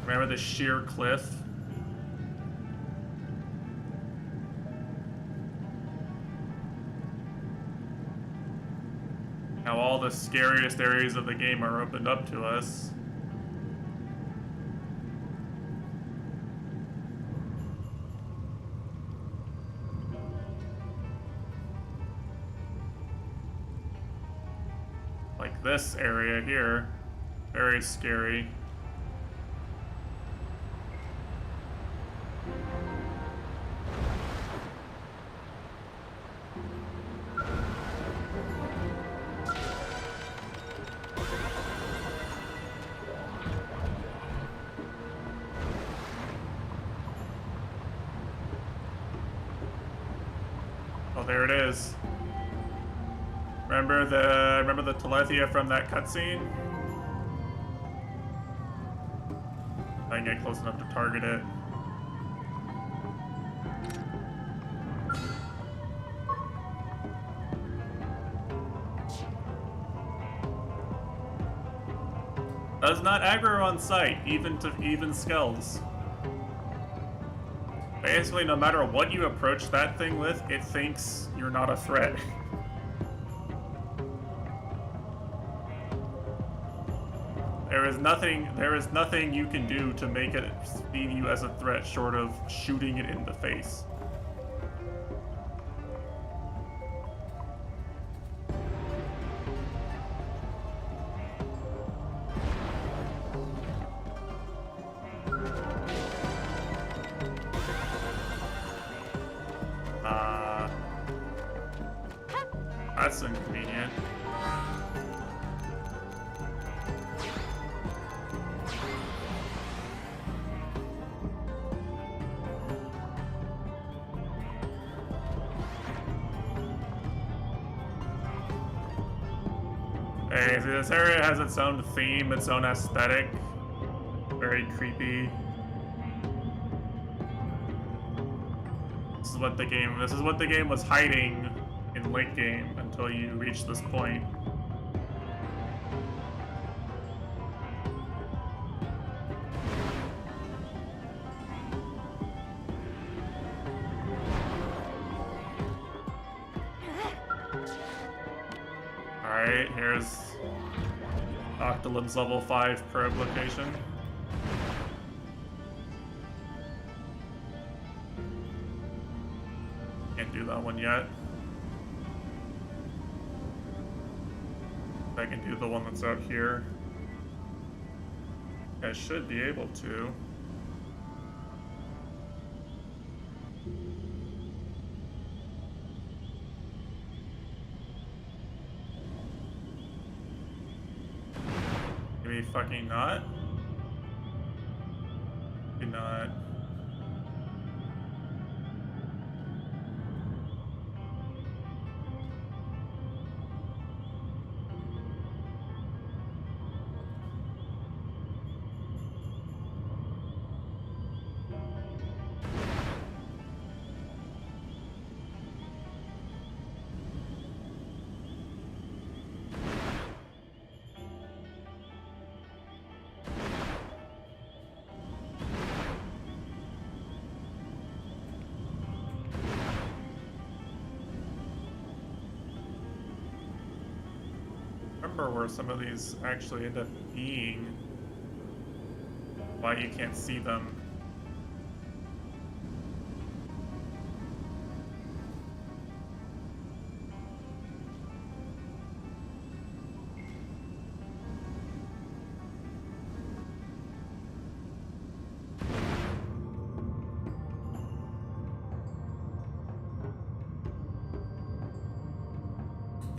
Speaker 2: Remember the sheer cliff? Now all the scariest areas of the game are opened up to us. Like this area here, very scary. Oh, there it is. Remember the Telethia from that cutscene? I can get close enough to target it. Does not aggro on sight, even skells. Basically, no matter what you approach that thing with, it thinks you're not a threat. There is nothing you can do to make it see you as a threat short of shooting it in the face. That's inconvenient. Hey, see, this area has its own theme, its own aesthetic. Very creepy. This is what the game was hiding in late game until you reach this point. Alright, here's Octolim's level 5 probe location. Can't do that one yet. I can do the one that's out here. I should be able to. Maybe fucking not. not. Remember where some of these actually end up being, why you can't see them.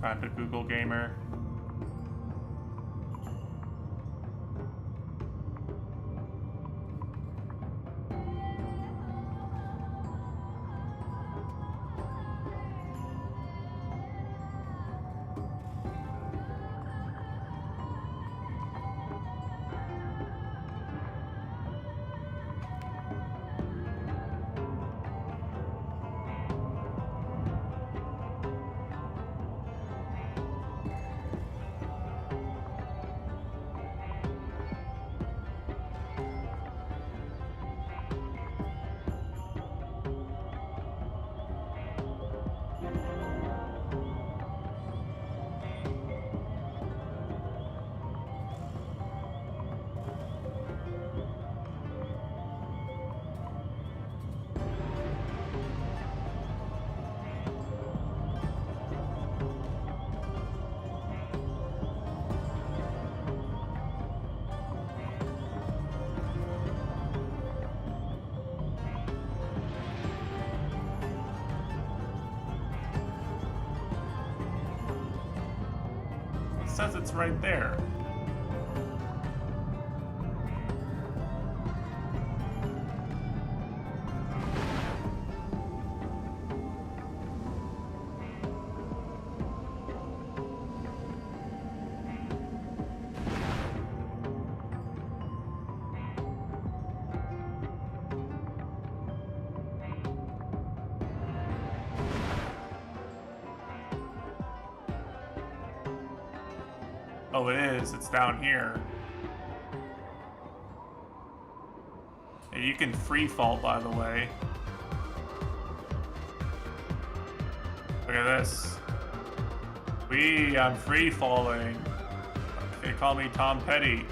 Speaker 2: Time to Google Gamer. It says it's right there. Oh, it is. It's down here. And you can free fall, by the way. Look at this. I'm free falling. They call me Tom Petty.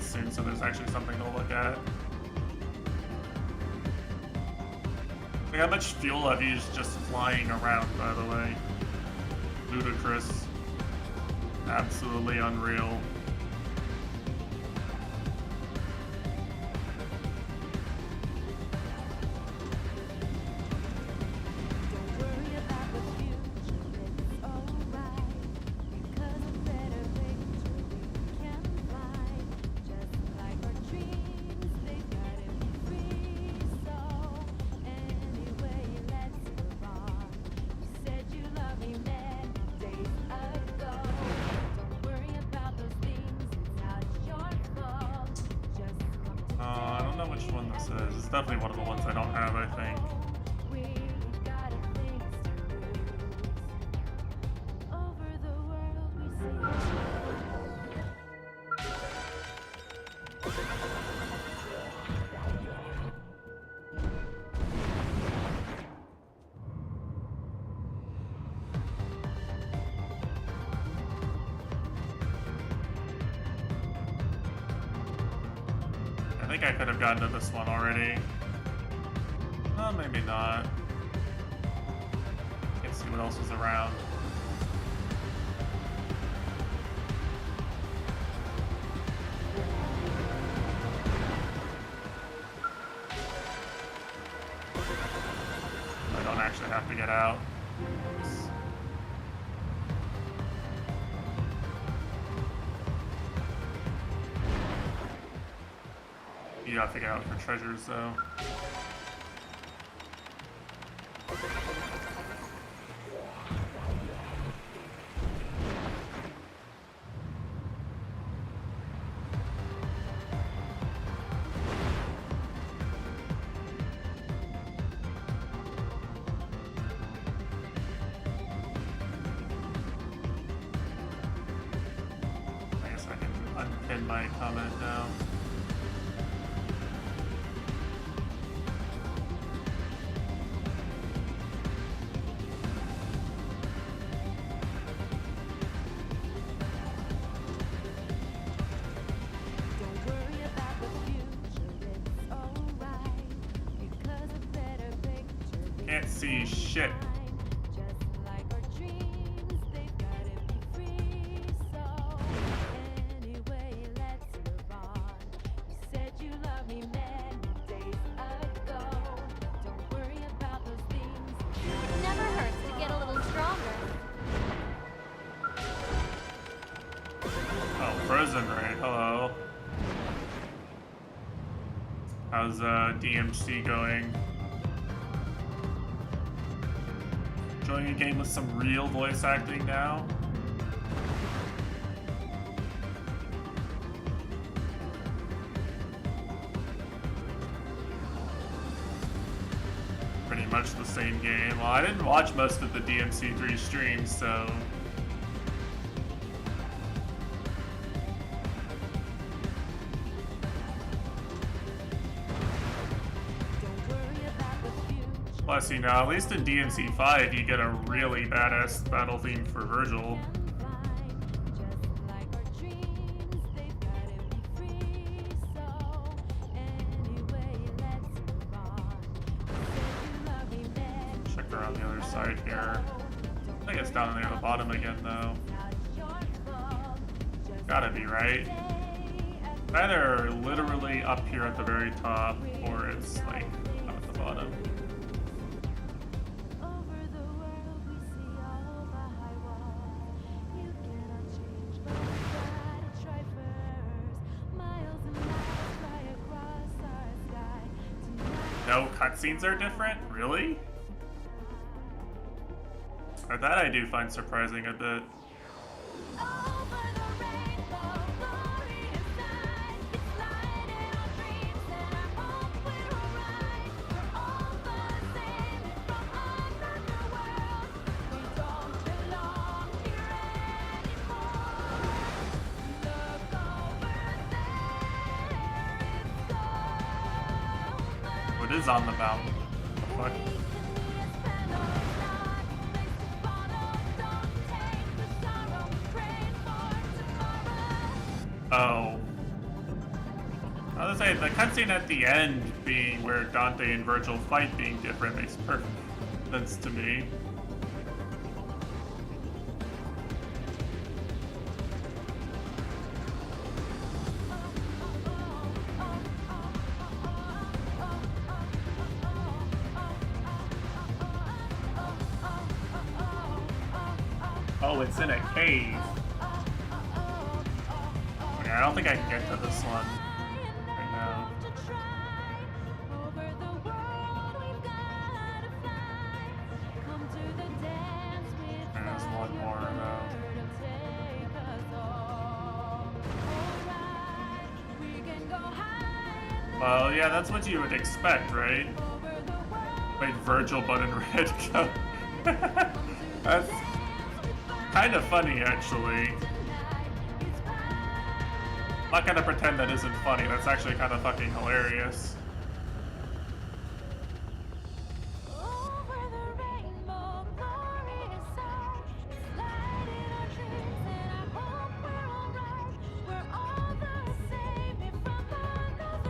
Speaker 2: Soon, so there's actually something to look at. Like, how much fuel I've used just flying around, by the way. Ludicrous. Absolutely unreal. Which one this is. It's definitely one of the ones I don't have, I think. think I could have gotten to this one already. Well, maybe not. Let's see what else is around. I don't actually have to get out. You have to get out for treasures, though. I guess I can unpin my comment now. Can't see shit.
Speaker 5: Never hurts to get a little stronger.
Speaker 2: Oh, Frozen Ray, hello. How's DMC going? Enjoying a game with some real voice acting now? Pretty much the same game. Well, I didn't watch most of the DMC3 streams, so... Plus, you know, at least in DMC5, you get a really badass battle theme for Virgil. Check around the other side here. I think it's down near the bottom again, though. Gotta be, right? Either literally up here at the very top, or it's, like, down at the bottom. No cutscenes are different? Really? Or that I do find surprising a bit. What is on the mountain? What? Oh. I was gonna say, the cutscene at the end being where Dante and Virgil fight being different makes perfect sense to me. Oh, it's in a cave. Okay, I don't think I can get to this one right now. And there's one more though. Well, yeah, that's what you would expect, right? Wait, Virgil but in red coat. That's kind of funny, actually. I'm not gonna pretend that isn't funny. That's actually kind of fucking hilarious.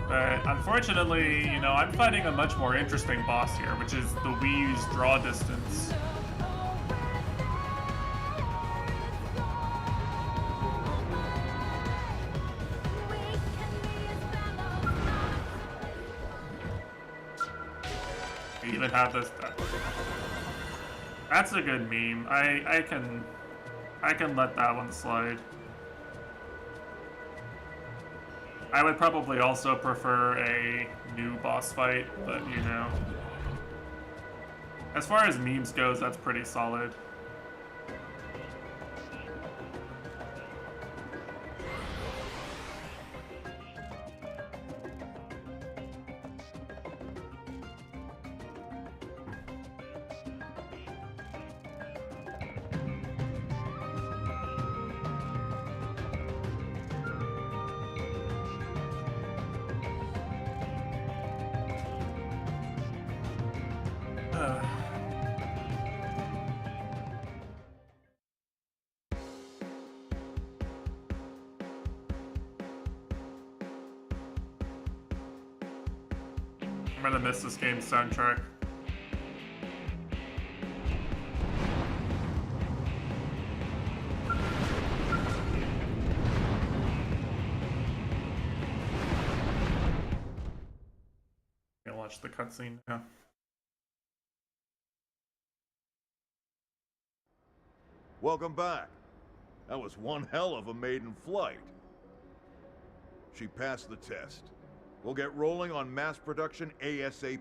Speaker 2: But unfortunately, you know, I'm fighting a much more interesting boss here, which is the Wii's draw distance. We even have this. That's a good meme. I can let that one slide. I would probably also prefer a new boss fight, but you know. As far as memes goes, that's pretty solid. I'm gonna miss this game's soundtrack. I'll watch the cutscene now.
Speaker 9: Welcome back. That was one hell of a maiden flight. She passed the test. We'll get rolling on mass production ASAP.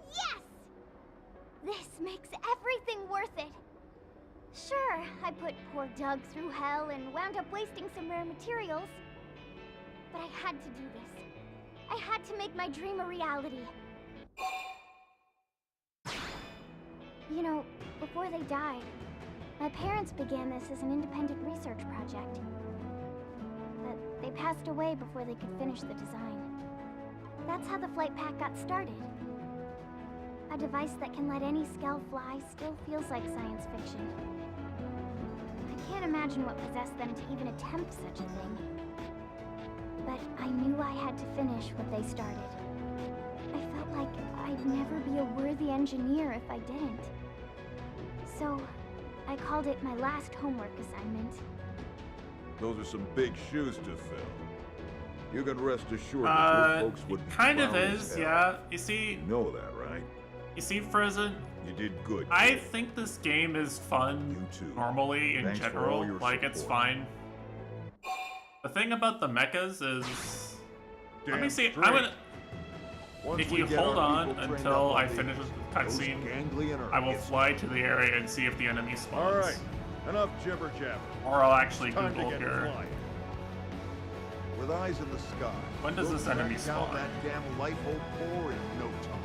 Speaker 5: Yes! This makes everything worth it. Sure, I put poor Doug through hell and wound up wasting some rare materials. But I had to do this. I had to make my dream a reality. You know, before they died, my parents began this as an independent research project. But they passed away before they could finish the design. That's how the flight pack got started. A device that can let any Skell fly still feels like science fiction. I can't imagine what possessed them to even attempt such a thing. But I knew I had to finish what they started. I felt like I'd never be a worthy engineer if I didn't. So, I called it my last homework assignment.
Speaker 9: Those are some big shoes to fill. You can rest assured that your folks would be
Speaker 2: kind of
Speaker 9: proud as
Speaker 2: is,
Speaker 9: hell.
Speaker 2: yeah. You see,
Speaker 9: You know that, right?
Speaker 2: you see, Frozen.
Speaker 9: You did good.
Speaker 2: I think this game is fun normally in
Speaker 9: Thanks for all
Speaker 2: general.
Speaker 9: your
Speaker 2: Like it's
Speaker 9: support.
Speaker 2: fine. The thing about the mechas is, let me
Speaker 9: Damn
Speaker 2: see.
Speaker 9: straight.
Speaker 2: I'm gonna.
Speaker 9: Once
Speaker 2: If
Speaker 9: we
Speaker 2: you
Speaker 9: get
Speaker 2: hold
Speaker 9: our
Speaker 2: on
Speaker 9: people trained
Speaker 2: until
Speaker 9: up
Speaker 2: I
Speaker 9: on
Speaker 2: finish
Speaker 9: these,
Speaker 2: the cutscene,
Speaker 9: those ganglion are
Speaker 2: I will
Speaker 9: hits.
Speaker 2: fly to the area and see if the enemy spawns.
Speaker 9: All right, enough jibber jabber.
Speaker 2: Or I'll actually
Speaker 9: Time to
Speaker 2: Google
Speaker 9: get
Speaker 2: here.
Speaker 9: flying. With eyes in the sky.
Speaker 2: When does
Speaker 9: we'll
Speaker 2: this enemy
Speaker 9: track down
Speaker 2: spawn?
Speaker 9: that damn life hole core in no time.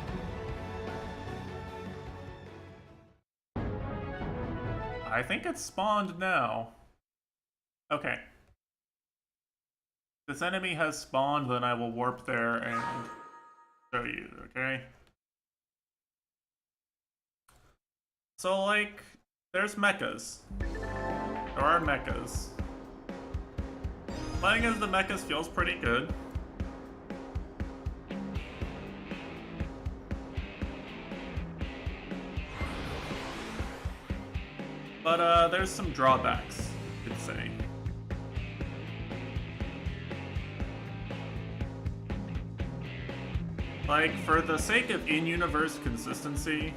Speaker 2: I think it's spawned now. Okay. This enemy has spawned, then I will warp there and show you, okay? So, like, there's mechas. There are mechas. Playing as the mechas feels pretty good. But, there's some drawbacks, you could say. Like, for the sake of in-universe consistency,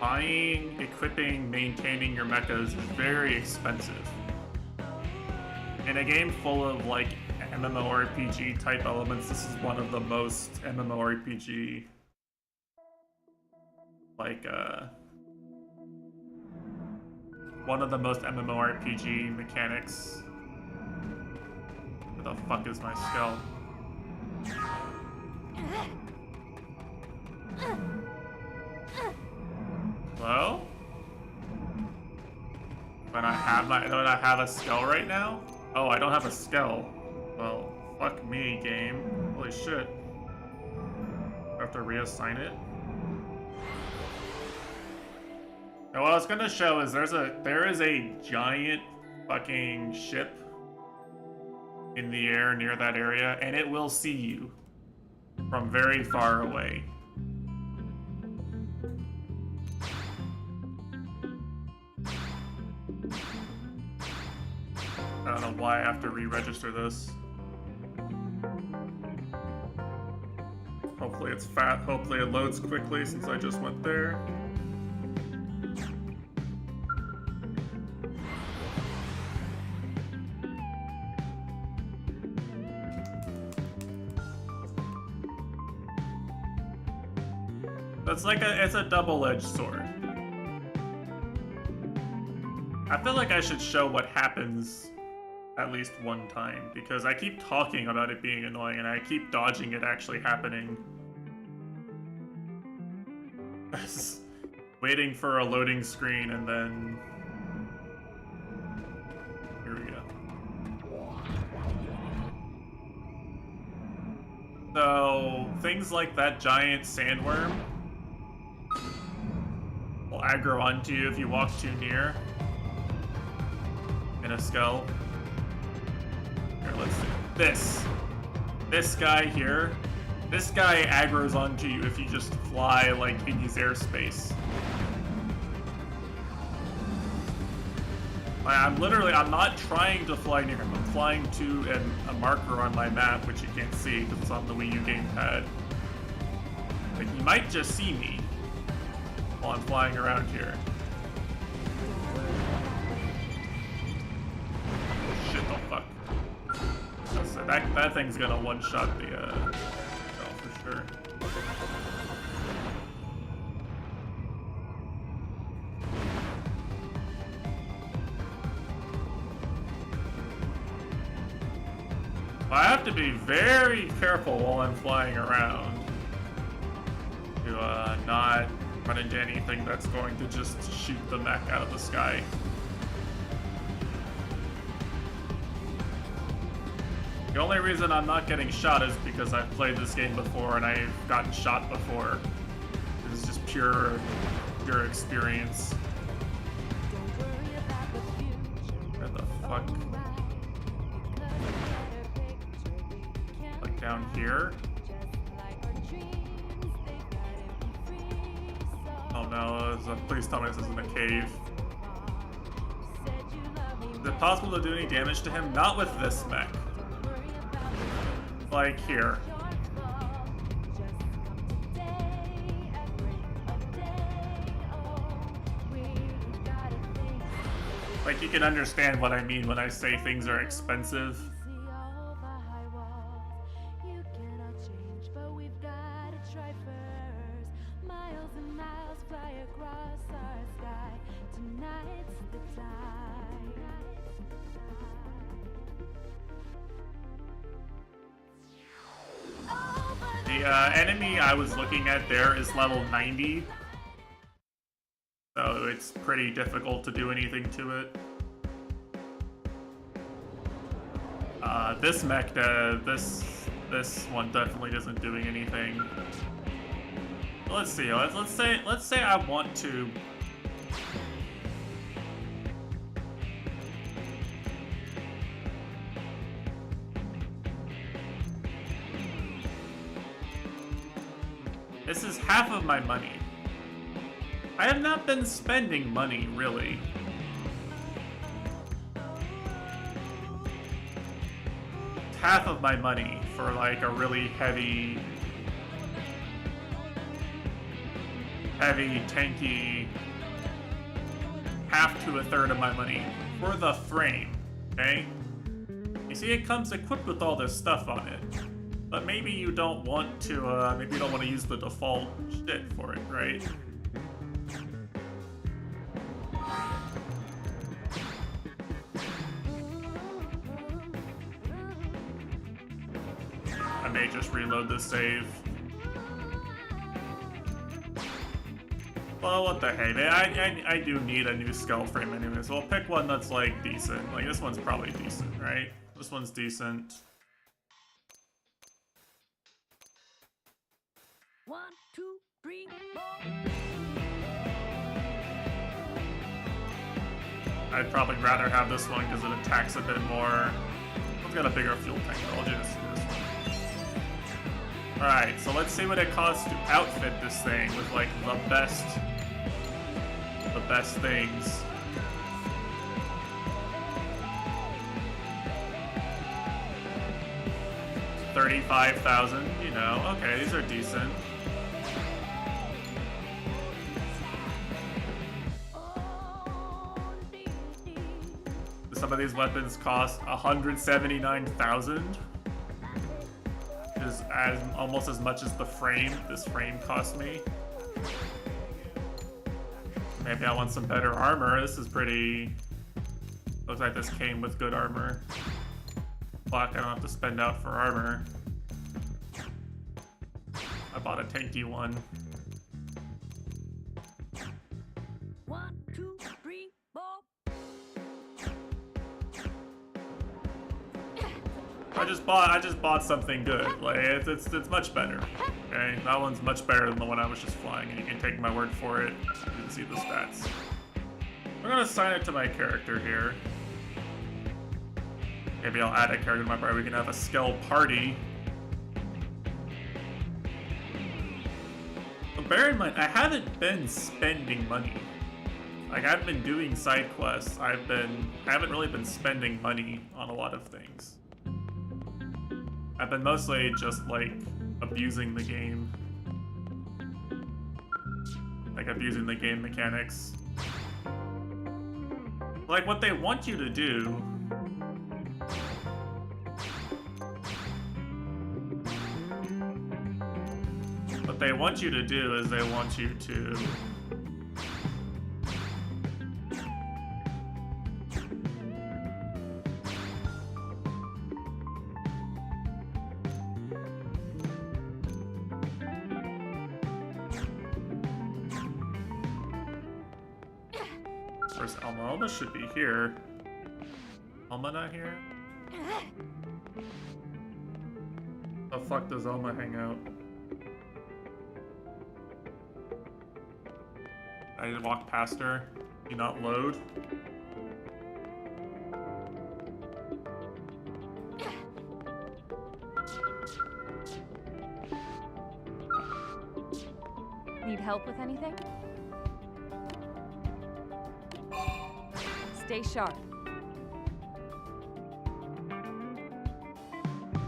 Speaker 2: buying, equipping, maintaining your mechas is very expensive. In a game full of, like, MMORPG type elements, this is one of the most MMORPG, like, one of the most MMORPG mechanics. Where the fuck is my skull? Hello? Don't I have a skull right now? Oh, I don't have a skull. Well, fuck me, game. Holy shit. I have to reassign it. Now, what I was gonna show is there is a giant fucking ship in the air near that area, and it will see you from very far away. I don't know why I have to re-register this. Hopefully it's fat. Hopefully it loads quickly since I just went there. It's a double-edged sword. I feel like I should show what happens at least one time, because I keep talking about it being annoying and I keep dodging it actually happening. Waiting for a loading screen and then... Here we go. So, things like that giant sandworm will aggro onto you if you walk too near in a skull. Here, let's see. This guy here, this guy aggroes onto you if you just fly like in his airspace. I'm not trying to fly near him. I'm flying to a marker on my map, which you can't see because it's on the Wii U gamepad. Like, he might just see me while I'm flying around here. Oh, shit, oh fuck. So that thing's gonna one-shot the, oh, for sure. I have to be very careful while I'm flying around to not run into anything that's going to just shoot the mech out of the sky. The only reason I'm not getting shot is because I've played this game before and I've gotten shot before. This is just pure experience. Where the fuck? Like down here? Oh no, please tell me this isn't a cave. Is it possible to do any damage to him? Not with this mech. Like here. Like, you can understand what I mean when I say things are expensive. The enemy I was looking at there is level 90. So it's pretty difficult to do anything to it. This mech, this one definitely isn't doing anything. Let's see. Let's say I want to. This is half of my money. I have not been spending money, really. It's half of my money for like a really heavy, tanky, half to a third of my money for the frame, okay? You see, it comes equipped with all this stuff on it. But maybe you don't want to, maybe you don't want to use the default shit for it, right? I may just reload this save. Well, what the heck? I do need a new skull frame anyway, so I'll pick one that's, like, decent. Like, this one's probably decent, right? This one's decent.
Speaker 11: 1, 2, 3, 4.
Speaker 2: I'd probably rather have this one because it attacks a bit more. It's got a bigger fuel tank, but I'll just do this one. Alright, so let's see what it costs to outfit this thing with, like, the best things. $35,000, you know, okay, these are decent. Some of these weapons cost $179,000. Is almost as much as the frame. This frame cost me. Maybe I want some better armor. This is pretty. Looks like this came with good armor. Fuck, I don't have to spend out for armor. I bought a tanky one.
Speaker 11: 1, 2, 3, 4.
Speaker 2: I just bought something good. Like it's much better. Okay, that one's much better than the one I was just flying, and you can take my word for it. You can see the stats. I'm gonna assign it to my character here. Maybe I'll add a character to my party. We can have a Skell party. But bear in mind, I haven't been spending money. Like, I've been doing side quests. I haven't really been spending money on a lot of things. I've been mostly just, like, abusing the game. Like, abusing the game mechanics. Like, what they want you to do... What they want you to do is they want you to... Where's Alma? Alma should be here. Alma not here? The fuck does Alma hang out? I did walk past her. Do not load.
Speaker 4: Need help with anything? Stay sharp.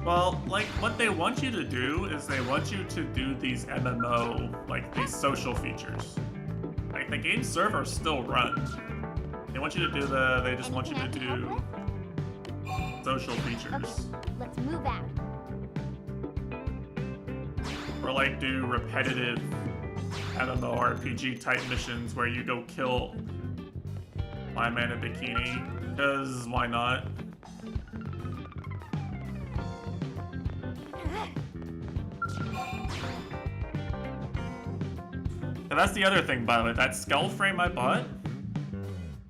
Speaker 2: Well, like, what they want you to do is they want you to do these MMO, like, these social features. Like, the game server still runs. They want you to do they just want you to do social features.
Speaker 5: Okay, let's move out.
Speaker 2: Or, like, do repetitive MMORPG type missions where you go kill my man in bikini, because why not? And that's the other thing, by the way. That skull frame I bought,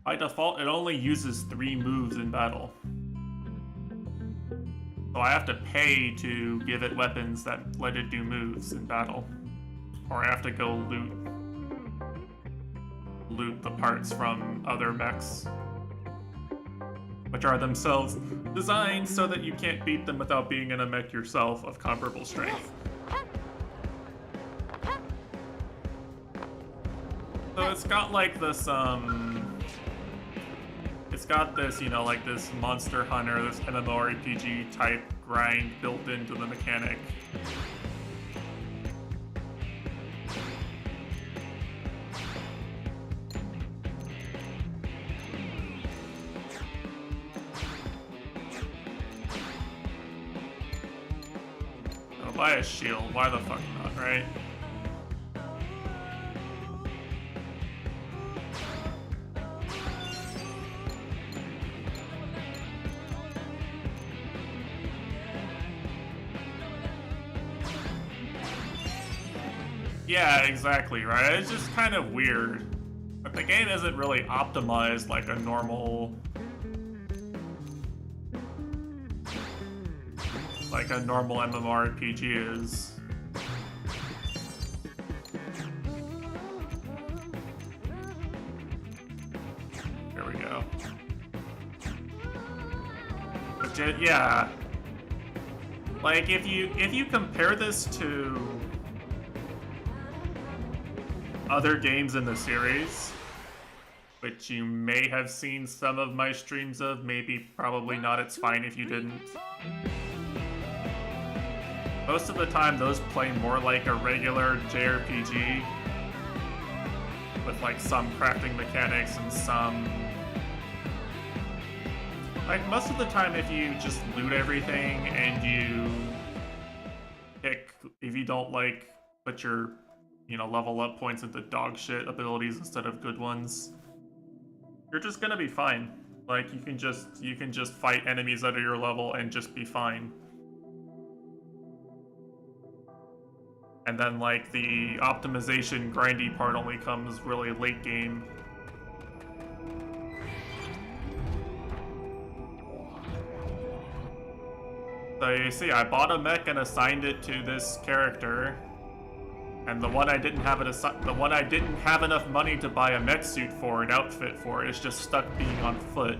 Speaker 2: by default, it only uses 3 moves in battle. So I have to pay to give it weapons that let it do moves in battle. Or I have to go loot the parts from other mechs, which are themselves designed so that you can't beat them without being in a mech yourself of comparable strength. So it's got like this, it's got this, you know, like this Monster Hunter, this MMORPG type grind built into the mechanic. Buy a shield, why the fuck not, right? Yeah, exactly, right? It's just kind of weird. But the game isn't really optimized like a normal... like a normal MMORPG is. Here we go. The yeah. Like, if you compare this to other games in the series, which you may have seen some of my streams of, maybe, probably not, it's fine if you didn't. Most of the time, those play more like a regular JRPG, with like some crafting mechanics and some... Like, most of the time, if you just loot everything and you pick, if you don't like, put your, you know, level up points into dog shit abilities instead of good ones, you're just gonna be fine. Like, you can just fight enemies at your level and just be fine. And then, like, the optimization grindy part only comes really late game. So you see, I bought a mech and assigned it to this character, and the one I didn't have enough money to buy a mech suit for, an outfit for, is just stuck being on foot.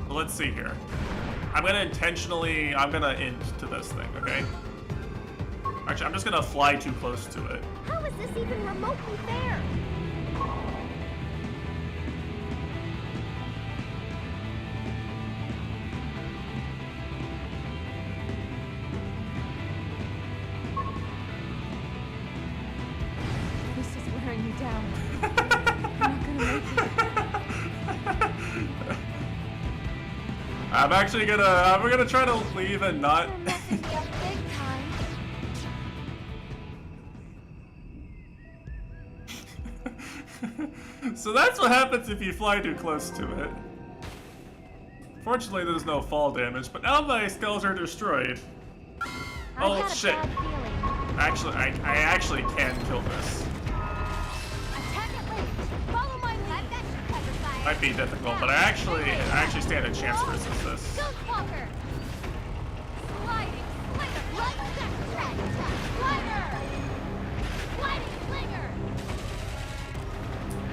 Speaker 2: So let's see here. I'm gonna int to this thing, okay? Actually, I'm just gonna fly too close to it.
Speaker 5: How is this even remotely fair?
Speaker 4: This is wearing me down. I'm not gonna make it.
Speaker 2: I'm gonna try to leave and not. So that's what happens if you fly too close to it. Fortunately, there's no fall damage, but now my skulls are destroyed. Oh shit! Actually, I actually can kill this. Might be difficult, but I actually stand a chance versus this.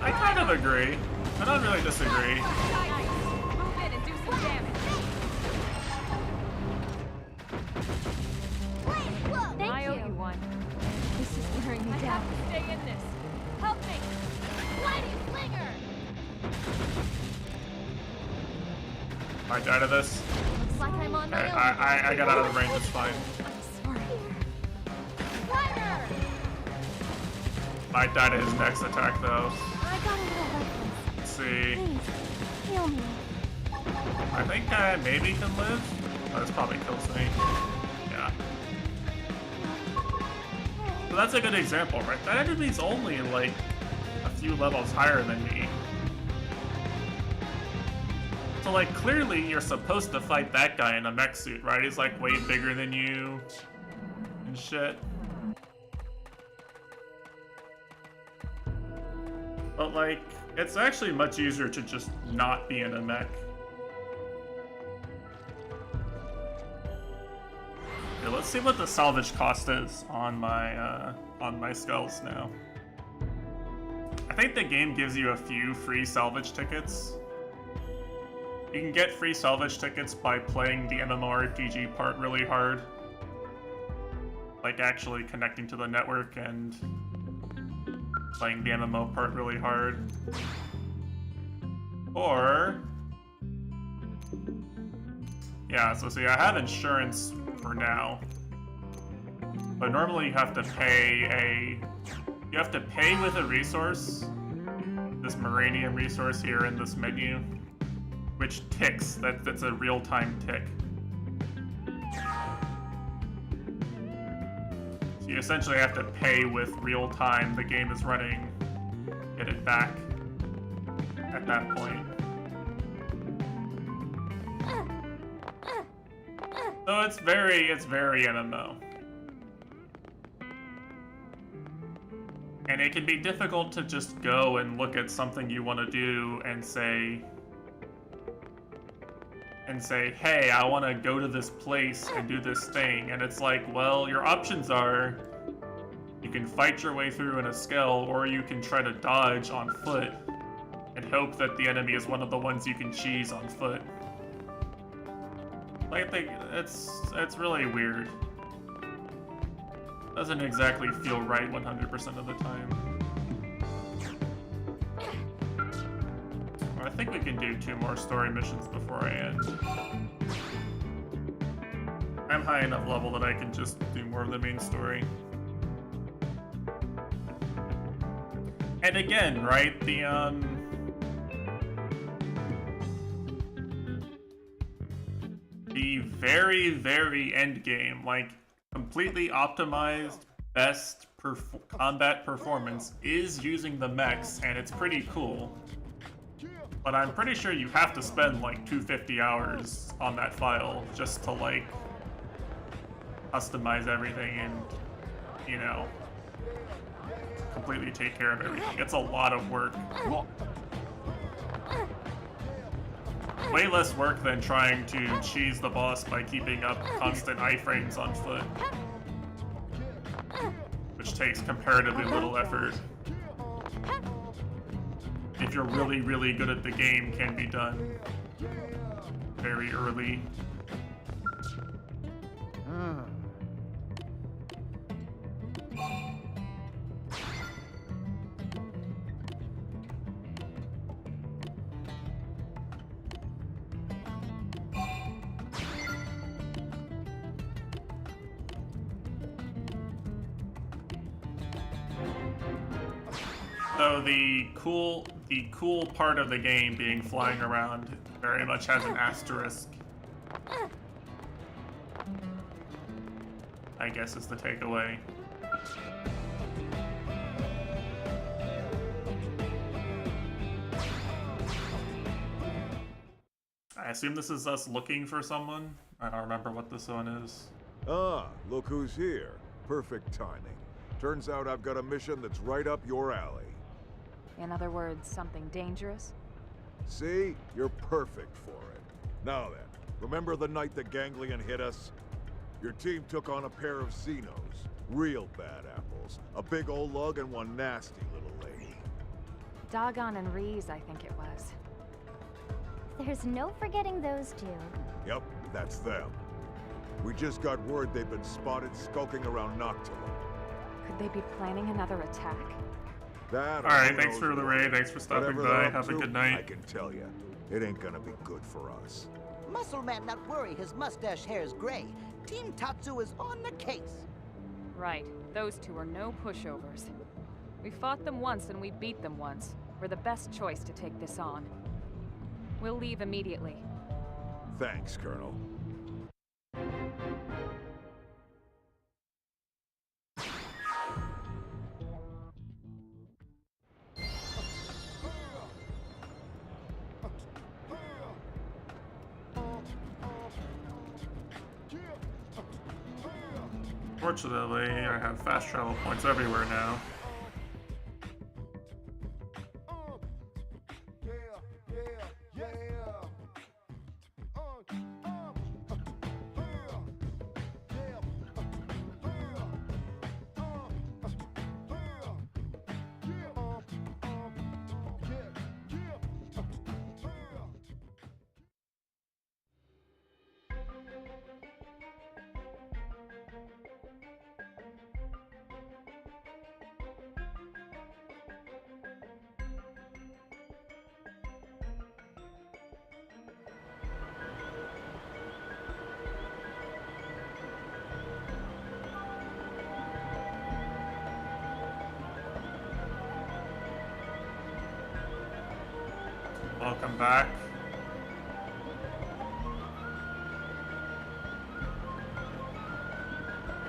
Speaker 2: I kind of agree. I don't really disagree.
Speaker 4: Move in and do some damage. I owe you one. This is wearing me down. I have to stay in this. Help me. Lightning flinger.
Speaker 2: I died of this.
Speaker 5: Looks like I'm on my own.
Speaker 2: I got out of the range, it's fine. Might die to his next attack though.
Speaker 5: I got a little helpless.
Speaker 2: Let's see.
Speaker 5: Please, heal me.
Speaker 2: I think I maybe can live. Oh, this probably kills me. Yeah. So that's a good example, right? That enemy's only like a few levels higher than me. So like clearly you're supposed to fight that guy in a mech suit, right? He's like way bigger than you and shit. But like, it's actually much easier to just not be in a mech. Okay, let's see what the salvage cost is on my skulls now. I think the game gives you a few free salvage tickets. You can get free salvage tickets by playing the MMORPG part really hard. Like actually connecting to the network and playing the MMO part really hard. Or... yeah, so see, I have insurance for now. But normally you have to pay with a resource. This Moranium resource here in this menu. Which ticks, that's a real-time tick. So you essentially have to pay with real time the game is running, get it back at that point. So it's very MMO. And it can be difficult to just go and look at something you want to do and say, hey, I want to go to this place and do this thing. And it's like, well, your options are, you can fight your way through in a skull, or you can try to dodge on foot. and hope that the enemy is one of the ones you can cheese on foot. I think it's really weird. Doesn't exactly feel right 100% of the time. I think we can do 2 more story missions before I end. I'm high enough level that I can just do more of the main story. And again, right, the very, very end game, like completely optimized best combat performance is using the mechs, and it's pretty cool. But I'm pretty sure you have to spend like 250 hours on that file just to like customize everything and, you know, completely take care of everything. It's a lot of work. Way less work than trying to cheese the boss by keeping up constant iframes on foot, which takes comparatively little effort. If you're really, really good at the game, can be done very early. So the cool part of the game being flying around very much has an asterisk, I guess is the takeaway. I assume this is us looking for someone. I don't remember what this one is.
Speaker 9: Ah, look who's here. Perfect timing. Turns out I've got a mission that's right up your alley.
Speaker 4: In other words, something dangerous?
Speaker 9: See? You're perfect for it. Now then, remember the night the ganglion hit us? Your team took on a pair of Xenos. Real bad apples. A big old lug and one nasty little lady.
Speaker 4: Doggone and Reese, I think it was.
Speaker 5: There's no forgetting those two.
Speaker 9: Yep, that's them. We just got word they've been spotted skulking around Noctua.
Speaker 4: Could they be planning another attack?
Speaker 9: That
Speaker 2: Alright, thanks for the raid, thanks for stopping by, have a good night.
Speaker 9: I can tell you, it ain't gonna be good for us.
Speaker 7: Muscle Man not worry, his mustache hair is gray. Team Tatsu is on the case.
Speaker 4: Right, those two are no pushovers. We fought them once and we beat them once. We're the best choice to take this on. We'll leave immediately.
Speaker 9: Thanks, Colonel.
Speaker 2: Fortunately, I have fast travel points everywhere now. Welcome back.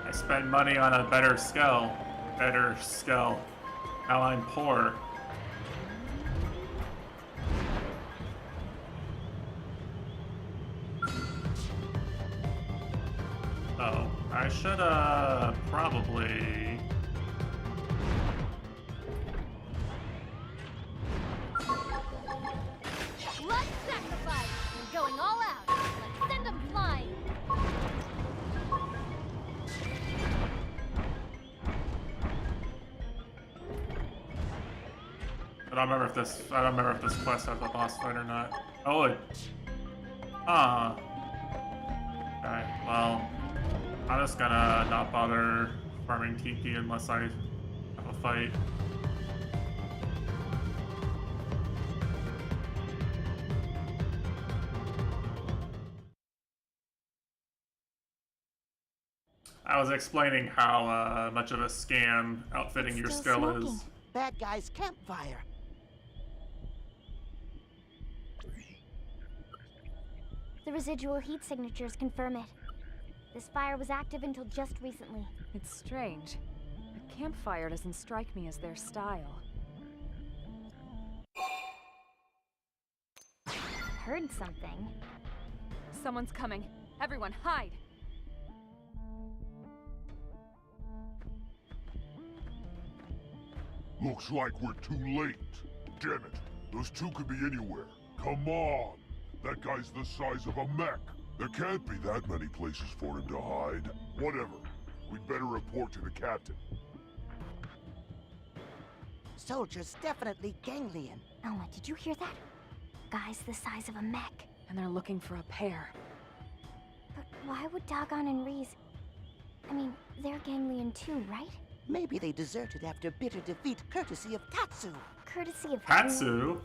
Speaker 2: I spent money on a better skull. Now I'm poor. Oh, I should probably...
Speaker 5: Blood sacrifice! We're going all out! Let's send them flying!
Speaker 2: Should don't remember if this quest has a boss fight or not. Oh, it. Ah. Okay. Well, I'm just gonna not bother farming Tiki unless I have a fight. I was explaining how much of a scam outfitting your skill is.
Speaker 7: Bad guy's campfire.
Speaker 5: The residual heat signatures confirm it. This fire was active until just recently.
Speaker 4: It's strange. A campfire doesn't strike me as their style.
Speaker 5: Heard something.
Speaker 4: Someone's coming. Everyone, hide!
Speaker 12: Looks like we're too late. Damn it. Those two could be anywhere. Come on. That guy's the size of a mech. There can't be that many places for him to hide. Whatever. We'd better report to the captain.
Speaker 7: Soldier's definitely ganglion.
Speaker 5: Elma, did you hear that? Guy's the size of a mech.
Speaker 4: And they're looking for a pair.
Speaker 5: But why would Dagon and Reese... I mean, they're ganglion too, right?
Speaker 7: Maybe they deserted after bitter defeat courtesy of Tatsu.
Speaker 5: Courtesy of
Speaker 2: Tatsu?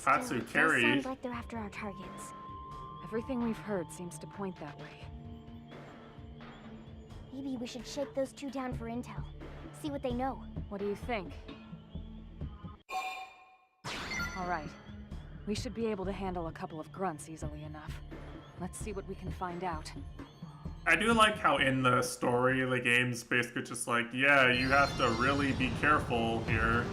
Speaker 2: Tatsu
Speaker 5: It does
Speaker 2: carried.
Speaker 5: sound like they're after our targets.
Speaker 4: Everything we've heard seems to point that way.
Speaker 5: Maybe we should shake those two down for intel. See what they know.
Speaker 4: What do you think? All right. We should be able to handle a couple of grunts easily enough. Let's see what we can find out.
Speaker 2: I do like how in the story, the game's basically just like, yeah, you have to really be careful here.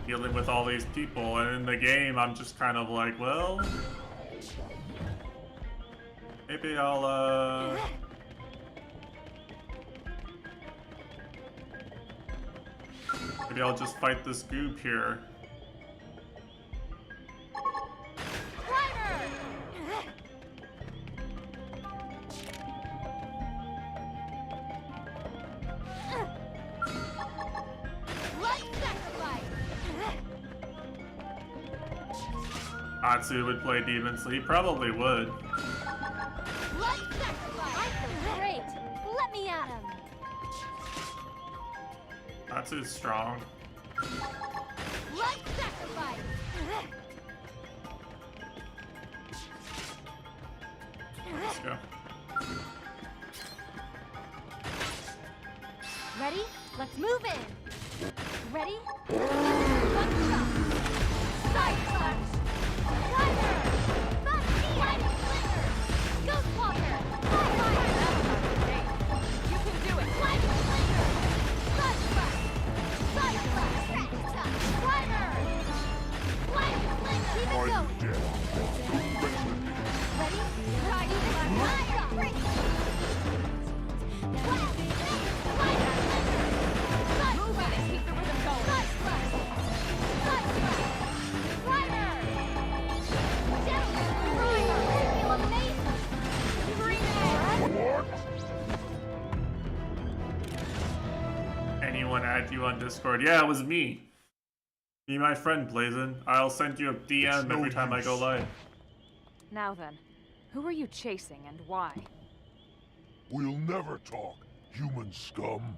Speaker 2: Dealing with all these people, and in the game, I'm just kind of like, well... Maybe I'll, maybe I'll just fight this goob here. Tatsu would play Demon Sleep. He probably would.
Speaker 5: Great! Let me at him!
Speaker 2: Tatsu's strong. Let's go.
Speaker 5: Ready? Let's move in! Ready? One shot! Side slash! Rider! Lightning Flicker! Ghost Walker!
Speaker 4: You can do it!
Speaker 5: Lightning Flicker! Side slash! Side slash! Rider! Lightning Flicker! Keep it going! Ready? Rider! Rider!
Speaker 4: Move it and keep the rhythm going!
Speaker 5: Side slash! Side slash! Rider! Gentlemen, Rider! You amazing!
Speaker 2: Anyone add you on Discord? Yeah, it was me. Be my friend, Blazin. I'll send you a DM every time I go live.
Speaker 4: Now then, who are you chasing and why?
Speaker 12: We'll never talk, human scum.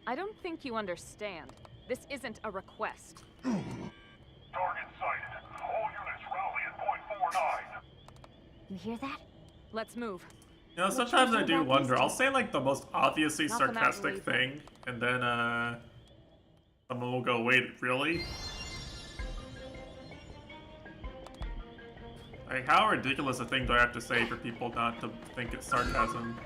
Speaker 4: I don't think you understand. This isn't a request.
Speaker 12: Target sighted. All units rally at .49.
Speaker 5: You hear that?
Speaker 4: Let's move.
Speaker 2: You know, sometimes I do wonder. I'll say like the most obviously
Speaker 4: Knock 'em out and
Speaker 2: sarcastic
Speaker 4: leave
Speaker 2: thing, and then someone will go, "Wait, really?" Like, how ridiculous a thing do I have to say for people not to think it's sarcasm?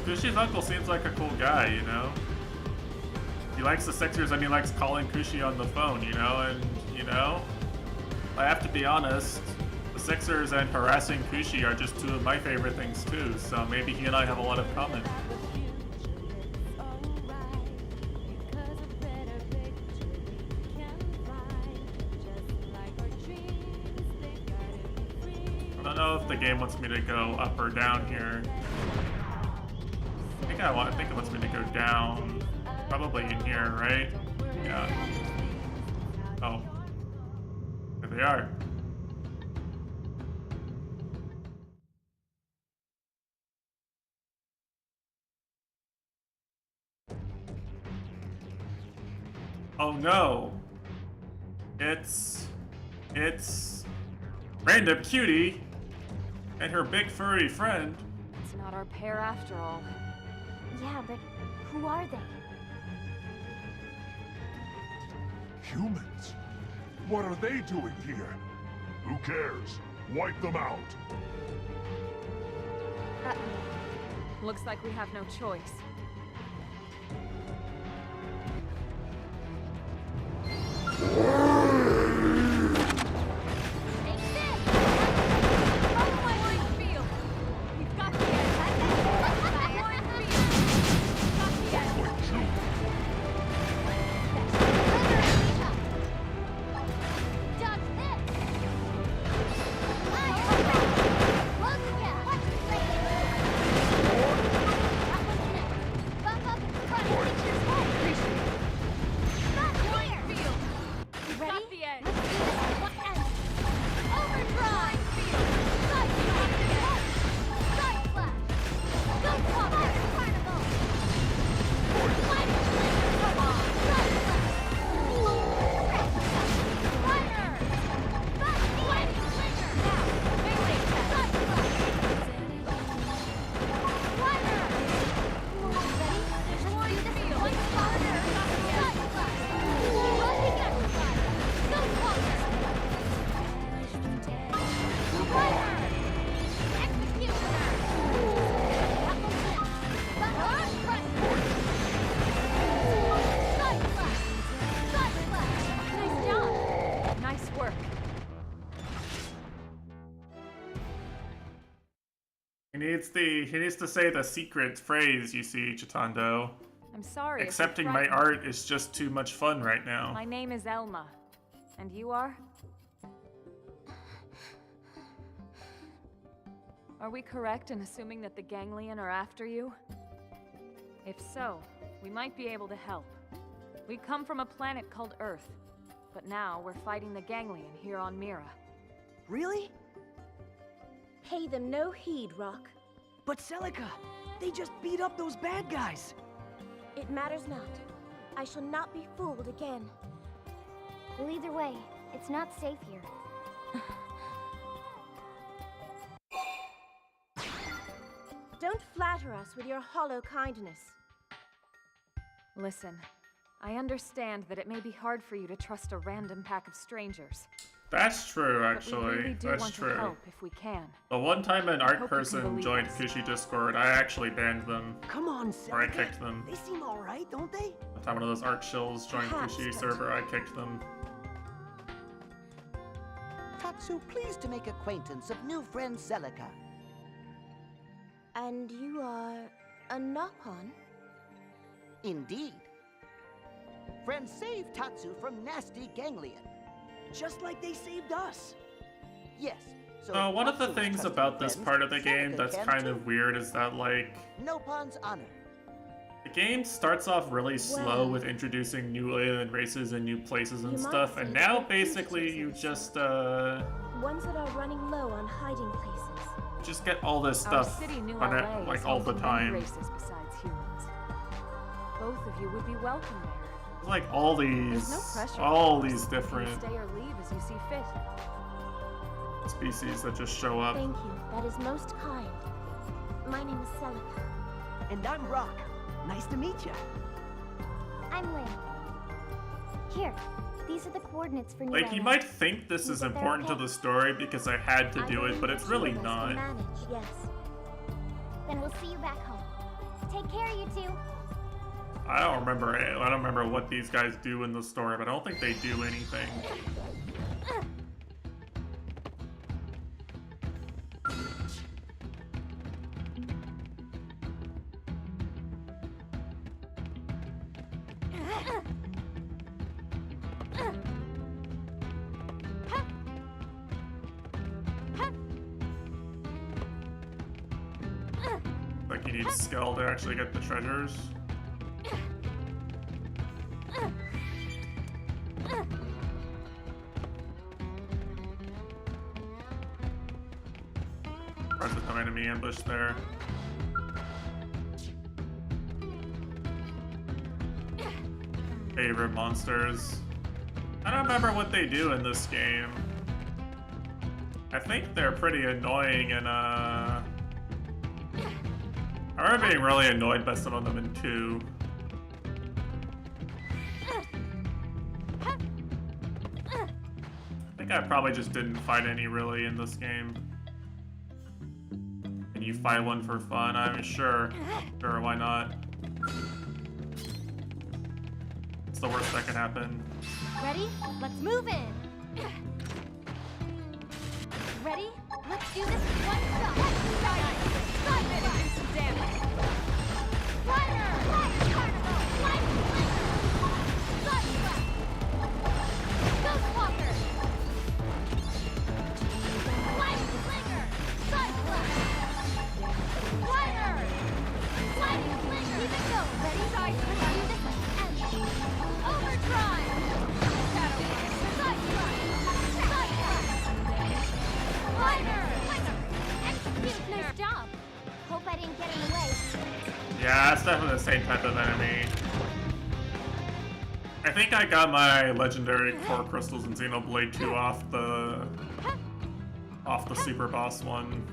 Speaker 2: Kushi's uncle seems like a cool guy, you know? He likes the Sixers and he likes calling Kushi on the phone, you know? And, you know, I have to be honest, the Sixers and harassing Kushi are just two of my favorite things too, so maybe he and I have a lot of common. I don't know if the game wants me to go up or down here. I think it wants me to go down. Probably in here, right? Yeah. Oh. There they are. Oh no. It's Random Cutie and her big furry friend.
Speaker 4: It's not our pair after all.
Speaker 5: Yeah, but who are they?
Speaker 18: Humans? What are they doing here? Who cares? Wipe them out.
Speaker 4: Looks like we have no choice.
Speaker 2: He needs to say the secret phrase, you see, Chitando.
Speaker 4: I'm sorry.
Speaker 2: Accepting my art is just too much fun right now.
Speaker 4: My name is Elma. And you are? Are we correct in assuming that the Ganglion are after you? If so, we might be able to help. We come from a planet called Earth, but now we're fighting the Ganglion here on Mira.
Speaker 19: Really?
Speaker 20: Pay them no heed, Rock.
Speaker 19: But Celica, they just beat up those bad guys.
Speaker 20: It matters not. I shall not be fooled again.
Speaker 5: Well, either way, it's not safe here.
Speaker 20: Don't flatter us with your hollow kindness.
Speaker 4: Listen, I understand that it may be hard for you to trust a random pack of strangers.
Speaker 2: That's true,
Speaker 4: But we
Speaker 2: actually.
Speaker 4: really do
Speaker 2: That's
Speaker 4: want
Speaker 2: true.
Speaker 4: to help if we can.
Speaker 2: The one time an art
Speaker 4: hope you can
Speaker 2: person
Speaker 4: believe
Speaker 2: joined
Speaker 4: us.
Speaker 2: Kushi Discord, I actually banned them.
Speaker 19: Come on,
Speaker 2: Or I
Speaker 19: Celica.
Speaker 2: kicked them.
Speaker 19: They seem alright, don't they?
Speaker 2: The time one of those art shills joined
Speaker 20: Perhaps,
Speaker 2: Kushi
Speaker 20: but-
Speaker 2: server, I kicked them.
Speaker 7: Tatsu, pleased to make acquaintance of new friend Celica.
Speaker 20: And you are a Nopon?
Speaker 7: Indeed. Friends saved Tatsu from nasty Ganglion.
Speaker 19: Just like they saved us.
Speaker 7: Yes. So
Speaker 2: One of the
Speaker 7: Tatsu's
Speaker 2: things
Speaker 7: trusted
Speaker 2: about this
Speaker 7: friends,
Speaker 2: part of the game
Speaker 7: Celica
Speaker 2: that's
Speaker 7: can
Speaker 2: kind
Speaker 7: too.
Speaker 2: of weird is that, like,
Speaker 7: Nopon's honor.
Speaker 2: the game starts off really slow
Speaker 20: Well,
Speaker 2: with introducing new alien races and new places and
Speaker 20: you might
Speaker 2: stuff,
Speaker 20: say
Speaker 2: and
Speaker 20: that
Speaker 2: now
Speaker 20: they're
Speaker 2: basically you
Speaker 20: creatures
Speaker 2: just
Speaker 20: Ones that are running low on hiding places.
Speaker 2: get all this
Speaker 4: Our
Speaker 2: stuff
Speaker 4: city, New
Speaker 2: on it,
Speaker 4: LA,
Speaker 2: like
Speaker 4: is
Speaker 2: all
Speaker 4: home
Speaker 2: the
Speaker 4: to many
Speaker 2: time.
Speaker 4: races besides humans. Both of you would be welcome there.
Speaker 2: Like all
Speaker 4: There's
Speaker 2: these,
Speaker 4: no pressure.
Speaker 2: all
Speaker 4: of course.
Speaker 2: these
Speaker 4: You can
Speaker 2: different
Speaker 4: stay or leave as you see fit.
Speaker 2: species that just show up.
Speaker 20: Thank you. That is most kind. My name is Celica.
Speaker 19: And I'm Rock. Nice to meet you.
Speaker 5: I'm Lynn. Here, these are the coordinates for New
Speaker 2: Like, you
Speaker 5: LA.
Speaker 2: might think this
Speaker 5: You
Speaker 2: is
Speaker 5: get there
Speaker 2: important to
Speaker 5: okay?
Speaker 2: the story because I had to
Speaker 20: I
Speaker 2: do it,
Speaker 20: believe
Speaker 2: but it's
Speaker 20: two
Speaker 2: really
Speaker 20: of us
Speaker 2: not.
Speaker 20: can manage, yes.
Speaker 5: Then we'll see you back home. Take care, you two.
Speaker 2: I don't remember what these guys do in the story, but I don't think they do anything. Like you need skill to actually get the treasures. There's some enemy ambush there. Favorite monsters. I don't remember what they do in this game. I think they're pretty annoying and I remember being really annoyed by some of them in 2. I think I probably just didn't fight any really in this game. And you fight one for fun, I'm sure. Sure, why not? It's the worst that can happen.
Speaker 5: Ready? Let's move in. Ready? Let's do this one shot. Stop it! Do some damage. Fire! Fire carnival! Fire flinger! Sunspot! Ghostwalker! Fire flinger! Sunspot! Fire! Fire flinger! Keep it going. Ready? Side flinger. Do this and overdrive! Shadow Sunspot! Sunspot! Fire! Execute! Nice job! Hope I didn't get in the way.
Speaker 2: Yeah, it's definitely the same type of enemy. I think I got my legendary core crystals in Xenoblade 2 off the super boss one.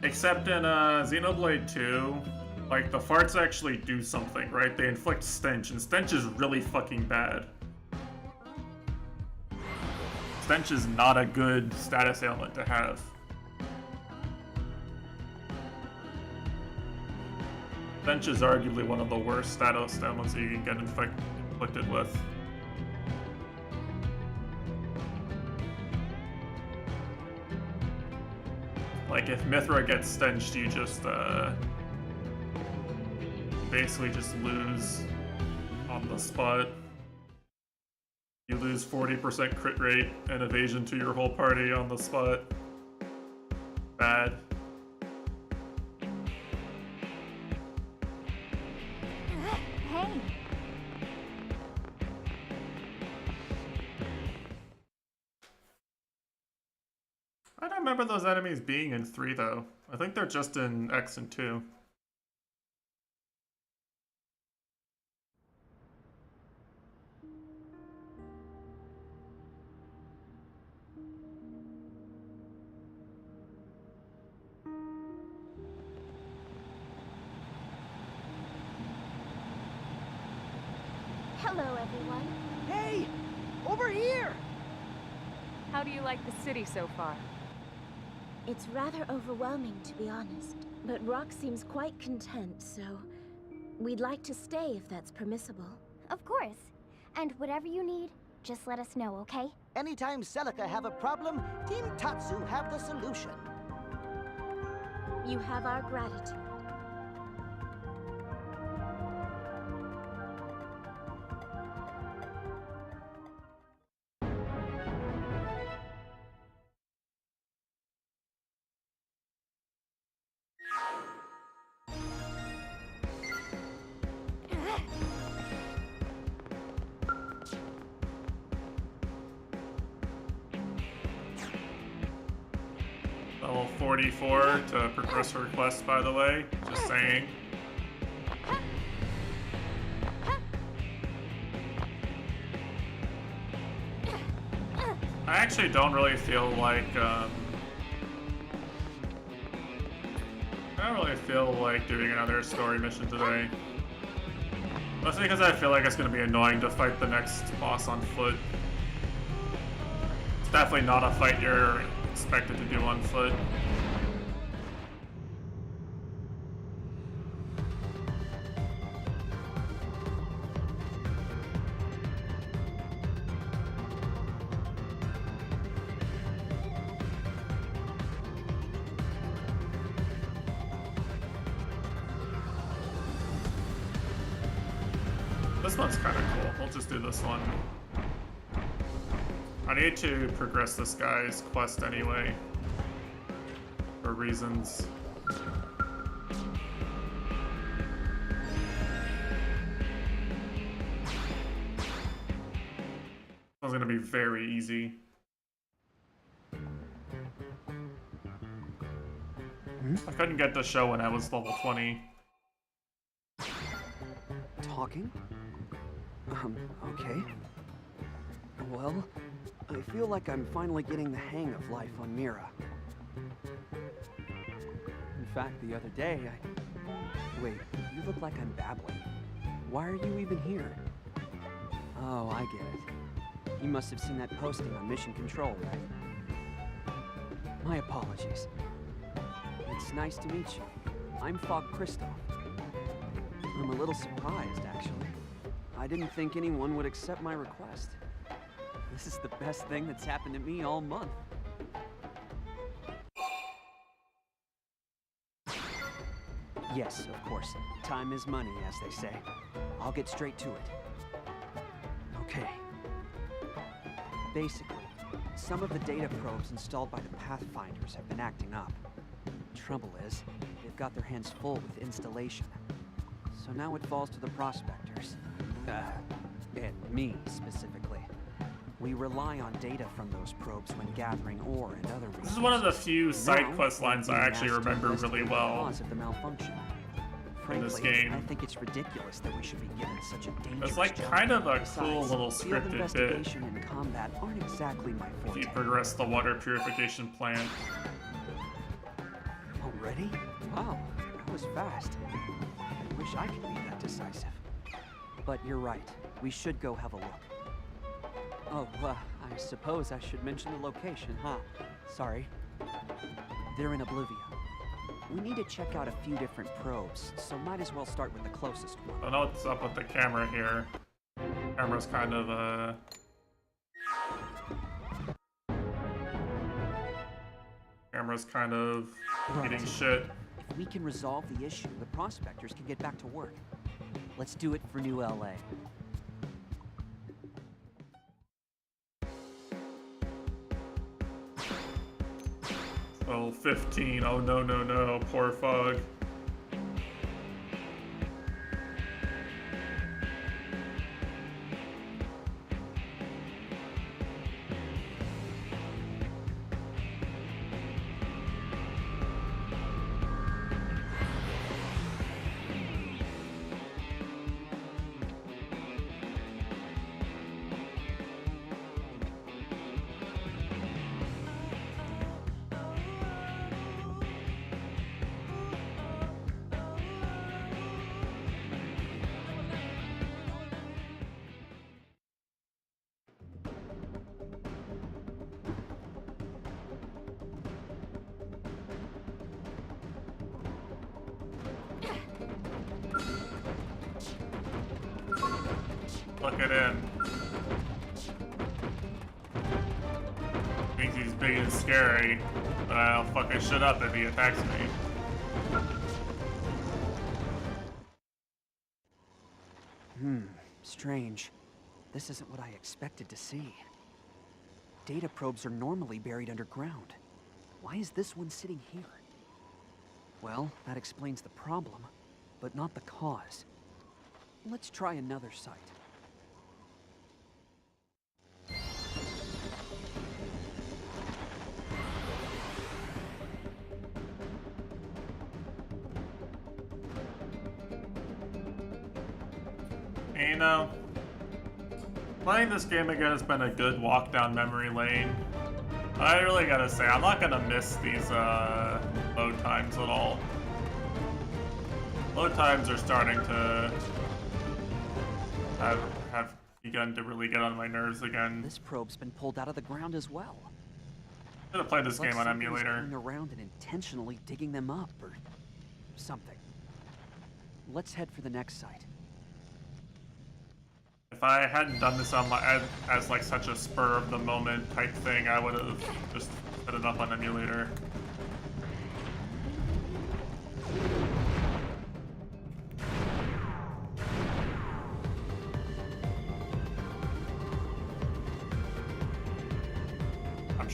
Speaker 2: Except in Xenoblade 2, like the farts actually do something, right? They inflict stench, and stench is really fucking bad. Stench is not a good status ailment to have. Stench is arguably one of the worst status ailments that you can get inflicted with. Like if Mithra gets stenched, you just basically just lose on the spot. You lose 40% crit rate and evasion to your whole party on the spot. Bad.
Speaker 5: Hey.
Speaker 2: I don't remember those enemies being in 3 though. I think they're just in X and 2.
Speaker 20: Hello, everyone.
Speaker 19: Hey! Over here!
Speaker 4: How do you like the city so far?
Speaker 20: It's rather overwhelming, to be honest. But Rock seems quite content, so we'd like to stay if that's permissible.
Speaker 5: Of course. And whatever you need, just let us know, okay?
Speaker 7: Anytime Celica have a problem, Team Tatsu have the solution.
Speaker 20: You have our gratitude.
Speaker 2: Level 44 to progress request, by the way. Just saying. I actually don't really feel like, I don't really feel like doing another story mission today. Mostly because I feel like it's going to be annoying to fight the next boss on foot. It's definitely not a fight you're expected to do on foot. This one's kind of cool. We'll just do this one. I need to progress this guy's quest anyway. For reasons. This one's gonna be very easy. I couldn't get the show when I was level 20.
Speaker 21: Talking? Okay. Well, I feel like I'm finally getting the hang of life on Mira. In fact, the other day, Wait, you look like I'm babbling. Why are you even here? Oh, I get it. You must have seen that posting on Mission Control, right? My apologies. It's nice to meet you. I'm Fog Kristoff. I'm a little surprised, actually. I didn't think anyone would accept my request. This is the best thing that's happened to me all month. Yes, of course. Time is money, as they say. I'll get straight to it. Okay. Basically, some of the data probes installed by the Pathfinders have been acting up. Trouble is, they've got their hands full with installation. So now it falls to the Prospectors. And me, specifically. We rely on data from those probes when gathering ore and other resources.
Speaker 2: This is one of the few side quest lines I actually remember really well
Speaker 21: cause of the malfunction.
Speaker 2: in this
Speaker 21: Frankly,
Speaker 2: game.
Speaker 21: I think it's ridiculous that we should be given such a dangerous
Speaker 2: It's like
Speaker 21: job.
Speaker 2: kind of a
Speaker 21: Besides,
Speaker 2: cool little
Speaker 21: field
Speaker 2: scripted bit.
Speaker 21: investigation and combat aren't exactly my
Speaker 2: If
Speaker 21: forte.
Speaker 2: you progress the water purification plant.
Speaker 21: Already? Wow, that was fast. I wish I could be that decisive. But you're right. We should go have a look. Oh, I suppose I should mention the location, huh? Sorry. They're in Oblivia. We need to check out a few different probes, so might as well start with the closest one.
Speaker 2: I don't know what's up with the camera here. Camera's kind of, Camera's kind of getting shit.
Speaker 21: If we can resolve the issue, the Prospectors can get back to work. Let's do it for New LA.
Speaker 2: Oh, 15. Oh, no, no, no. Poor Fog. Look at him. Thinks he's big and scary, but I'll fucking shut up if he attacks me.
Speaker 21: Strange. This isn't what I expected to see. Data probes are normally buried underground. Why is this one sitting here? Well, that explains the problem, but not the cause. Let's try another site.
Speaker 2: You know, playing this game again has been a good walk down memory lane. I really gotta say, I'm not gonna miss these load times at all. Load times are starting to have begun to really get on my nerves again.
Speaker 21: This probe's been pulled out of the ground as well.
Speaker 2: I'm gonna play this
Speaker 21: Like
Speaker 2: game on
Speaker 21: something's
Speaker 2: emulator.
Speaker 21: going around and intentionally digging them up or something. Let's head for the next site.
Speaker 2: If I hadn't done this on my as like such a spur of the moment type thing, I would have just set it up on emulator.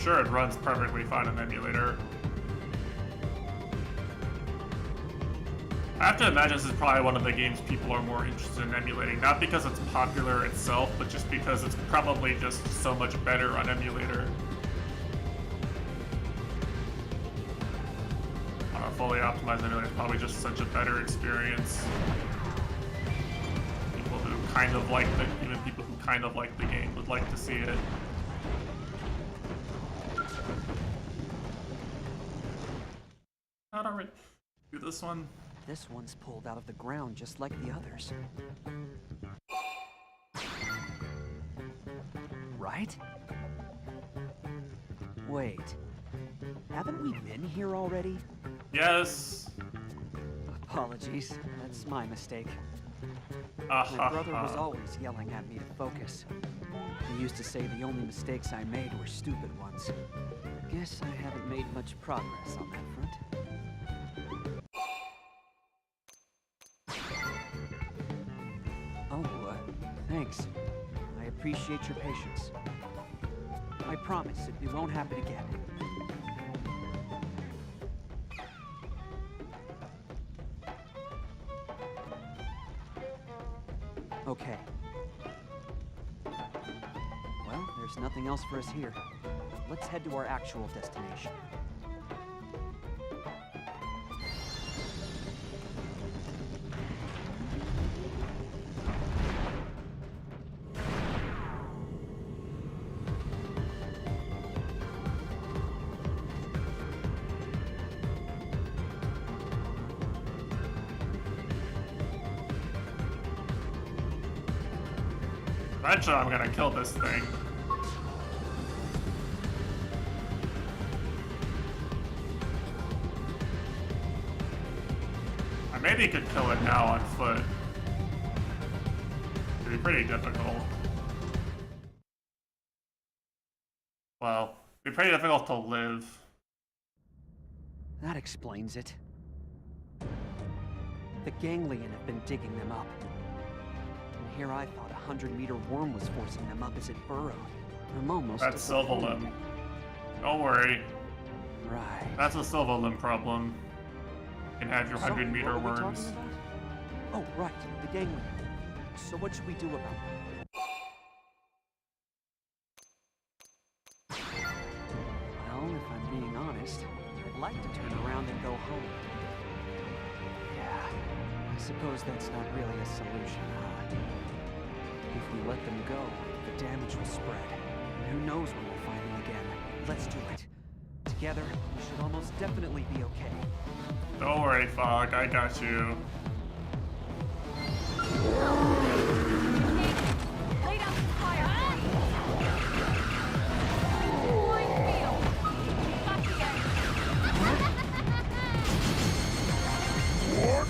Speaker 2: sure it runs perfectly fine on emulator. I have to imagine this is probably one of the games people are more interested in emulating, not because it's popular itself, but just because it's probably just so much better on emulator. Fully optimized emulator is probably just such a better experience. People who kind of like even people who kind of like the game would like to see it. How do I do this one?
Speaker 21: This one's pulled out of the ground just like the others. Right? Wait. Haven't we been here already?
Speaker 2: Yes.
Speaker 21: Apologies. That's my mistake. My brother was always yelling at me to focus. He used to say the only mistakes I made were stupid ones. Guess I haven't made much progress on that front. Oh, thanks. I appreciate your patience. I promise it won't happen again. Okay. Well, there's nothing else for us here. Let's head to our actual destination.
Speaker 2: Eventually I'm gonna kill this thing. I maybe could kill it now on foot. It'd be pretty difficult. Well, it'd be pretty difficult to live.
Speaker 21: That explains it. The ganglion have been digging them up. And here I thought a 100-meter worm was forcing them up as it burrowed. I'm almost...
Speaker 2: That's Silva Limb. Don't worry.
Speaker 21: Right.
Speaker 2: That's a Silva Limb problem. You can have your 100-meter worms.
Speaker 21: Oh, right. The ganglion. So what should we do about them? Well, if I'm being honest, I'd like to turn around and go home. Yeah, I suppose that's not really a solution, huh? If we let them go, the damage will spread. And who knows when we'll find them again. Let's do it. Together, we should almost definitely be okay.
Speaker 2: Don't worry, Fog. I got you.
Speaker 4: Lay down some fire.
Speaker 18: What?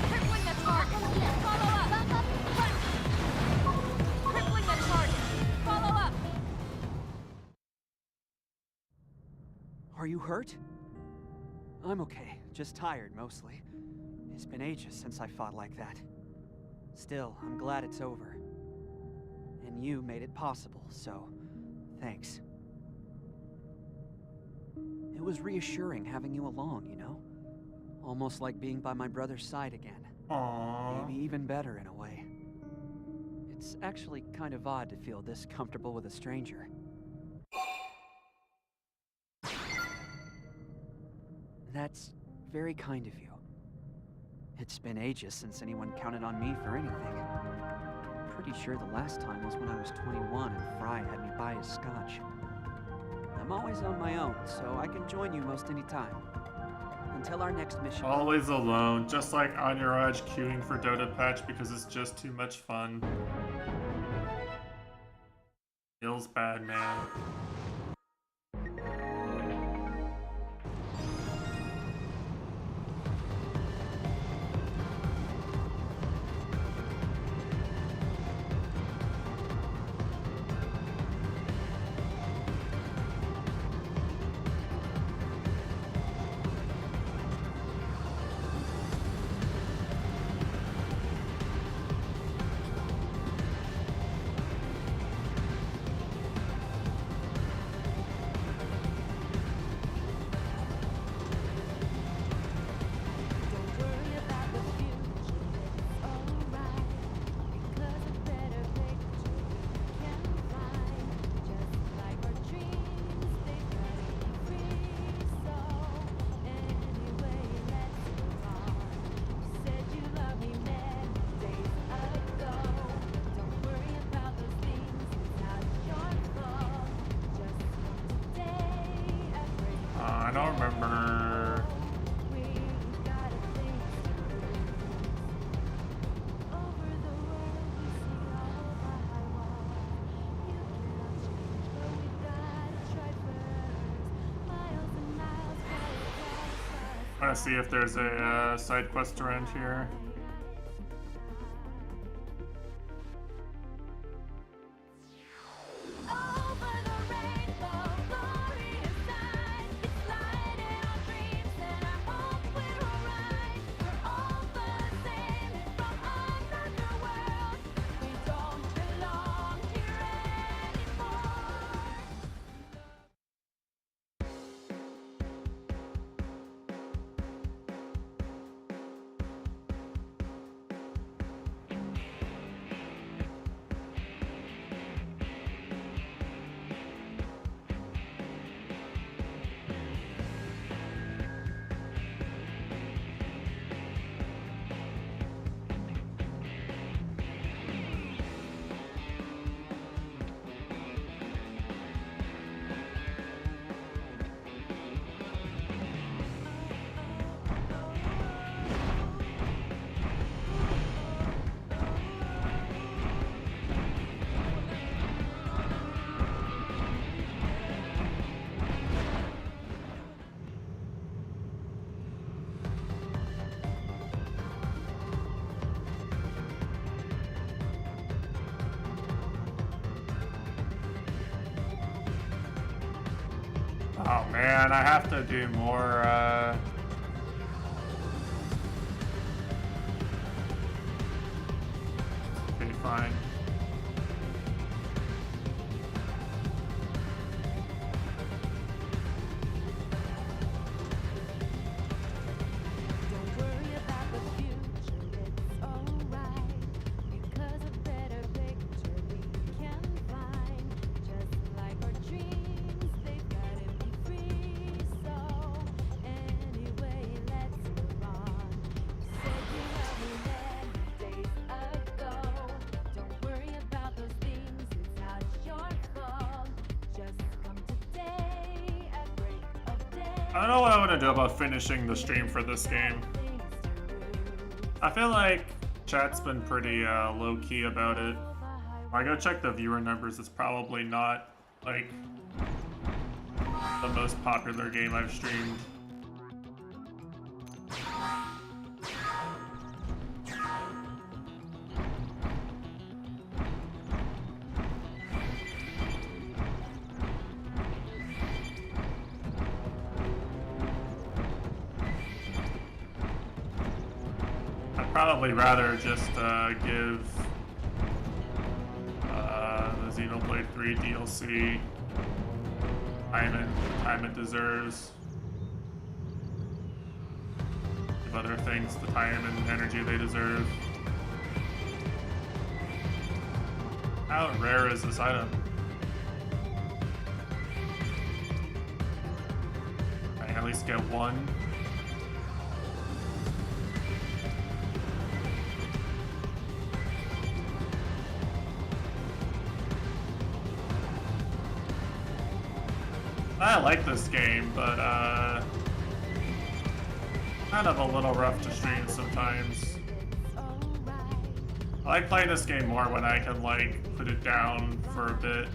Speaker 4: Crippling the target. Follow up. Crippling the target. Follow up.
Speaker 21: Are you hurt? I'm okay. Just tired, mostly. It's been ages since I fought like that. Still, I'm glad it's over. And you made it possible, so thanks. It was reassuring having you along, you know? Almost like being by my brother's side again.
Speaker 2: Aww.
Speaker 21: Maybe even better in a way. It's actually kind of odd to feel this comfortable with a stranger. That's very kind of you. It's been ages since anyone counted on me for anything. Pretty sure the last time was when I was 21 and Fry had me buy his scotch. I'm always on my own, so I can join you most any time. Until our next mission.
Speaker 2: Always alone, just like on your edge queuing for Dota Patch because it's just too much fun. Feels bad, man. I don't remember. I want to see if there's a side quest around here. Oh man, I have to do more, okay, fine. I don't know what I want to do about finishing the stream for this game. I feel like chat's been pretty low-key about it. I go check the viewer numbers, it's probably not, like, the most popular game I've streamed. Probably rather just give the Xenoblade 3 DLC time it deserves. Give other things the time and energy they deserve. How rare is this item? I can at least get one. I like this game, but kind of a little rough to stream sometimes. I like playing this game more when I can, like, put it down for a bit.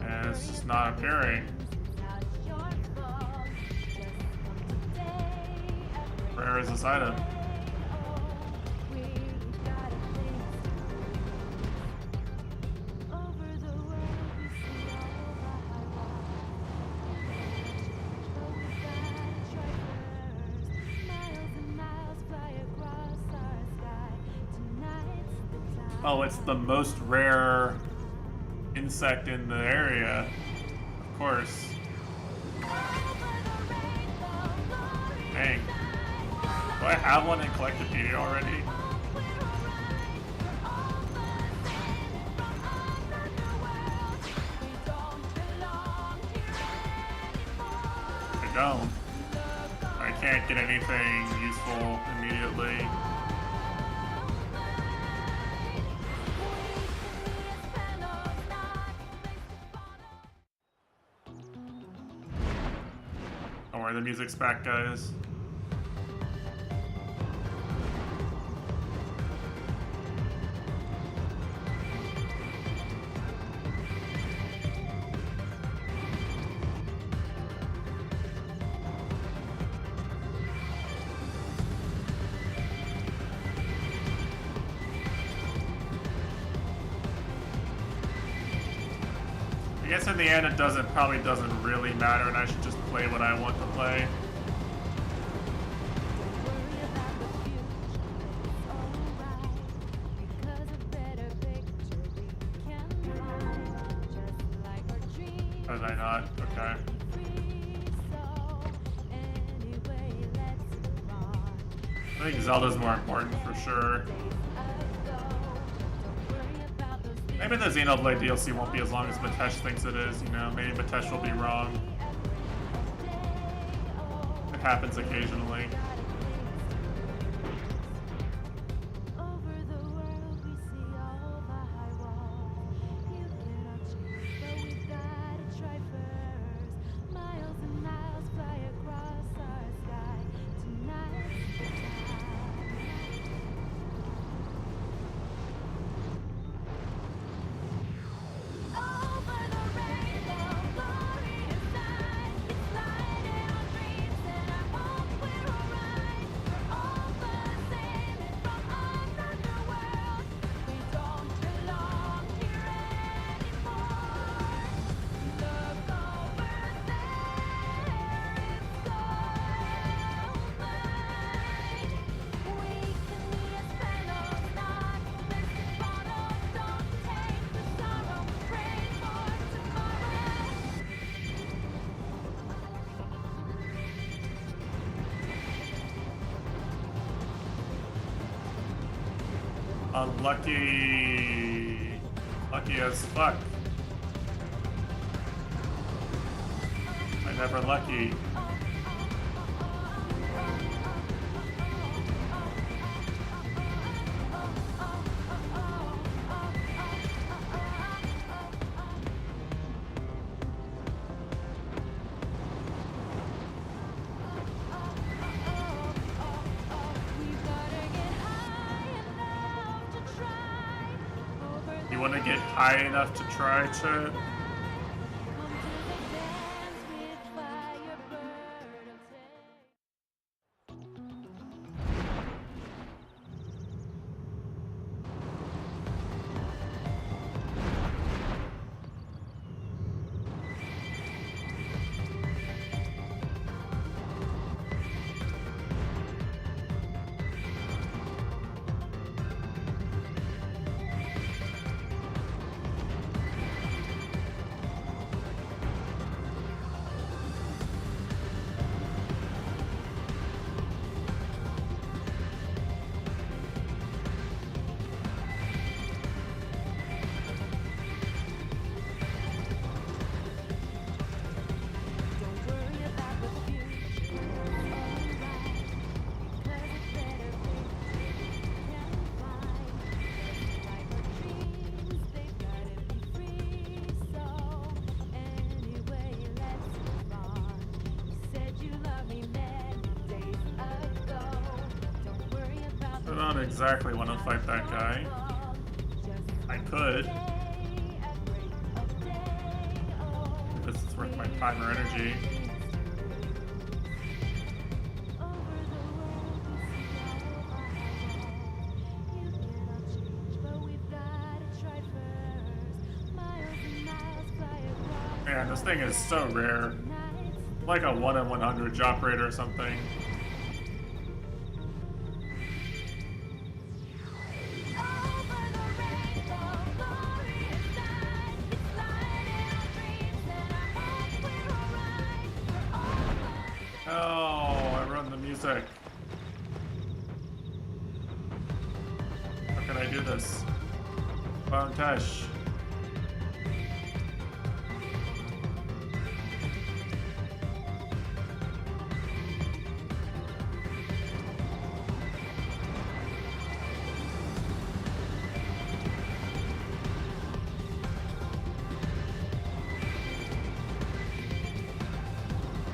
Speaker 2: And it's just not appearing. Where is this item? Oh, it's the most rare insect in the area. Of course. Dang. Do I have one in Collectopedia already? I don't. I can't get anything useful immediately. Alright, the music's back, guys. I guess in the end it probably doesn't really matter, and I should just play what I want to play. Or did I not? Okay. I think Zelda's more important for sure. Maybe the Xenoblade DLC won't be as long as Matesh thinks it is, you know, maybe Matesh will be wrong. It happens occasionally. Unlucky. Lucky as fuck. I never lucky. You want to get high enough to try to... I don't exactly want to fight that guy. I could. This is worth my time or energy. Man, this thing is so rare. Like a 1 in 100 job rate or something. How can I do this? Tesh.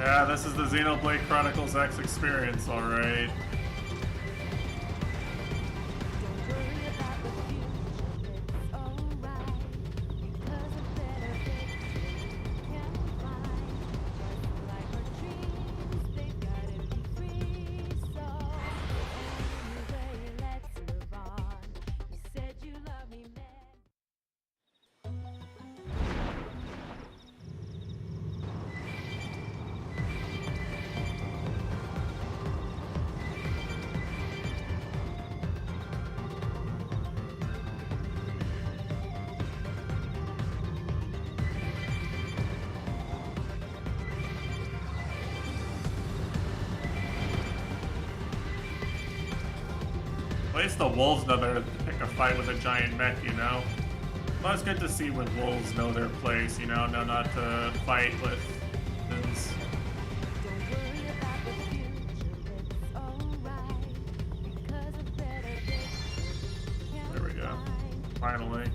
Speaker 2: Yeah, this is the Xenoblade Chronicles X experience, alright. At least the wolves know they're to pick a fight with a giant mech, you know? Well, it's good to see when wolves know their place, you know not to fight with humans. There we go. Finally.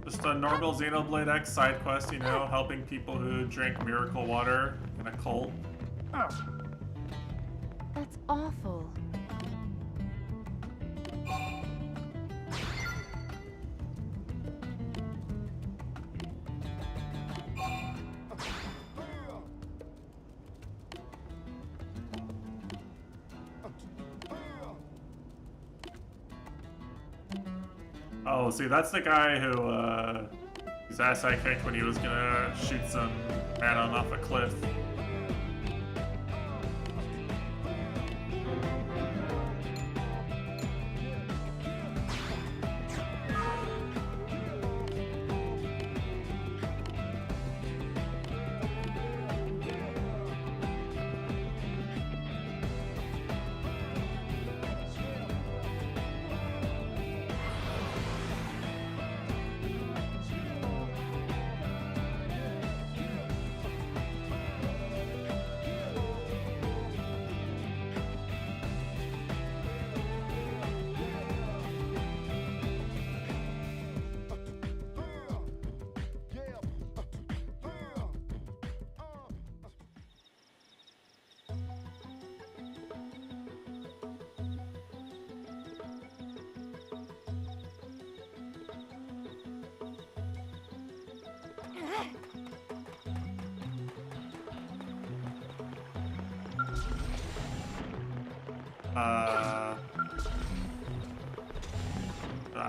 Speaker 2: Just a normal Xenoblade X side quest, you know, helping people who drink miracle water in a cult.
Speaker 4: That's awful.
Speaker 2: Oh, see, that's the guy who, his ass I kicked when he was gonna shoot some man on off a cliff.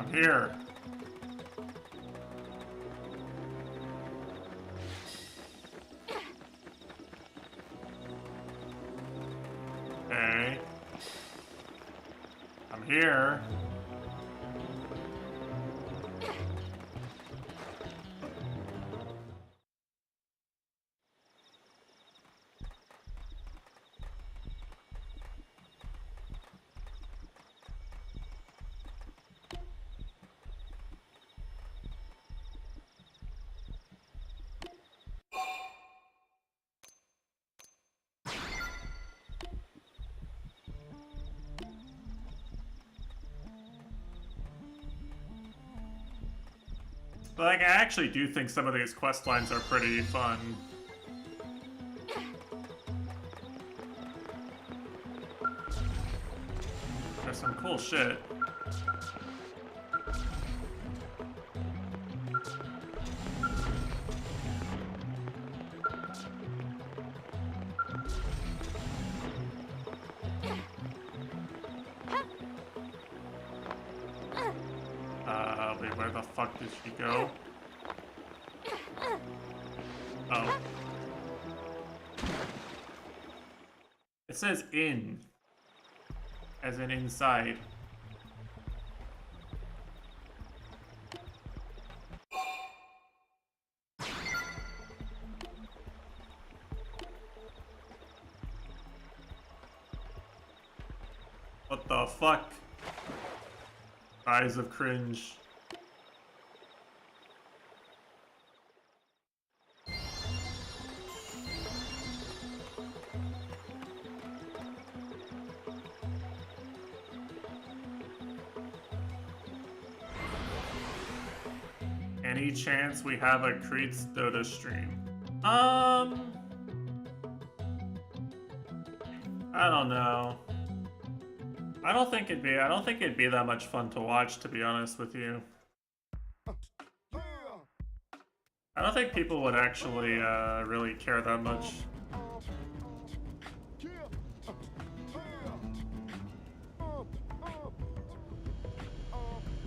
Speaker 2: I'm here. Okay. I'm here. Like, I actually do think some of these quest lines are pretty fun. Bullshit. Wait, where the fuck did she go? Oh. It says in. As in inside. What the fuck? Eyes of cringe. Any chance we have a Creed's Dota stream? I don't know. I don't think it'd be that much fun to watch, to be honest with you. I don't think people would actually really care that much.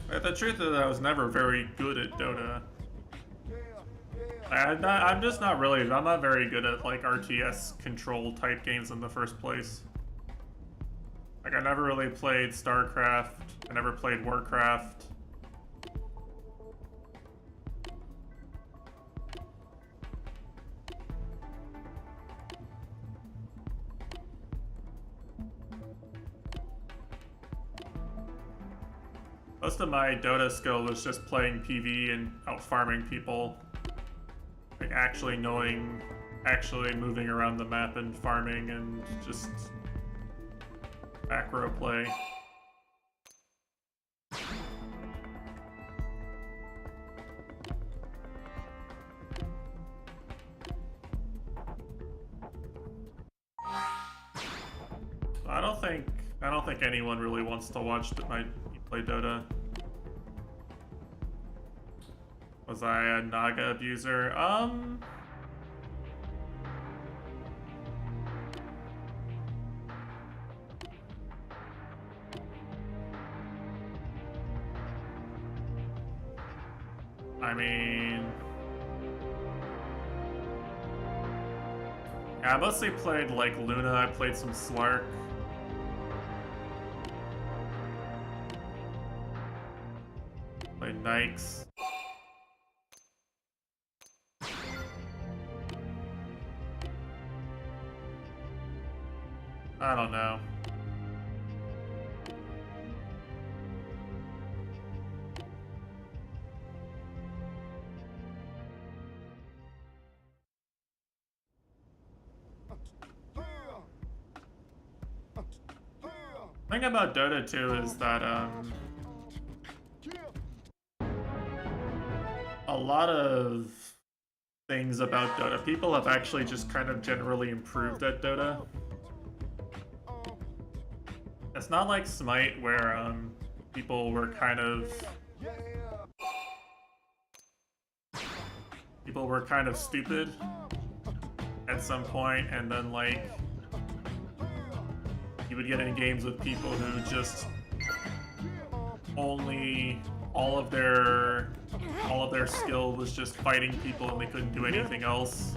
Speaker 2: But the truth is, I was never very good at Dota. I'm not very good at like RTS control type games in the first place. Like I never really played StarCraft. I never played Warcraft. Most of my Dota skill was just playing PvE and out farming people. Like actually moving around the map and farming and just macro play. I don't think anyone really wants to watch me play Dota. Was I a Naga abuser? I mean, yeah, I mostly played like Luna. I played some Slark. Played Nikes. I don't know. The thing about Dota 2 is that a lot of things about Dota, people have actually just kind of generally improved at Dota. It's not like Smite where people were kind of stupid at some point, and then like you would get in games with people who just only all of their skill was just fighting people and they couldn't do anything else.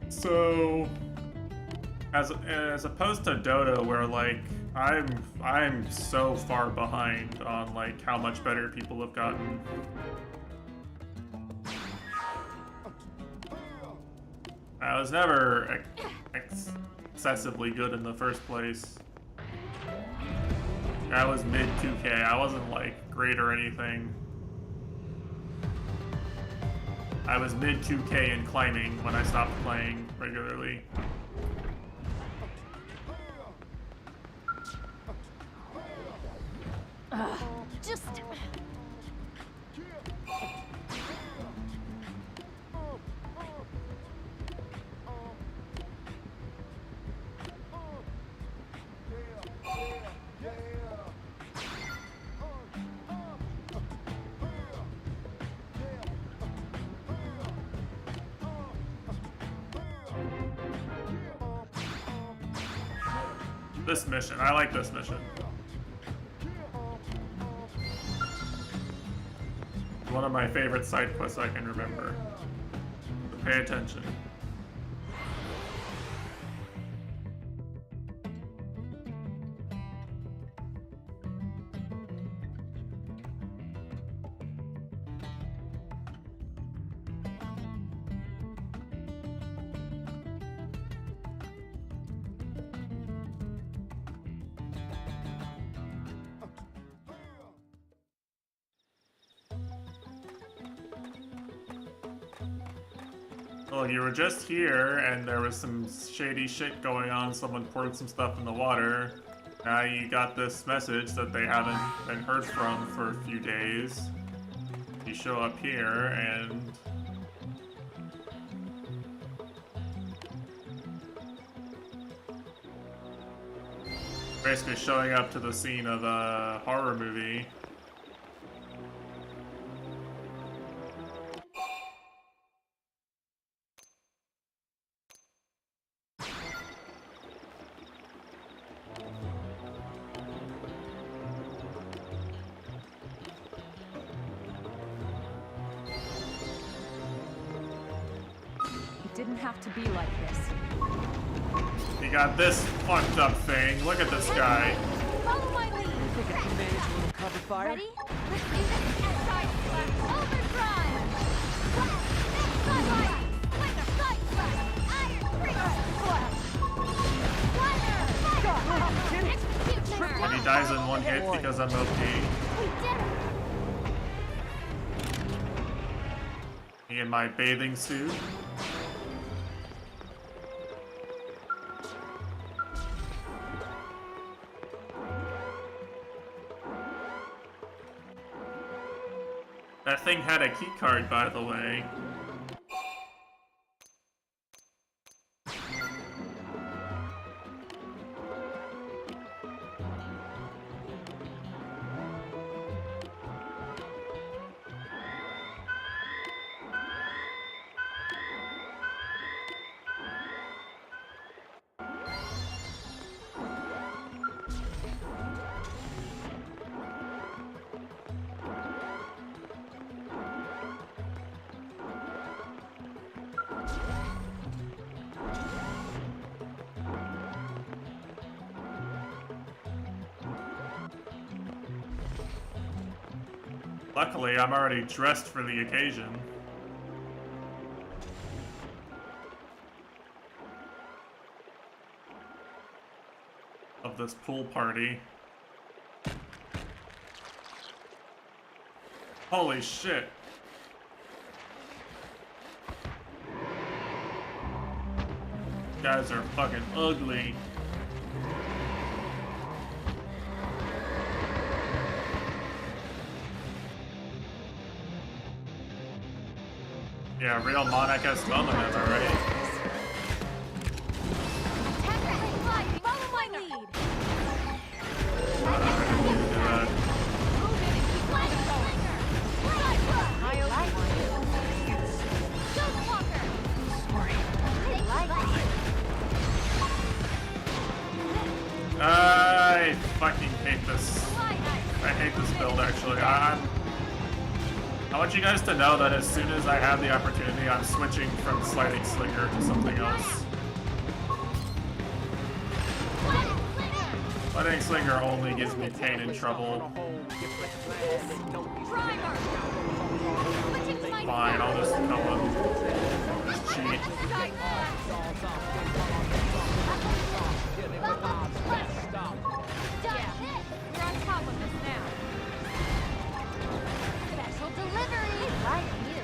Speaker 2: So, as opposed to Dota, where like I'm so far behind on like how much better people have gotten. I was never excessively good in the first place. I was mid 2K. I wasn't like great or anything. I was mid 2K and climbing when I stopped playing regularly.
Speaker 5: Just...
Speaker 2: This mission. I like this mission. One of my favorite side quests I can remember. So pay attention. Well, you were just here, and there was some shady shit going on. Someone poured some stuff in the water. Now you got this message that they haven't been heard from for a few days. You show up here, and... basically showing up to the scene of a horror movie.
Speaker 4: Didn't have to be like this.
Speaker 2: You got this fucked up thing. Look at this guy.
Speaker 5: Follow my lead.
Speaker 21: You think I can manage a little cover fire?
Speaker 5: Ready? Let's do this side slash overdrive. Sunlight. Like a side slash. Iron flash. Fire.
Speaker 2: And he dies in one hit because I'm OP.
Speaker 5: We did it.
Speaker 2: Me in my bathing suit. That thing had a key card, by the way. Luckily, I'm already dressed for the occasion. Of this pool party. Holy shit. You guys are fucking ugly. Yeah, real Monica Stone, am I right?
Speaker 5: Follow my lead.
Speaker 2: I fucking hate this. I hate this build, actually. I want you guys to know that as soon as I have the opportunity, I'm switching from Sliding Slinger to something else. Sliding Slinger only gives me pain and trouble. Fine, I'll just kill him. Just cheat.
Speaker 4: We're on top of this now.
Speaker 5: Special delivery. Like you.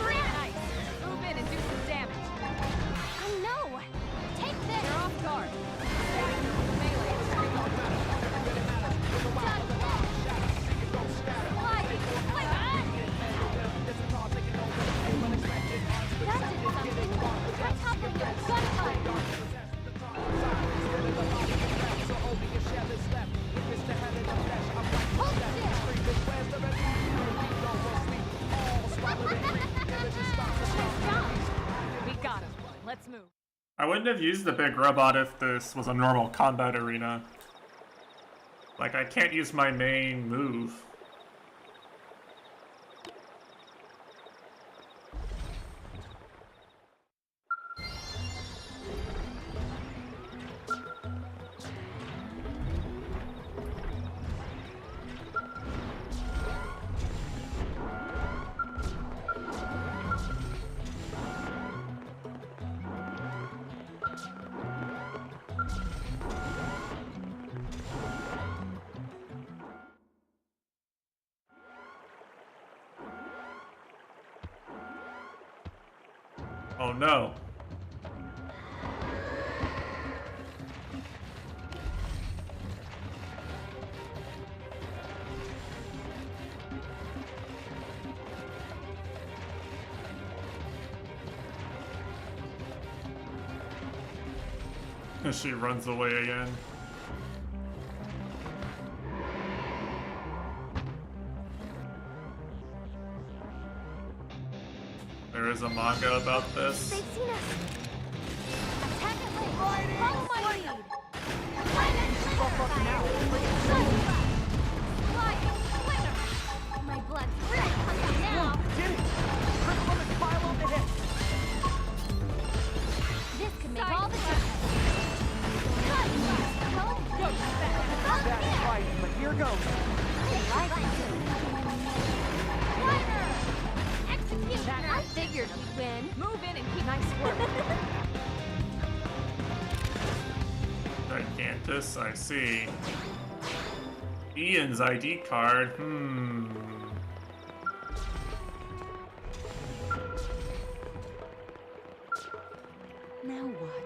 Speaker 4: Nice. Move in and do some damage.
Speaker 5: Oh no. Take this.
Speaker 4: You're off guard. Melee attack.
Speaker 2: wouldn't have used the big robot if this was a normal combat arena. Like, I can't use my main move. Oh no. She runs away again. There is a manga about this.
Speaker 5: They've seen us. Attack it with follow my lead. My blood's red coming now.
Speaker 19: Did it! Triple on the pile on the hit.
Speaker 5: This could make all the difference.
Speaker 19: That's right, but here goes.
Speaker 5: I figured we'd win.
Speaker 4: Move in and keep
Speaker 5: Nice work.
Speaker 2: Gigantus, I see. Ian's ID card,
Speaker 16: Now what?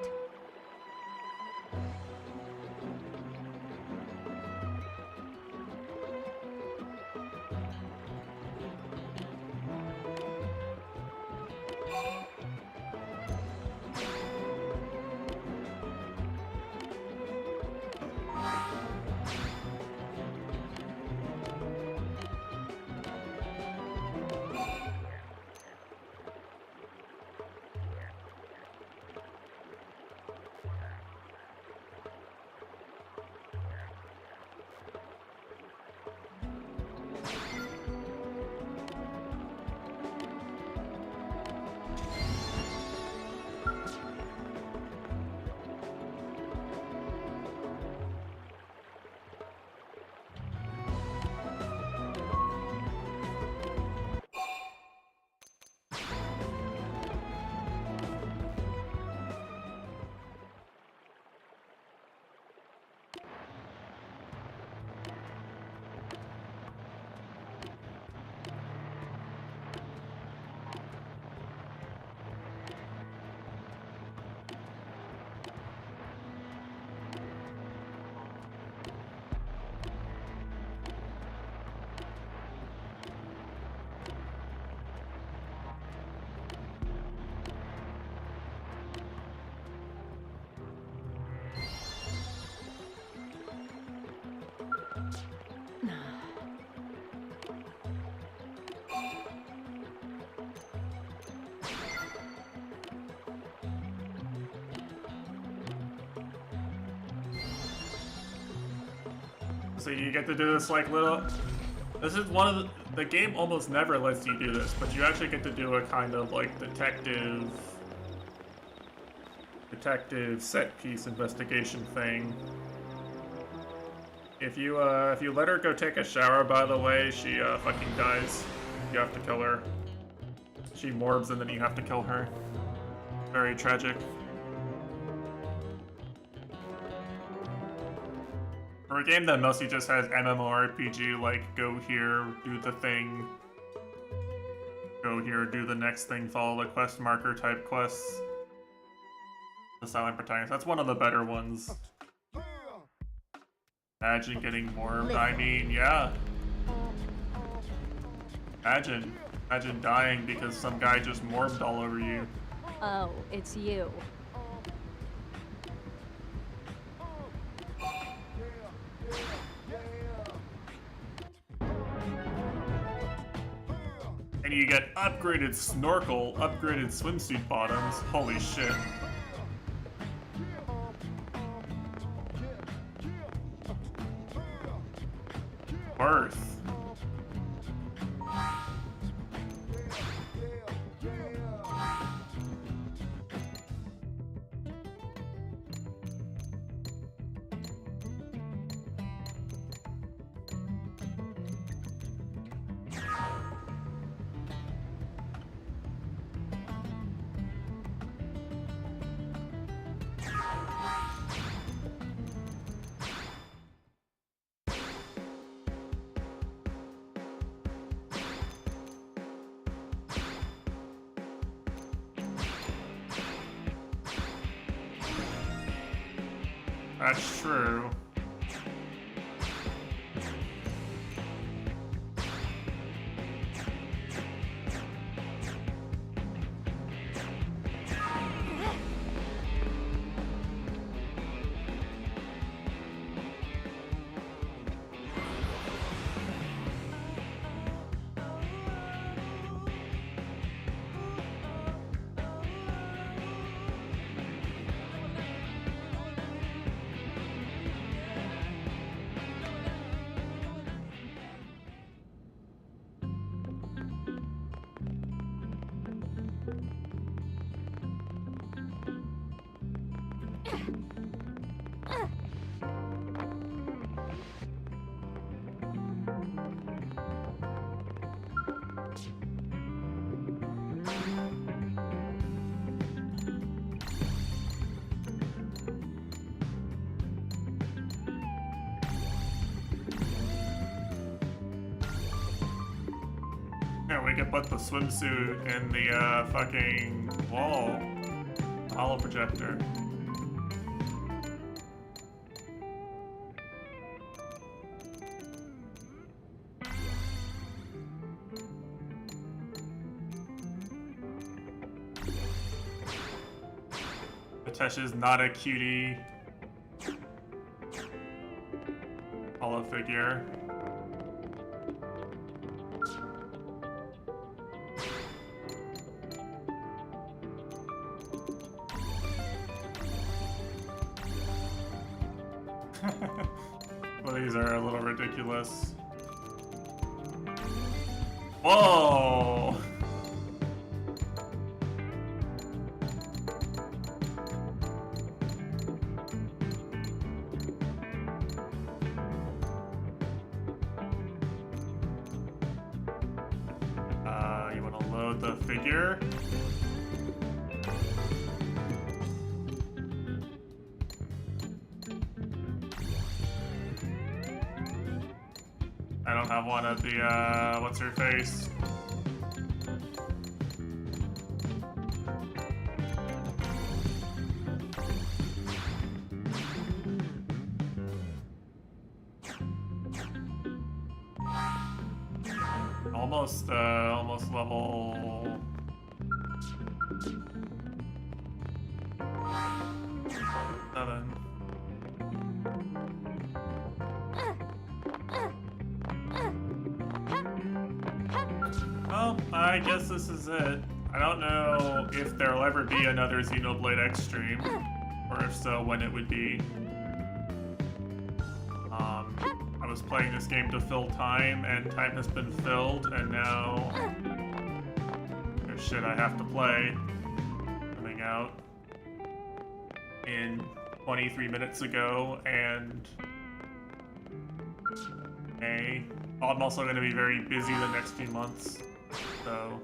Speaker 2: So you get to do this like little... This is one of the game almost never lets you do this, but you actually get to do a kind of like detective set piece investigation thing. If you let her go take a shower, by the way, she fucking dies. You have to kill her. She morbs and then you have to kill her. Very tragic. For a game that mostly just has MMORPG, like, go here, do the thing, go here, do the next thing, follow the quest marker type quests. The Silent Protagonist, that's one of the better ones. Imagine getting morbed, I mean, yeah. Imagine dying because some guy just morbed all over you.
Speaker 4: Oh, it's you.
Speaker 2: And you get upgraded snorkel, upgraded swimsuit bottoms. Holy shit. Birth. That's true. Yeah, we could put the swimsuit in the fucking wall. Hollow projector. Atesha's not a cutie hollow figure. Well, these are a little ridiculous. Whoa! You want to load the figure? I don't have one of the, what's her face? Almost level... 7. Well, I guess this is it. I don't know if there'll ever be another Xenoblade X stream, or if so, when it would be. I was playing this game to fill time, and time has been filled, and now there's shit I have to play coming out in 23 minutes ago, and I'm also going to be very busy the next few months, so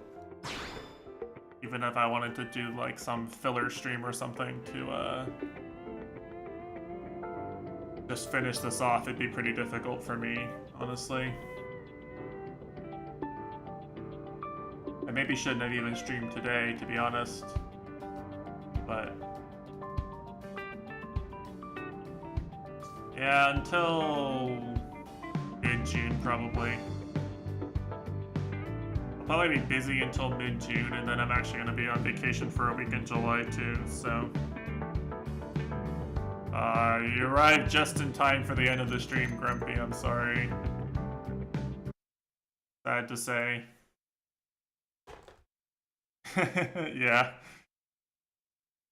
Speaker 2: even if I wanted to do like some filler stream or something to just finish this off, it'd be pretty difficult for me, honestly. I maybe shouldn't have even streamed today, to be honest, but yeah, until mid-June probably. I'll probably be busy until mid-June, and then I'm actually going to be on vacation for a week in July too, so... you arrived just in time for the end of the stream, Grumpy, I'm sorry. Sad to say. Yeah.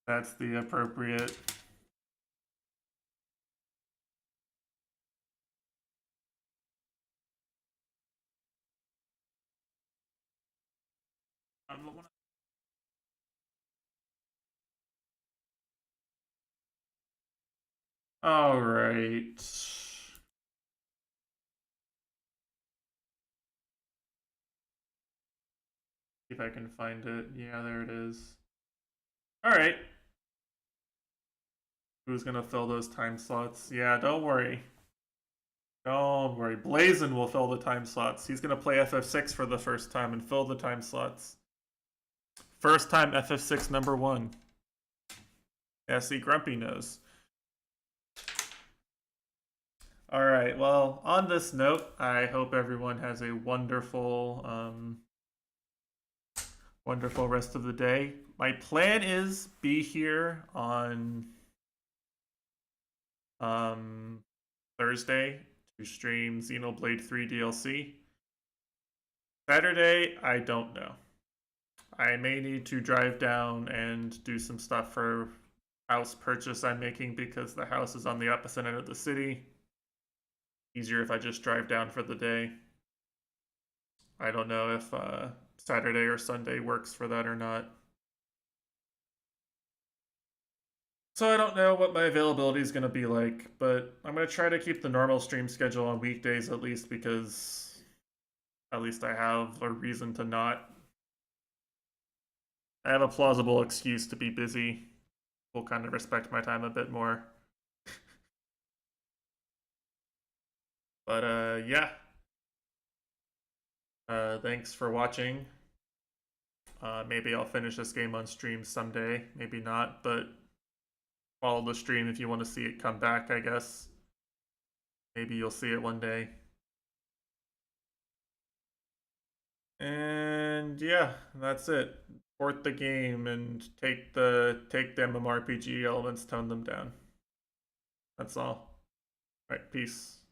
Speaker 2: That's the appropriate... All right. See if I can find it. Yeah, there it is. All right. Who's gonna fill those time slots? Yeah, don't worry. Don't worry. Blazin will fill the time slots. He's gonna play FF6 for the first time and fill the time slots. First time FF6 #1. Yeah, see, Grumpy knows. Alright, well, on this note, I hope everyone has a wonderful, wonderful rest of the day. My plan is be here on Thursday to stream Xenoblade 3 DLC. Saturday, I don't know. I may need to drive down and do some stuff for house purchase I'm making because the house is on the opposite end of the city. Easier if I just drive down for the day. I don't know if Saturday or Sunday works for that or not. So I don't know what my availability is going to be like, but I'm going to try to keep the normal stream schedule on weekdays at least because at least I have a reason to not. I have a plausible excuse to be busy. Will kind of respect my time a bit more. But yeah. Thanks for watching. Maybe I'll finish this game on stream someday. Maybe not, but follow the stream if you want to see it come back, I guess. Maybe you'll see it one day. And yeah, that's it. Port the game and take the MMORPG elements, tone them down. That's all. All right, peace.